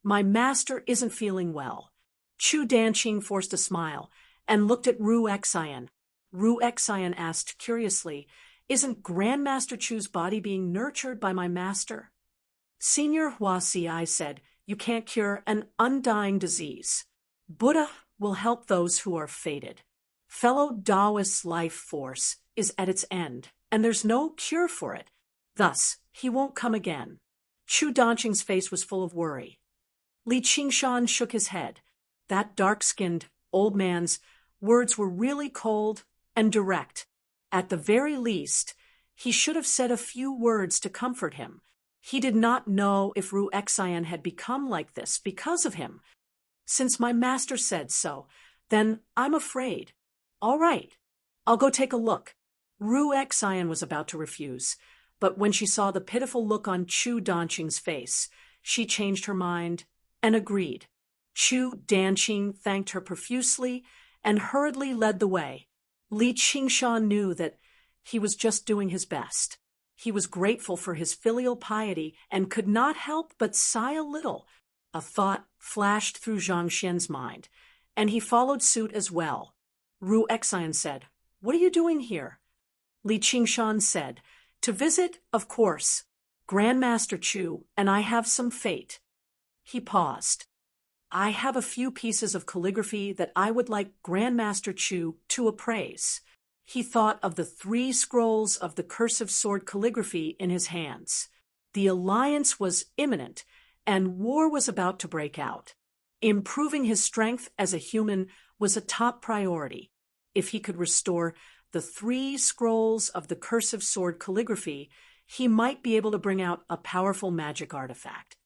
"My master isn't feeling well." Chu Danqing forced a smile and looked at Ru Xian. Ru Xian asked curiously, "Isn't Grandmaster Chu's body being nurtured by my master?" "Senior Huasi," said, "you can't cure an undying disease. Buddha will help those who are fated. Fellow Taoist's life force is at its end, and there's no cure for it. Thus, he won't come again." Chu Danqing's face was full of worry. Li Qingshan shook his head. That dark-skinned old man's words were really cold and direct. At the very least, he should have said a few words to comfort him. He did not know if Ru Xian had become like this because of him. "Since my master said so, then I'm afraid." "All right, I'll go take a look." Ru Xian was about to refuse, but when she saw the pitiful look on Chu Danqing's face, she changed her mind and agreed. Chu Danqing thanked her profusely and hurriedly led the way. Li Qingshan knew that he was just doing his best. He was grateful for his filial piety and could not help but sigh a little. A thought flashed through Zhang Xian's mind, and he followed suit as well. Ru Xian said, "What are you doing here?" Li Qingshan said, "To visit, of course. Grandmaster Chu and I have some fate." He paused. "I have a few pieces of calligraphy that I would like Grandmaster Chu to appraise." He thought of the 3 scrolls of the cursive sword calligraphy in his hands. The alliance was imminent, and war was about to break out. Improving his strength as a human was a top priority. If he could restore the 3 scrolls of the cursive sword calligraphy, he might be able to bring out a powerful magic artifact.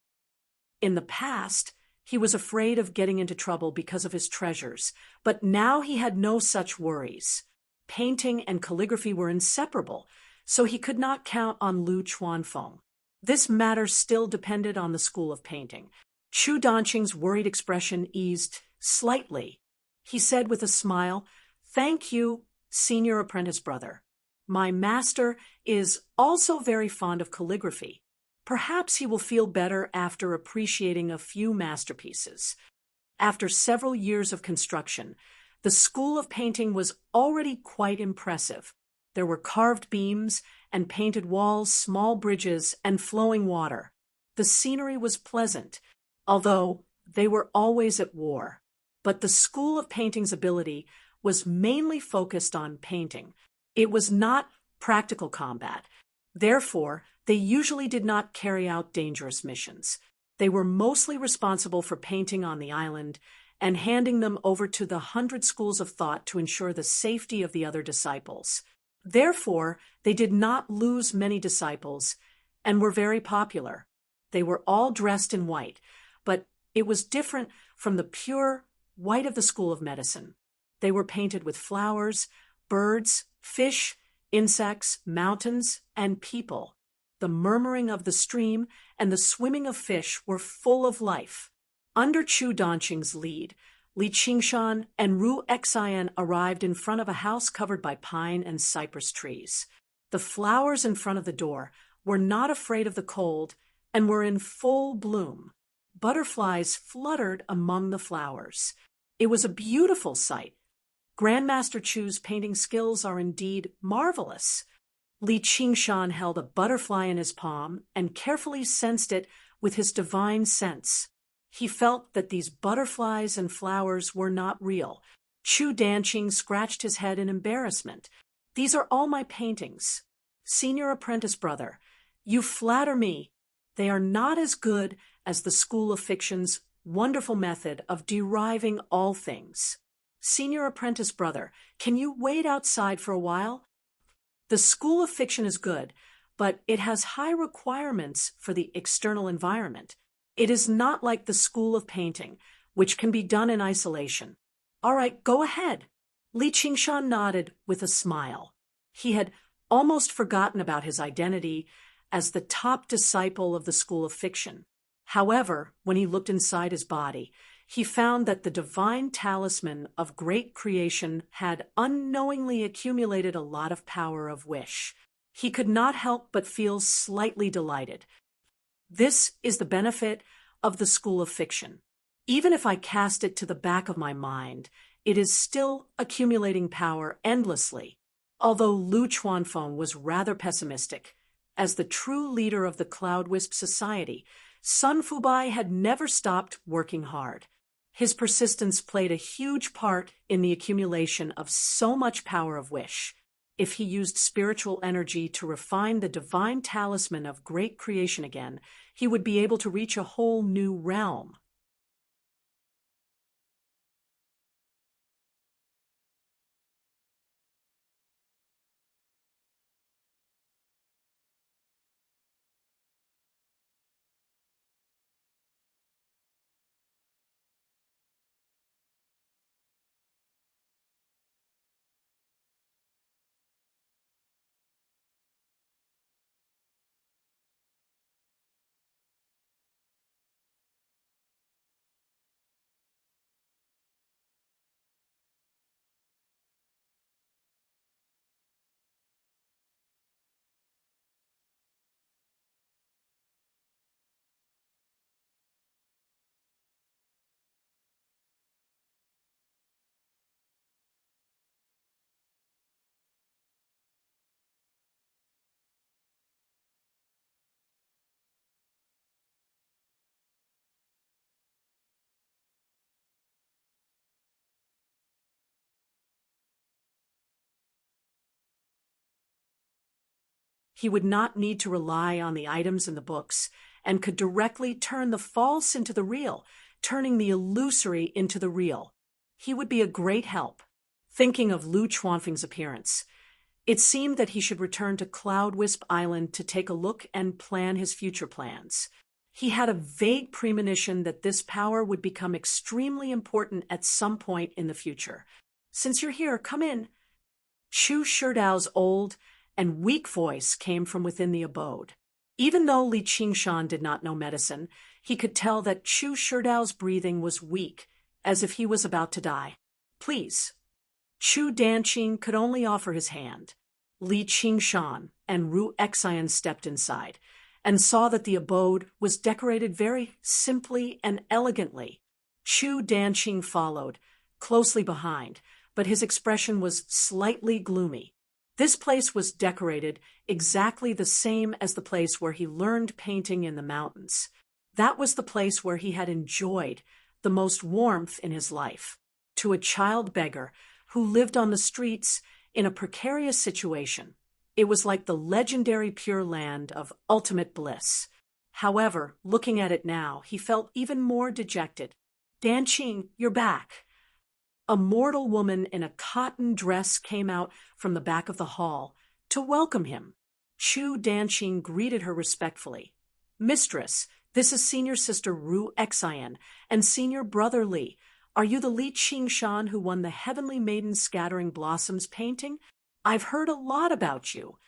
In the past, he was afraid of getting into trouble because of his treasures, but now he had no such worries. Painting and calligraphy were inseparable, so he could not count on Lu Chuanfeng. This matter still depended on the school of painting. Chu Danqing's worried expression eased slightly. He said with a smile, "Thank you, senior apprentice brother. My master is also very fond of calligraphy. Perhaps he will feel better after appreciating a few masterpieces." After several years of construction, The school of painting was already quite impressive. There were carved beams and painted walls, small bridges, and flowing water. The scenery was pleasant, although they were always at war. But the school of painting's ability was mainly focused on painting. It was not practical combat. Therefore, they usually did not carry out dangerous missions. They were mostly responsible for painting on the island and handing them over to the 100 schools of thought to ensure the safety of the other disciples. Therefore, they did not lose many disciples and were very popular. They were all dressed in white, but it was different from the pure white of the School of Medicine. They were painted with flowers, birds, fish, insects, mountains, and people. The murmuring of the stream and the swimming of fish were full of life. Under Chu Danqing's lead, Li Qingshan and Ru Xian arrived in front of a house covered by pine and cypress trees. The flowers in front of the door were not afraid of the cold and were in full bloom. Butterflies fluttered among the flowers. It was a beautiful sight. Grandmaster Chu's painting skills are indeed marvelous. Li Qingshan held a butterfly in his palm and carefully sensed it with his divine sense. He felt that these butterflies and flowers were not real. Chu Danqing scratched his head in embarrassment. These are all my paintings. Senior apprentice brother, you flatter me. They are not as good as the School of Fiction's wonderful method of deriving all things. Senior apprentice brother, can you wait outside for a while? The School of Fiction is good, but it has high requirements for the external environment. It is not like the School of Painting, which can be done in isolation. All right, go ahead. Li Qingshan nodded with a smile. He had almost forgotten about his identity as the top disciple of the School of Fiction. However, when he looked inside his body, he found that the divine talisman of great creation had unknowingly accumulated a lot of power of wish. He could not help but feel slightly delighted. This is the benefit of the School of Fiction. Even if I cast it to the back of my mind, it is still accumulating power endlessly. Although Lu Chuanfeng was rather pessimistic, as the true leader of the Cloud Wisp Society, Sun Fubai had never stopped working hard. His persistence played a huge part in the accumulation of so much power of wish. If he used spiritual energy to refine the divine talisman of great creation again, he would be able to reach a whole new realm. He would not need to rely on the items in the books and could directly turn the false into the real, turning the illusory into the real. He would be a great help. Thinking of Lu Chuanfeng's appearance, it seemed that he should return to Cloud Wisp Island to take a look and plan his future plans. He had a vague premonition that this power would become extremely important at some point in the future. Since you're here, come in. Chu Shidao's old and weak voice came from within the abode. Even though Li Qingshan did not know medicine, he could tell that Chu Shidao's breathing was weak, as if he was about to die. Please. Chu Danqing could only offer his hand. Li Qingshan and Ru Xian stepped inside and saw that the abode was decorated very simply and elegantly. Chu Danqing followed, closely behind, but his expression was slightly gloomy. This place was decorated exactly the same as the place where he learned painting in the mountains. That was the place where he had enjoyed the most warmth in his life. To a child beggar who lived on the streets in a precarious situation, it was like the legendary Pure Land of ultimate bliss. However, looking at it now, he felt even more dejected. "Danqing, you're back." A mortal woman in a cotton dress came out from the back of the hall to welcome him. Chu Danqing greeted her respectfully. "Mistress, this is Senior Sister Ru Xian and Senior Brother Li. Are you the Li Qingshan who won the Heavenly Maiden Scattering Blossoms painting? I've heard a lot about you."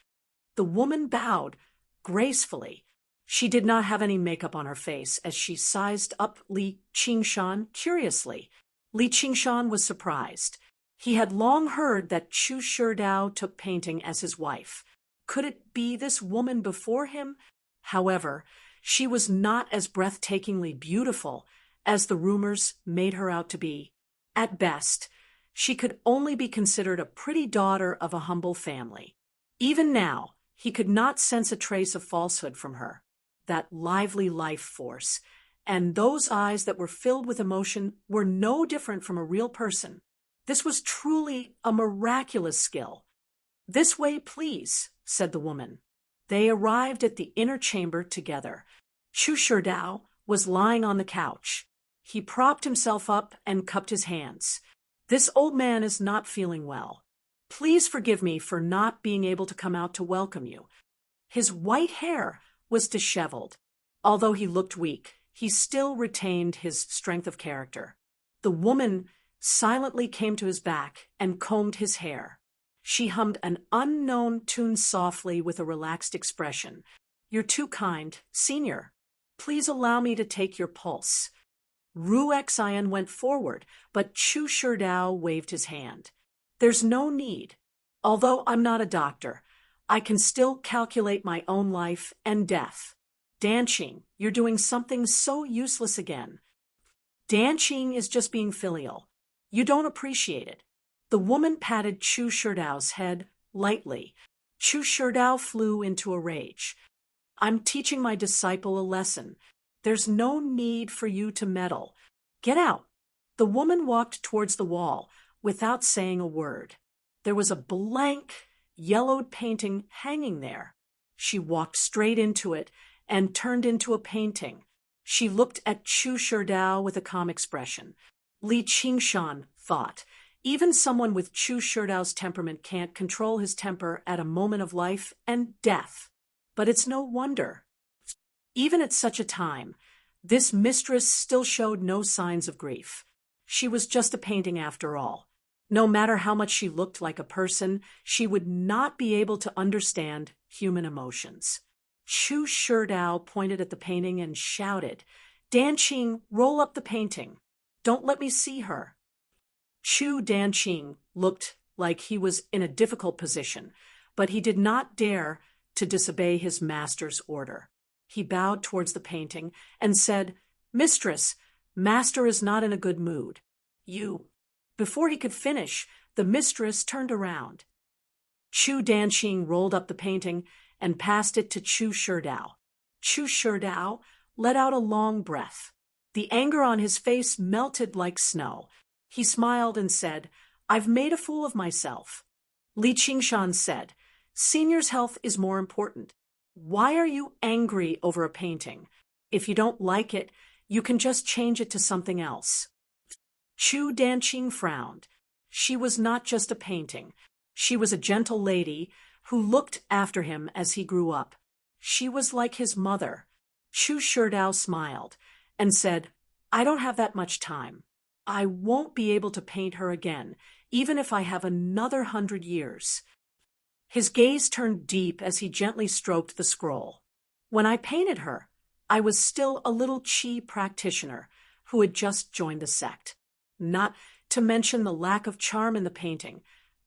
The woman bowed gracefully. She did not have any makeup on her face as she sized up Li Qingshan curiously. Li Qingshan was surprised. He had long heard that Chu Shidao took painting as his wife. Could it be this woman before him? However, she was not as breathtakingly beautiful as the rumors made her out to be. At best, she could only be considered a pretty daughter of a humble family. Even now, he could not sense a trace of falsehood from her. That lively life force and those eyes that were filled with emotion were no different from a real person. This was truly a miraculous skill. "This way, please," said the woman. They arrived at the inner chamber together. Chu Shidao was lying on the couch. He propped himself up and cupped his hands. "This old man is not feeling well. Please forgive me for not being able to come out to welcome you." His white hair was disheveled. Although he looked weak, he still retained his strength of character. The woman silently came to his back and combed his hair. She hummed an unknown tune softly with a relaxed expression. "You're too kind, Senior. Please allow me to take your pulse." Ru Xian went forward, but Chu Shidao waved his hand. "There's no need. Although I'm not a doctor, I can still calculate my own life and death." "Danqing, you're doing something so useless again." "Danqing is just being filial. You don't appreciate it." The woman patted Chu Shidao's head lightly. Chu Shidao flew into a rage. "I'm teaching my disciple a lesson. There's no need for you to meddle. Get out." The woman walked towards the wall without saying a word. There was a blank, yellowed painting hanging there. She walked straight into it and turned into a painting. She looked at Chu Shidao with a calm expression. Li Qingshan thought, even someone with Chu Shidao's temperament can't control his temper at a moment of life and death. But it's no wonder. Even at such a time, this mistress still showed no signs of grief. She was just a painting after all. No matter how much she looked like a person, she would not be able to understand human emotions. Chu Shidao pointed at the painting and shouted, "Danqing, roll up the painting. Don't let me see her." Chu Danqing looked like he was in a difficult position, but he did not dare to disobey his master's order. He bowed towards the painting and said, "Mistress, master is not in a good mood. You." Before he could finish, the mistress turned around. Chu Danqing rolled up the painting and passed it to Chu Shidao. Chu Shidao let out a long breath. The anger on his face melted like snow. He smiled and said, "I've made a fool of myself." Li Qingshan said, "Senior's health is more important. Why are you angry over a painting? If you don't like it, you can just change it to something else." Chu Danqing frowned. She was not just a painting. She was a gentle lady who looked after him as he grew up. She was like his mother. Chu Shidao smiled and said, "I don't have that much time. I won't be able to paint her again, even if I have another 100 years. His gaze turned deep as he gently stroked the scroll. "When I painted her, I was still a little Qi practitioner who had just joined the sect. Not to mention the lack of charm in the painting.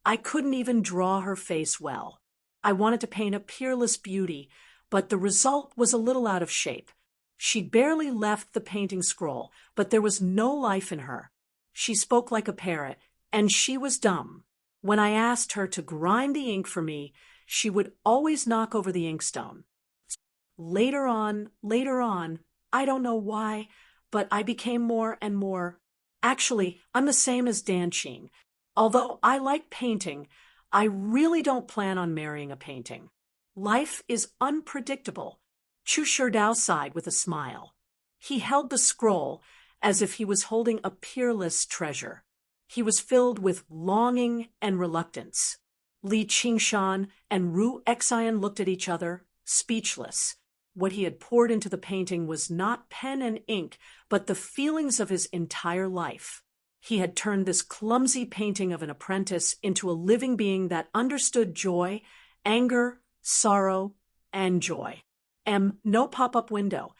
I couldn't even draw her face well. I wanted to paint a peerless beauty, but the result was a little out of shape. She barely left the painting scroll, but there was no life in her. She spoke like a parrot, And she was dumb. When I asked her to grind the ink for me, she would always knock over the inkstone. Later on, I don't know why, but I became more and more. Actually, I'm the same as Dan Ching. Although I like painting, I really don't plan on marrying a painting. Life is unpredictable. Chu Sherdao sighed with a smile. He held the scroll as if he was holding a peerless treasure. He was filled with longing and reluctance. Li Qingshan and Ru Xian looked at each other, speechless. What he had poured into the painting was not pen and ink, but the feelings of his entire life. He had turned this clumsy painting of an apprentice into a living being that understood joy, anger, sorrow, and joy. No pop-up window.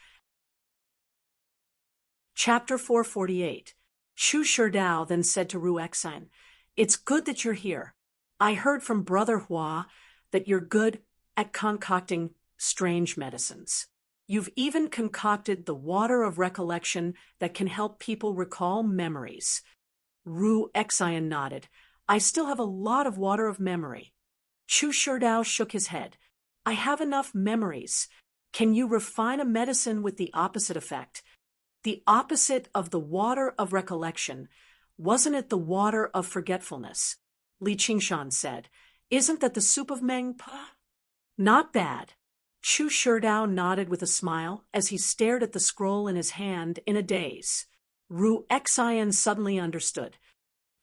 Chapter 448. Chu Sherdao then said to Ru Xian, "It's good that you're here. I heard from Brother Hua that you're good at concocting strange medicines. You've even concocted the water of recollection that can help people recall memories." Ru Xian nodded. "I still have a lot of water of memory." Chu Sherdao shook his head. "I have enough memories. Can you refine a medicine with the opposite effect? The opposite of the water of recollection. Wasn't it the water of forgetfulness?" Li Qingshan said. "Isn't that the soup of Mengpa?" "Not bad." Chu Sherdao nodded with a smile as he stared at the scroll in his hand in a daze. Ru Xian suddenly understood.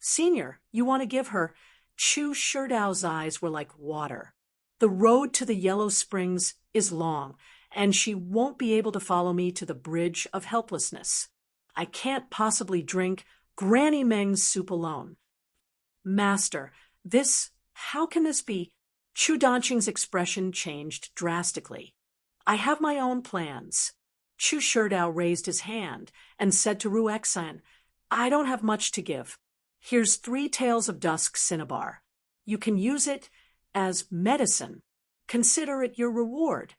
"Senior, you want to give her—" Chu Sherdao's eyes were like water. "The road to the Yellow Springs is long, and she won't be able to follow me to the Bridge of Helplessness. I can't possibly drink Granny Meng's soup alone." "Master, how can this be?" Chu Danqing's expression changed drastically. "I have my own plans." Chu Sherdao raised his hand and said to Ru Xian, "I don't have much to give. Here's 3 taels of dusk cinnabar. You can use it as medicine. Consider it your reward."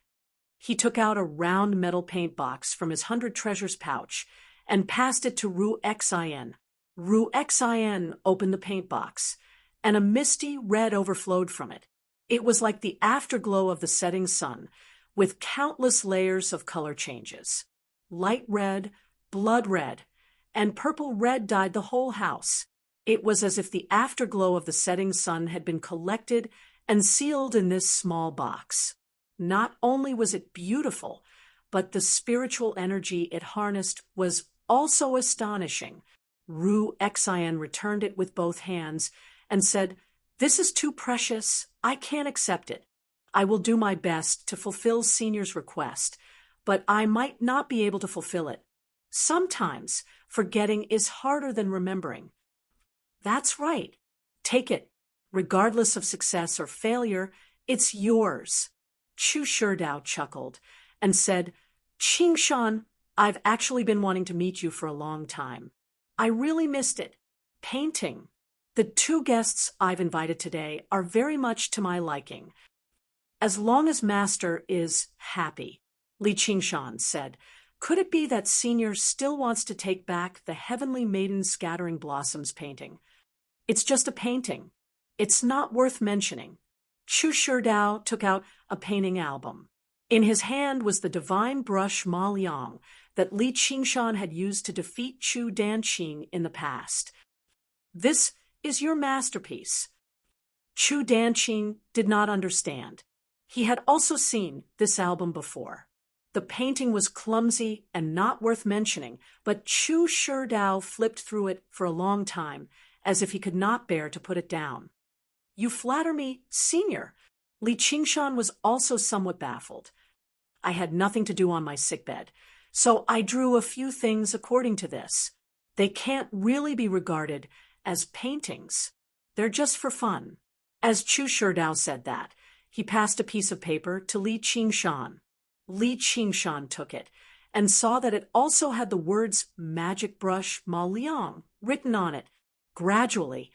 He took out a round metal paint box from his 100 treasures pouch and passed it to Ru Xian. Ru Xian opened the paint box, and a misty red overflowed from it. It was like the afterglow of the setting sun, with countless layers of color changes. Light red, blood red, and purple red dyed the whole house. It was as if the afterglow of the setting sun had been collected and sealed in this small box. Not only was it beautiful, but the spiritual energy it harnessed was also astonishing. Ru Xian returned it with both hands and said, "This is too precious. I can't accept it. I will do my best to fulfill Senior's request, but I might not be able to fulfill it. Sometimes forgetting is harder than remembering." "That's right. Take it. Regardless of success or failure, it's yours." Chu Sherdao chuckled and said, "Qingshan, I've actually been wanting to meet you for a long time. I really missed it. Painting. The 2 guests I've invited today are very much to my liking. As long as Master is happy." Li Qingshan said, "Could it be that Senior still wants to take back the Heavenly Maiden Scattering Blossoms painting? It's just a painting. It's not worth mentioning." Chu Sherdao took out a painting album. In his hand was the divine brush Ma Liang that Li Qingshan had used to defeat Chu Danqing in the past. "This is your masterpiece." Chu Danqing did not understand. He had also seen this album before. The painting was clumsy and not worth mentioning, but Chu Sherdao flipped through it for a long time, as if he could not bear to put it down. "You flatter me, Senior." Li Qingshan was also somewhat baffled. "I had nothing to do on my sickbed, so I drew a few things according to this. They can't really be regarded as paintings. They're just for fun." As Chu Sherdao said that, he passed a piece of paper to Li Qingshan. Li Qingshan took it and saw that it also had the words "Magic Brush Ma Liang" written on it. Gradually,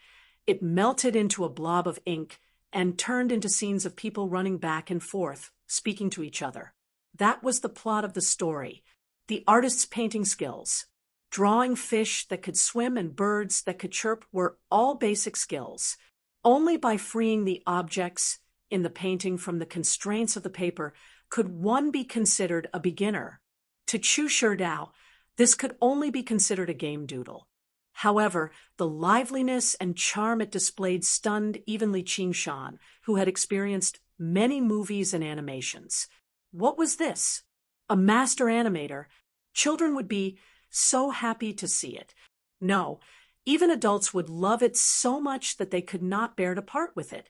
it melted into a blob of ink and turned into scenes of people running back and forth, speaking to each other. That was the plot of the story, the artist's painting skills. Drawing fish that could swim and birds that could chirp were all basic skills. Only by freeing the objects in the painting from the constraints of the paper could one be considered a beginner. To Chu Sherdao, this could only be considered a game doodle. However, the liveliness and charm it displayed stunned even Li Qingshan, who had experienced many movies and animations. What was this? A master animator? Children would be so happy to see it. No, even adults would love it so much that they could not bear to part with it.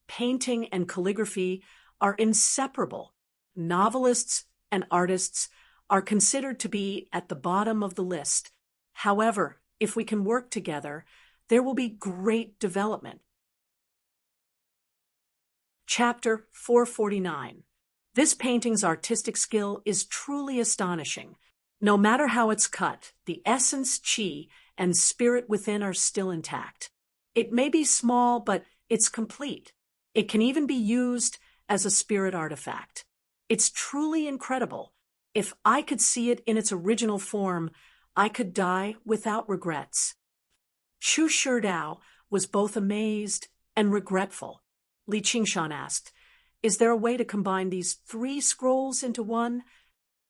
Painting and calligraphy are inseparable. Novelists and artists are considered to be at the bottom of the list. However, if we can work together, there will be great development. Chapter 449. This painting's artistic skill is truly astonishing. No matter how it's cut, the essence, qi, and spirit within are still intact. It may be small, but it's complete. It can even be used as a spirit artifact. It's truly incredible. If I could see it in its original form, I could die without regrets. Chu Sherdao was both amazed and regretful. Li Qingshan asked, "Is there a way to combine these 3 scrolls into one?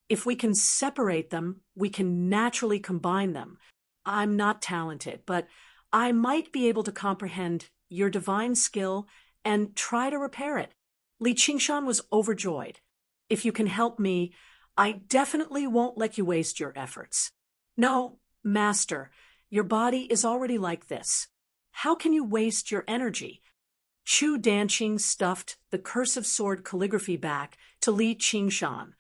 If we can separate them, we can naturally combine them. I'm not talented, but I might be able to comprehend your divine skill and try to repair it." Li Qingshan was overjoyed. "If you can help me, I definitely won't let you waste your efforts." "No, Master, your body is already like this. How can you waste your energy?" Chu Danqing stuffed the cursive sword calligraphy back to Li Qingshan.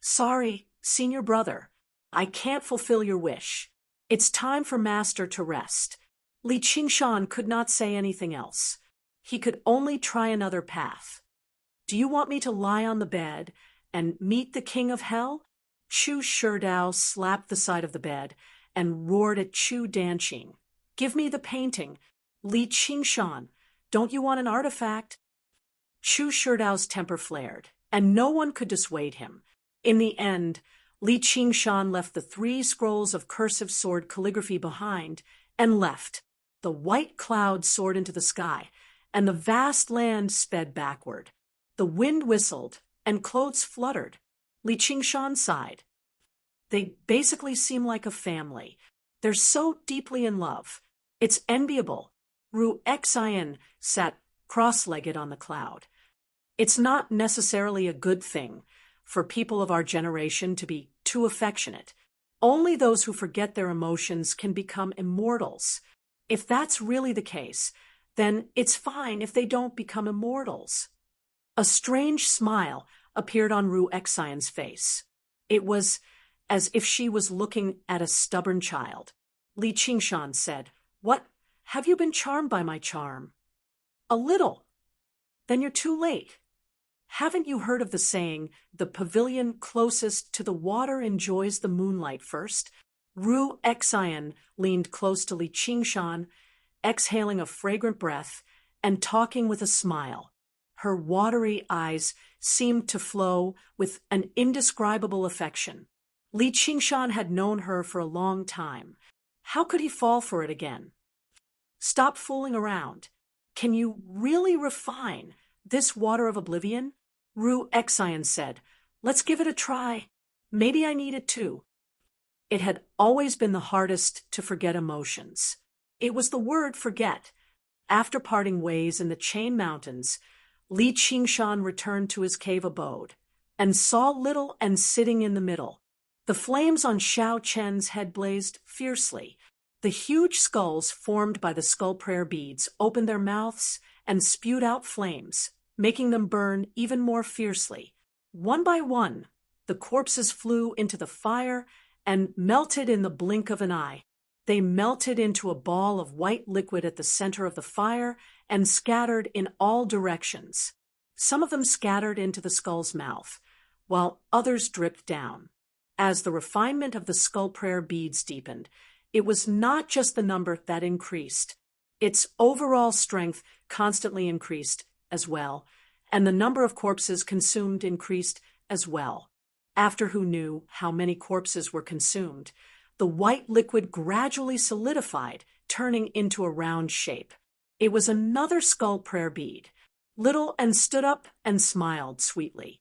"Sorry, senior brother, I can't fulfill your wish. It's time for Master to rest." Li Qingshan could not say anything else. He could only try another path. "Do you want me to lie on the bed and meet the king of hell?" Chu Sherdao slapped the side of the bed and roared at Chu Danqing. "Give me the painting. Li Qingshan, don't you want an artifact?" Chu Sherdao's temper flared, and no one could dissuade him. In the end, Li Qingshan left the 3 scrolls of cursive sword calligraphy behind and left. The white clouds soared into the sky, and the vast land sped backward. The wind whistled, and clothes fluttered. Li Qingshan sighed. They basically seem like a family. They're so deeply in love. It's enviable. Ru Xian sat cross-legged on the cloud. It's not necessarily a good thing for people of our generation to be too affectionate. Only those who forget their emotions can become immortals. If that's really the case, then it's fine if they don't become immortals. A strange smile appeared on Ru Xian's face. It was as if she was looking at a stubborn child. Li Qingshan said, "What? Have you been charmed by my charm?" "A little." "Then you're too late. Haven't you heard of the saying, 'The pavilion closest to the water enjoys the moonlight first'?" Ru Xian leaned close to Li Qingshan, exhaling a fragrant breath and talking with a smile. Her watery eyes seemed to flow with an indescribable affection. Li Qingshan had known her for a long time. How could he fall for it again? "Stop fooling around. Can you really refine this water of oblivion?" Ru Xian said. "Let's give it a try. Maybe I need it too." It had always been the hardest to forget emotions. It was the word forget. After parting ways in the Chain Mountains, Li Qingshan returned to his cave abode and saw Little and sitting in the middle. The flames on Xiao Chen's head blazed fiercely. The huge skulls formed by the skull prayer beads opened their mouths and spewed out flames, making them burn even more fiercely. One by one, the corpses flew into the fire and melted in the blink of an eye. They melted into a ball of white liquid at the center of the fire and scattered in all directions. Some of them scattered into the skull's mouth, while others dripped down. As the refinement of the skull prayer beads deepened, it was not just the number that increased. Its overall strength constantly increased as well, and the number of corpses consumed increased as well. After Who knew how many corpses were consumed, the white liquid gradually solidified, turning into a round shape. It was another skull prayer bead. Little and stood up and smiled sweetly.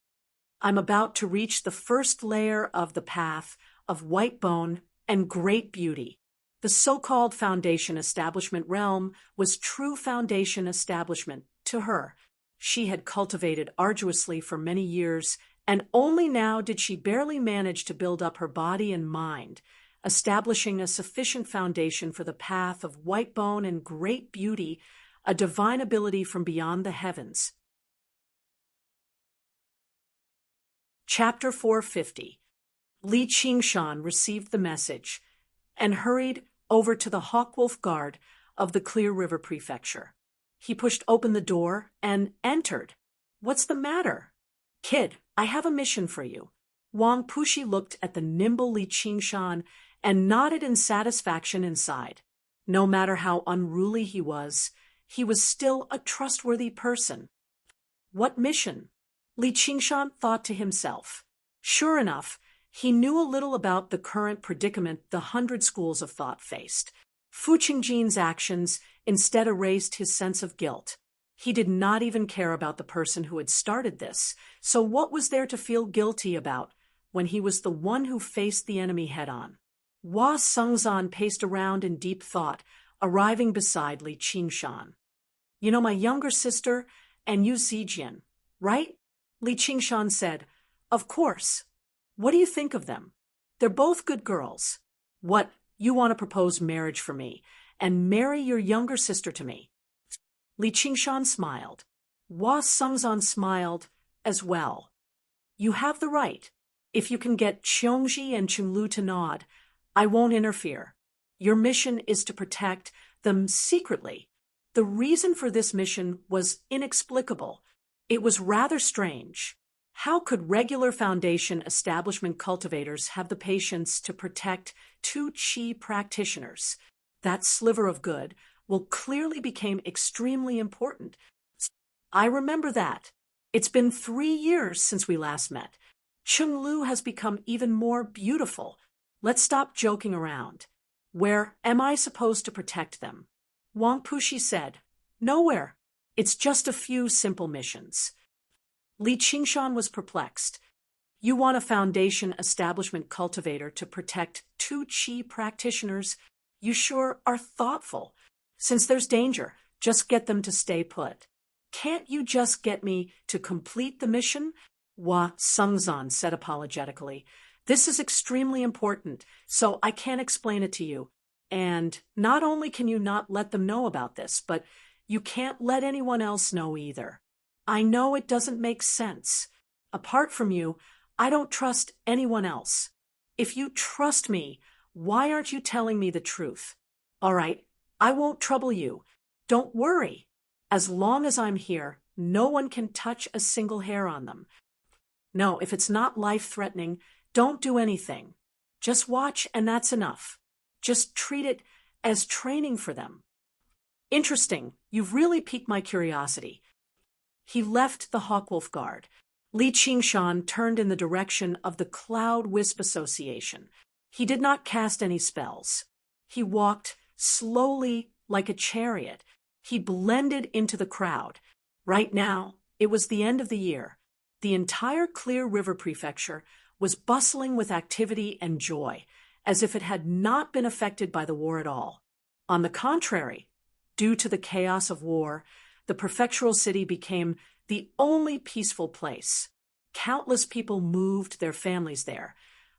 I'm about to reach the first layer of the path of white bone and great beauty. The so-called foundation establishment realm was true foundation establishment to her. She had cultivated arduously for many years, and only now did she barely manage to build up her body and mind, establishing a sufficient foundation for the path of white bone and great beauty, a divine ability from beyond the heavens. Chapter 450. Li Qingshan received the message and hurried over to the Hawkwolf Guard of the Clear River Prefecture. He pushed open the door and entered. "What's the matter?" "Kid, I have a mission for you." Wang Pushi looked at the nimble Li Qingshan and nodded in satisfaction inside. No matter how unruly he was still a trustworthy person. What mission? Li Qingshan thought to himself. Sure enough, he knew a little about the current predicament the 100 schools of thought faced. Fu Qingjin's actions instead erased his sense of guilt. He did not even care about the person who had started this, so what was there to feel guilty about when he was the one who faced the enemy head-on? Hua Sengzan paced around in deep thought, arriving beside Li Qingshan. "You know my younger sister and Yu Zijian, right?" Li Qingshan said. "Of course. What do you think of them? They're both good girls. What, you want to propose marriage for me and marry your younger sister to me?" Li Qingshan smiled. Hua Sengzan smiled as well. "You have the right. If you can get Qiongji and Qinglu to nod, I won't interfere. Your mission is to protect them secretly." The reason for this mission was inexplicable. It was rather strange. How could regular foundation establishment cultivators have the patience to protect two qi practitioners? That sliver of good clearly became extremely important. "I remember that. It's been 3 years since we last met. Qinglu has become even more beautiful. Let's stop joking around. Where am I supposed to protect them?" Wang Pushi said. "Nowhere. It's just a few simple missions." Li Qingshan was perplexed. "You want a foundation establishment cultivator to protect two qi practitioners? You sure are thoughtful. Since there's danger, just get them to stay put. Can't you just get me to complete the mission?" Hua Sengzan said apologetically. "This is extremely important, so I can't explain it to you. And not only can you not let them know about this, but you can't let anyone else know either. I know it doesn't make sense. Apart from you, I don't trust anyone else. If you trust me, why aren't you telling me the truth? All right, I won't trouble you. Don't worry. As long as I'm here, no one can touch a single hair on them. No, if it's not life-threatening, don't do anything. Just watch and that's enough. Just treat it as training for them." "Interesting. You've really piqued my curiosity." He left the Hawkwolf Guard. Li Qingshan turned in the direction of the Cloud Wisp Association. He did not cast any spells. He walked slowly like a chariot. He blended into the crowd. Right now, it was the end of the year. The entire Clear River Prefecture was bustling with activity and joy, as if it had not been affected by the war at all. On the contrary, due to the chaos of war, the prefectural city became the only peaceful place. Countless people moved their families there,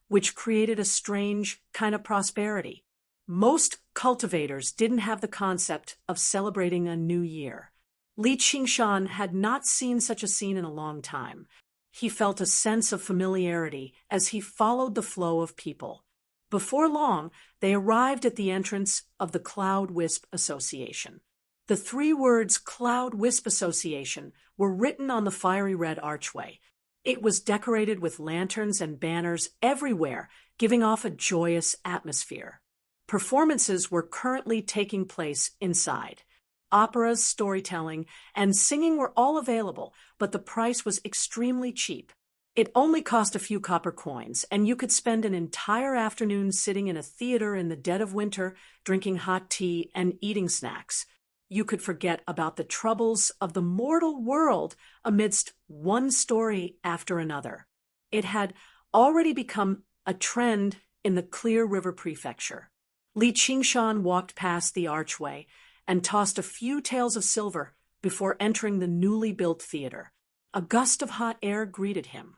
which created a strange kind of prosperity. Most cultivators didn't have the concept of celebrating a new year. Li Qingshan had not seen such a scene in a long time. He felt a sense of familiarity as he followed the flow of people. Before long, they arrived at the entrance of the Cloud Wisp Association. The 3 words Cloud Wisp Association were written on the fiery red archway. It was decorated with lanterns and banners everywhere, giving off a joyous atmosphere. Performances were currently taking place inside. Operas, storytelling, and singing were all available, but the price was extremely cheap. It only cost a few copper coins, and you could spend an entire afternoon sitting in a theater in the dead of winter, drinking hot tea and eating snacks. You could forget about the troubles of the mortal world amidst one story after another. It had already become a trend in the Clear River Prefecture. Li Qingshan walked past the archway and tossed a few taels of silver before entering the newly built theater. A gust of hot air greeted him.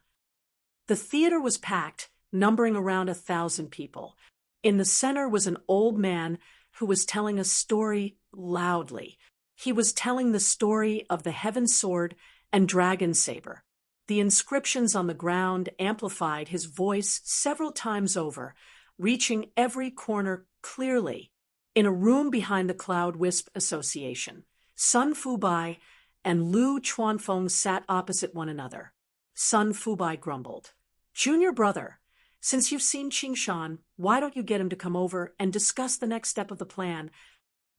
The theater was packed, numbering around 1,000 people. In the center was an old man who was telling a story loudly. He was telling the story of the Heaven Sword and Dragon Saber. The inscriptions on the ground amplified his voice several times over, reaching every corner clearly. In a room behind the Cloud Wisp Association, Sun Fubai and Lu Chuanfeng sat opposite one another. Sun Fubai grumbled, "Junior brother, since you've seen Qingshan, why don't you get him to come over and discuss the next step of the plan?"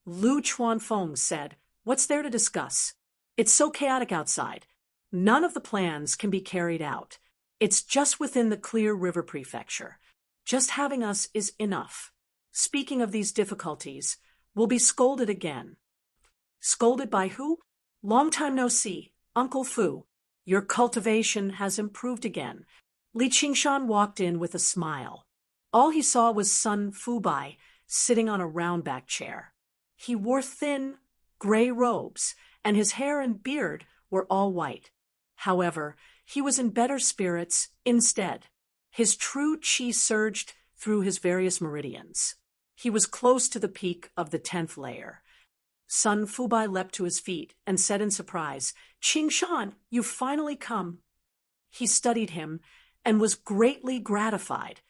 Lu Chuanfeng said, "What's there to discuss? It's so chaotic outside. None of the plans can be carried out. It's just within the Clear River Prefecture. Just having us is enough. Speaking of these difficulties, we'll be scolded again." "Scolded by who?" "Long time no see, Uncle Fu. Your cultivation has improved again." Li Qingshan walked in with a smile. All he saw was Sun Fubai sitting on a round-back chair. He wore thin, gray robes, and his hair and beard were all white. However, he was in better spirits instead. His true qi surged through his various meridians. He was close to the peak of the 10th layer. Sun Fubai leapt to his feet and said in surprise, "Qingshan, you've finally come." He studied him and was greatly gratified.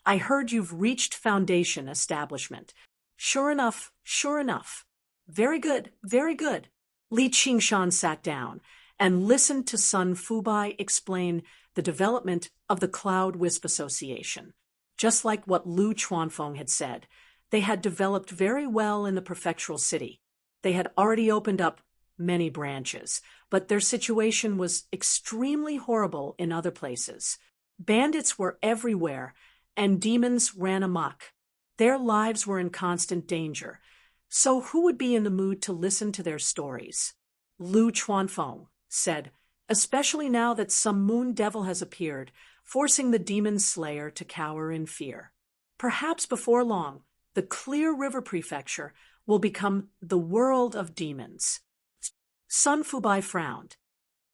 "I heard you've reached foundation establishment." Sure enough, sure enough." "Very good, very good." Li Qingshan sat down and listened to Sun Fubai explain the development of the Cloud Wisp Association. Just like what Lu Chuanfeng had said, they had developed very well in the prefectural city. They had already opened up many branches, but their situation was extremely horrible in other places. Bandits were everywhere, and demons ran amok. Their lives were in constant danger. So who would be in the mood to listen to their stories? Lu Chuanfeng said, "Especially now that some moon devil has appeared, forcing the demon slayer to cower in fear. Perhaps before long, the Clear River Prefecture will become the world of demons." Sun Fubai frowned.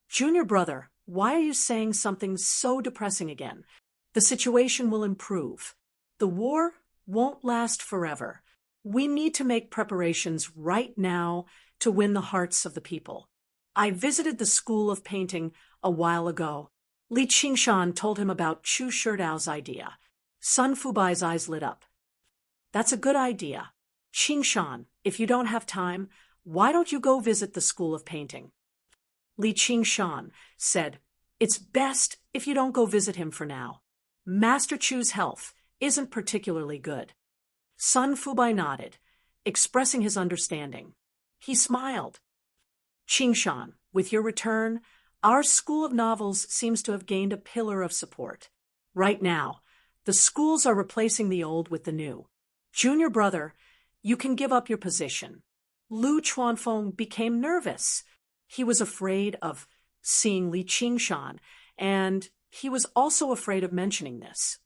"Junior brother, why are you saying something so depressing again? The situation will improve. The war won't last forever. We need to make preparations right now to win the hearts of the people. I visited the School of Painting a while ago." Li Qingshan told him about Chu Shirdao's idea. Sun Fubai's eyes lit up. "That's a good idea. Qingshan, if you don't have time, why don't you go visit the School of Painting?" Li Qingshan said, "It's best if you don't go visit him for now. Master Chu's health isn't particularly good." Sun Fubai nodded, expressing his understanding. He smiled. "Qingshan, with your return, our School of Novels seems to have gained a pillar of support. Right now, the schools are replacing the old with the new. Junior brother, you can give up your position." Lu Chuanfeng became nervous. He was afraid of seeing Li Qingshan, and he was also afraid of mentioning this.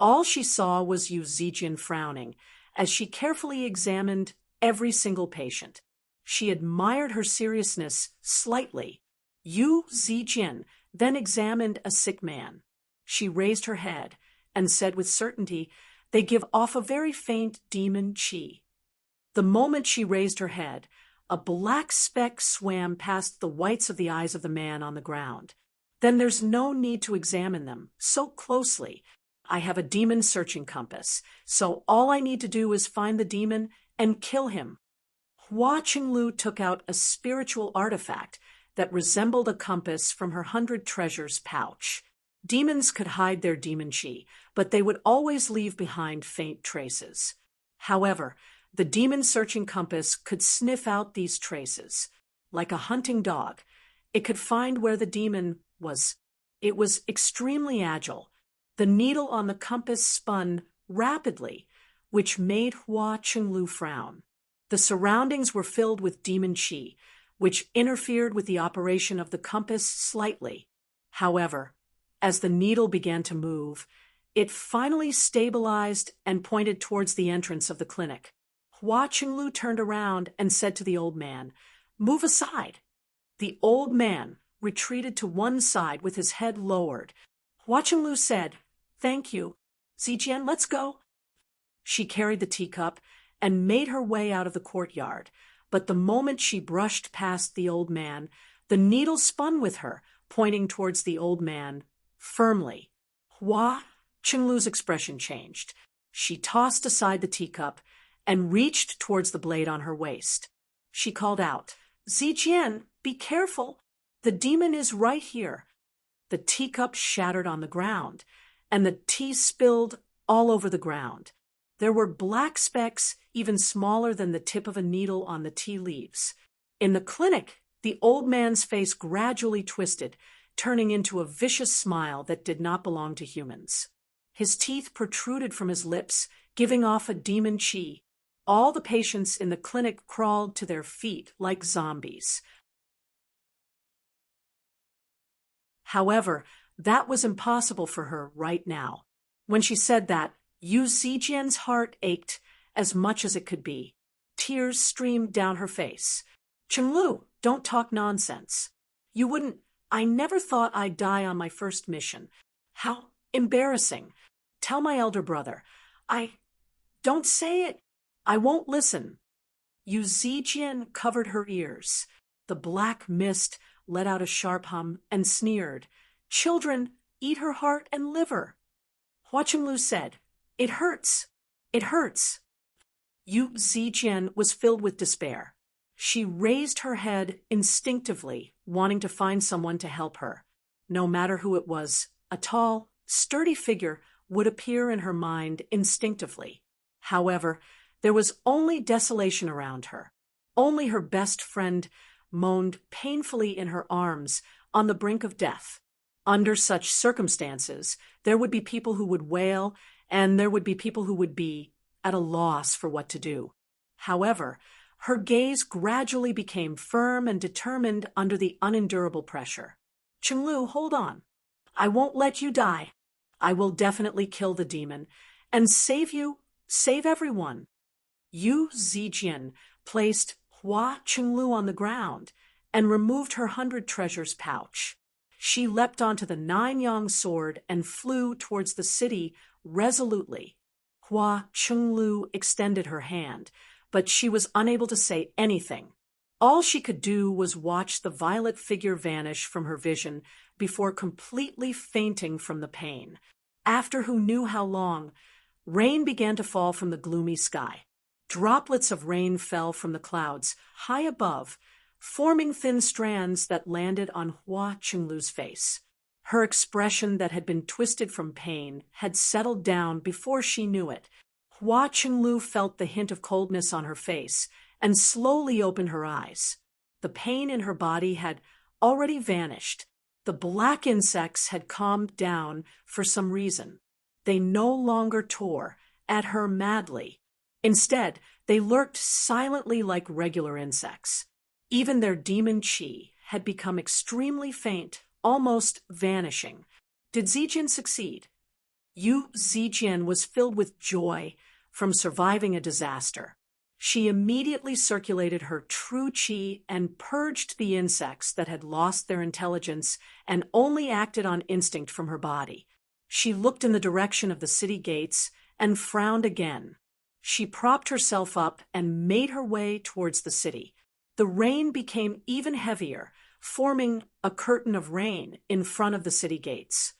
All she saw was Yu Zijian frowning as she carefully examined every single patient. She admired her seriousness slightly. Yu Zijian then examined a sick man. She raised her head and said with certainty, "They give off a very faint demon qi." The moment she raised her head, a black speck swam past the whites of the eyes of the man on the ground. "Then there's no need to examine them so closely. I have a demon searching compass, so all I need to do is find the demon and kill him." Hua Qinglu took out a spiritual artifact that resembled a compass from her 100 treasures pouch. Demons could hide their demon qi, but they would always leave behind faint traces. However, the demon-searching compass could sniff out these traces. Like a hunting dog, it could find where the demon was. It was extremely agile. The needle on the compass spun rapidly, which made Hua Qinglu frown. The surroundings were filled with demon qi, which interfered with the operation of the compass slightly. However, as the needle began to move, it finally stabilized and pointed towards the entrance of the clinic. Hua Qinglu turned around and said to the old man, "Move aside." The old man retreated to one side with his head lowered. Hua Qinglu said, "Thank you. Zijian, let's go." She carried the teacup and made her way out of the courtyard, but the moment she brushed past the old man, the needle spun with her, pointing towards the old man firmly. Hua Qinglu's expression changed. She tossed aside the teacup and reached towards the blade on her waist. She called out, "Zijian, be careful. The demon is right here." The teacup shattered on the ground, and the tea spilled all over the ground. There were black specks even smaller than the tip of a needle on the tea leaves. In the clinic, the old man's face gradually twisted, turning into a vicious smile that did not belong to humans. His teeth protruded from his lips, giving off a demon qi. All the patients in the clinic crawled to their feet like zombies. However, that was impossible for her right now. When she said that, Yu Zijian's heart ached as much as it could be. Tears streamed down her face. "Qinglu, don't talk nonsense. You wouldn't. I never thought I'd die on my first mission. How embarrassing. Tell my elder brother. Don't say it. I won't listen." Yu Zijian covered her ears. The black mist let out a sharp hum and sneered, "Children eat her heart and liver." Hua Qinglu said, "It hurts. It hurts." Yu Zijian was filled with despair. She raised her head instinctively, wanting to find someone to help her. No matter who it was, a tall, sturdy figure would appear in her mind instinctively. However, there was only desolation around her. Only her best friend moaned painfully in her arms on the brink of death. Under such circumstances, there would be people who would wail, and there would be people who would be at a loss for what to do. However, her gaze gradually became firm and determined under the unendurable pressure. "Qinglu, hold on. I won't let you die. I will definitely kill the demon and save you, save everyone." Yu Zijian placed Hua Qinglu on the ground and removed her 100 treasures pouch. She leapt onto the 9-yang sword and flew towards the city resolutely. Hua Qinglu extended her hand, but she was unable to say anything. All she could do was watch the violet figure vanish from her vision before completely fainting from the pain. After who knew how long, rain began to fall from the gloomy sky. Droplets of rain fell from the clouds high above, forming thin strands that landed on Hua Qinglu's face. Her expression that had been twisted from pain had settled down before she knew it. Hua Qinglu felt the hint of coldness on her face and slowly opened her eyes. The pain in her body had already vanished. The black insects had calmed down for some reason. They no longer tore at her madly. Instead, they lurked silently like regular insects. Even their demon qi had become extremely faint, almost vanishing. Did Zijian succeed? Yu Zijian was filled with joy from surviving a disaster. She immediately circulated her true qi and purged the insects that had lost their intelligence and only acted on instinct from her body. She looked in the direction of the city gates and frowned again. She propped herself up and made her way towards the city. The rain became even heavier, forming a curtain of rain in front of the city gates.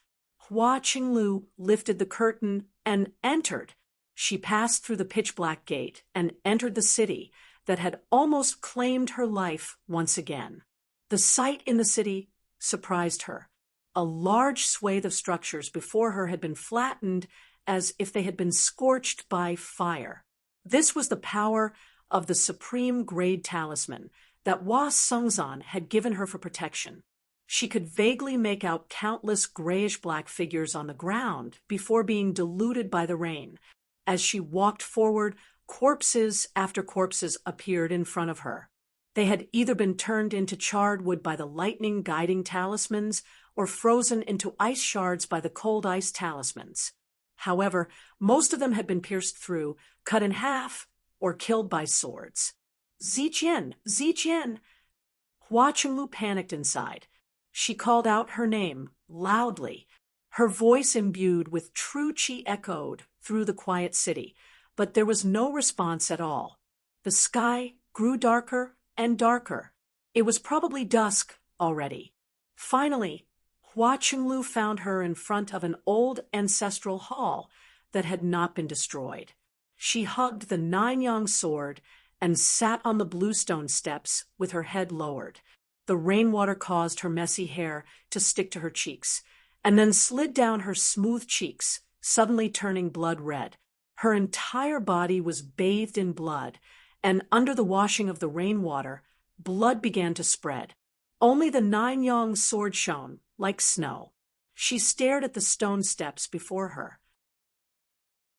Hua Qinglu lifted the curtain and entered. She passed through the pitch-black gate and entered the city that had almost claimed her life once again. The sight in the city surprised her. A large swathe of structures before her had been flattened as if they had been scorched by fire. This was the power of the supreme grade talisman that Hua Sengzan had given her for protection. She could vaguely make out countless grayish-black figures on the ground before being diluted by the rain. As she walked forward, corpses after corpses appeared in front of her. They had either been turned into charred wood by the lightning guiding talismans or frozen into ice shards by the cold ice talismans. However, most of them had been pierced through, cut in half, or killed by swords. Zijian! Zijian! Hua Qinglu panicked inside. She called out her name loudly. Her voice imbued with true qi echoed through the quiet city, but there was no response at all. The sky grew darker and darker. It was probably dusk already. Finally, Hua Qinglu found her in front of an old ancestral hall that had not been destroyed. She hugged the nine-yang sword and sat on the bluestone steps with her head lowered. The rainwater caused her messy hair to stick to her cheeks, and then slid down her smooth cheeks, suddenly turning blood red. Her entire body was bathed in blood, and under the washing of the rainwater, blood began to spread. Only the nine-yang sword shone, like snow. She stared at the stone steps before her.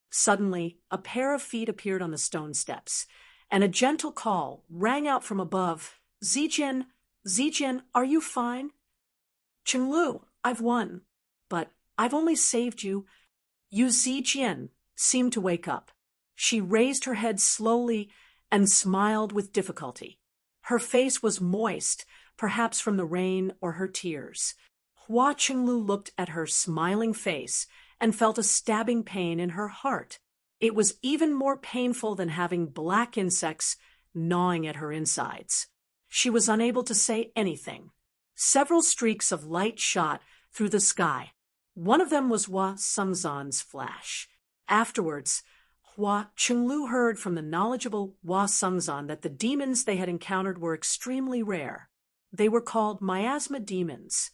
Suddenly, a pair of feet appeared on the stone steps, and a gentle call rang out from above. Zijian, Zijian, are you fine? Qinglu, I've won. But I've only saved you. Yu Zijian seemed to wake up. She raised her head slowly and smiled with difficulty. Her face was moist, perhaps from the rain or her tears. Hua Qinglu looked at her smiling face and felt a stabbing pain in her heart. It was even more painful than having black insects gnawing at her insides. She was unable to say anything. Several streaks of light shot through the sky. One of them was Hua Sengzan's flash. Afterwards, Hua Qinglu heard from the knowledgeable Hua Sengzan that the demons they had encountered were extremely rare. They were called miasma demons.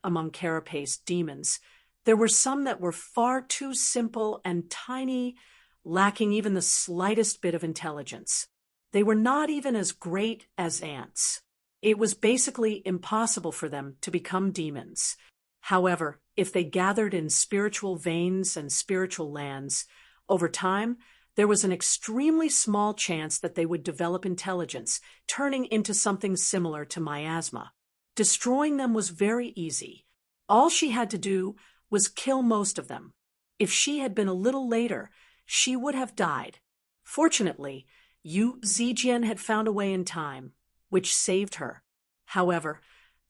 Among carapace demons, there were some that were far too simple and tiny, lacking even the slightest bit of intelligence. They were not even as great as ants. It was basically impossible for them to become demons. However, if they gathered in spiritual veins and spiritual lands, over time, there was an extremely small chance that they would develop intelligence, turning into something similar to miasma. Destroying them was very easy. All she had to do was kill most of them. If she had been a little later, she would have died. Fortunately, Yu Zijian had found a way in time, which saved her. However,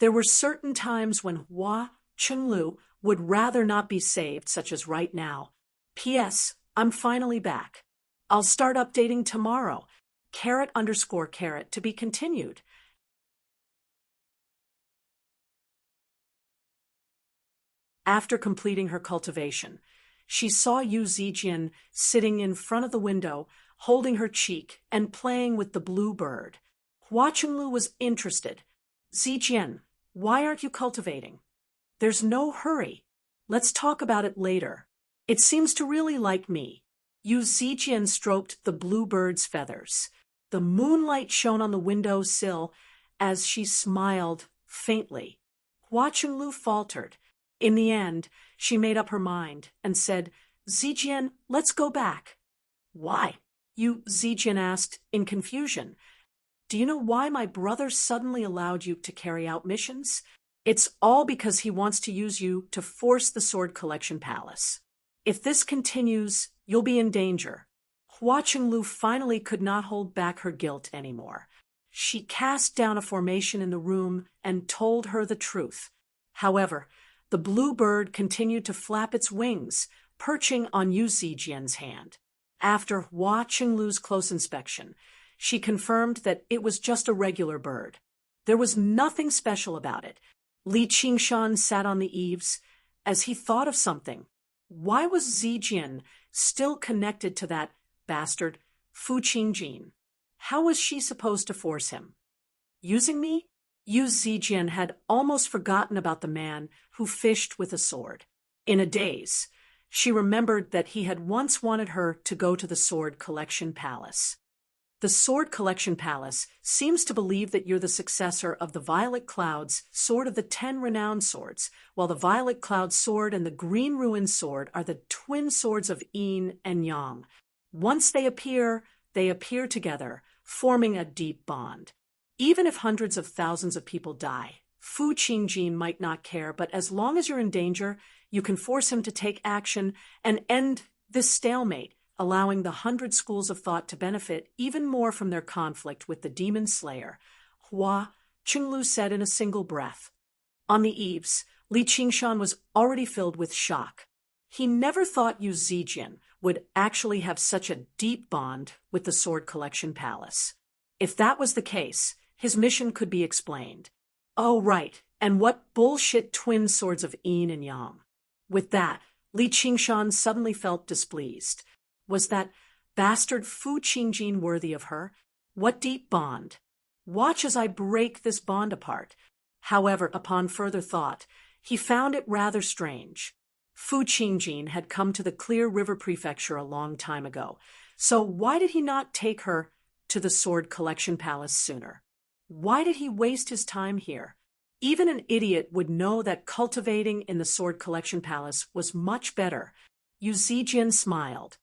there were certain times when Hua Qinglu would rather not be saved, such as right now. P.S. I'm finally back. I'll start updating tomorrow. __, to be continued. After completing her cultivation, she saw Yu Zijian sitting in front of the window, holding her cheek and playing with the blue bird. Hua Qinglu was interested. Zijian, why aren't you cultivating? There's no hurry. Let's talk about it later. It seems to really like me. Yu Zijian stroked the blue bird's feathers. The moonlight shone on the window sill as she smiled faintly. Hua Qinglu faltered. In the end, she made up her mind and said, Zijian, let's go back. Why? Yu Zijian asked in confusion. Do you know why my brother suddenly allowed you to carry out missions? It's all because he wants to use you to force the Sword Collection Palace. If this continues, you'll be in danger. Hua Qinglu finally could not hold back her guilt anymore. She cast down a formation in the room and told her the truth. However, the blue bird continued to flap its wings, perching on Yu Zijian's hand. After Hua Qinglu's close inspection, she confirmed that it was just a regular bird. There was nothing special about it. Li Qingshan sat on the eaves as he thought of something. Why was Zijian still connected to that bastard, Fu Qingjin? How was she supposed to force him? Using me? Yu Zijian had almost forgotten about the man who fished with a sword. In a daze, she remembered that he had once wanted her to go to the Sword Collection Palace. The Sword Collection Palace seems to believe that you're the successor of the Violet Cloud's Sword of the 10 Renowned Swords, while the Violet Cloud Sword and the Green Ruin Sword are the twin swords of Yin and Yang. Once they appear together, forming a deep bond. Even if hundreds of thousands of people die, Fu Qingjin might not care, but as long as you're in danger, you can force him to take action and end this stalemate, allowing the 100 schools of thought to benefit even more from their conflict with the demon slayer, Hua Qinglu said in a single breath. On the eaves, Li Qingshan was already filled with shock. He never thought Yu Zijian would actually have such a deep bond with the Sword Collection Palace. If that was the case, his mission could be explained. Oh, right, and what bullshit twin swords of Yin and Yang. With that, Li Qingshan suddenly felt displeased. Was that bastard Fu Qingjin worthy of her? What deep bond? Watch as I break this bond apart. However, upon further thought, he found it rather strange. Fu Qingjin had come to the Clear River Prefecture a long time ago, so why did he not take her to the Sword Collection Palace sooner? Why did he waste his time here? Even an idiot would know that cultivating in the Sword Collection Palace was much better. Yu Zijian smiled.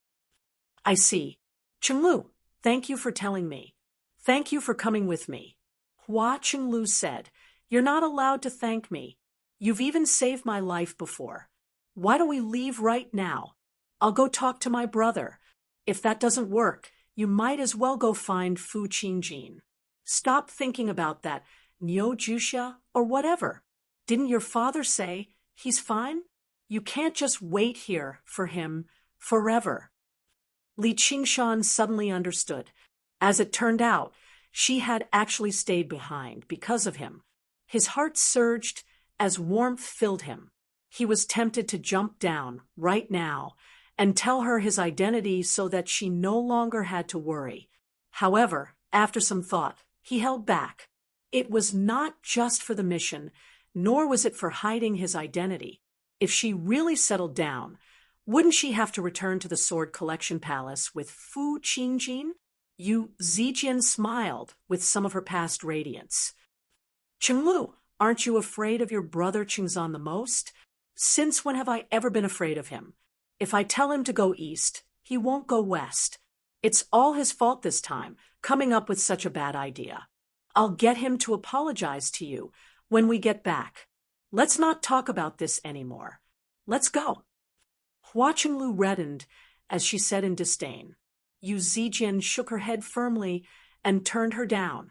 I see. Qinglu, thank you for telling me. Thank you for coming with me. Hua Qinglu said, You're not allowed to thank me. You've even saved my life before. Why don't we leave right now? I'll go talk to my brother. If that doesn't work, you might as well go find Fu Qingjin. Stop thinking about that Niu Juxia or whatever. Didn't your father say he's fine? You can't just wait here for him forever. Li Qingshan suddenly understood. As it turned out, she had actually stayed behind because of him. His heart surged as warmth filled him. He was tempted to jump down right now and tell her his identity so that she no longer had to worry. However, after some thought, he held back. It was not just for the mission, nor was it for hiding his identity. If she really settled down, wouldn't she have to return to the Sword Collection Palace with Fu Qingjin? Yu Zijian smiled with some of her past radiance. Qinglu, aren't you afraid of your brother Qingzan the most? Since when have I ever been afraid of him? If I tell him to go east, he won't go west. It's all his fault this time, coming up with such a bad idea. I'll get him to apologize to you when we get back. Let's not talk about this anymore. Let's go. Hua Qinglu reddened as she said in disdain. Yu Zijian shook her head firmly and turned her down.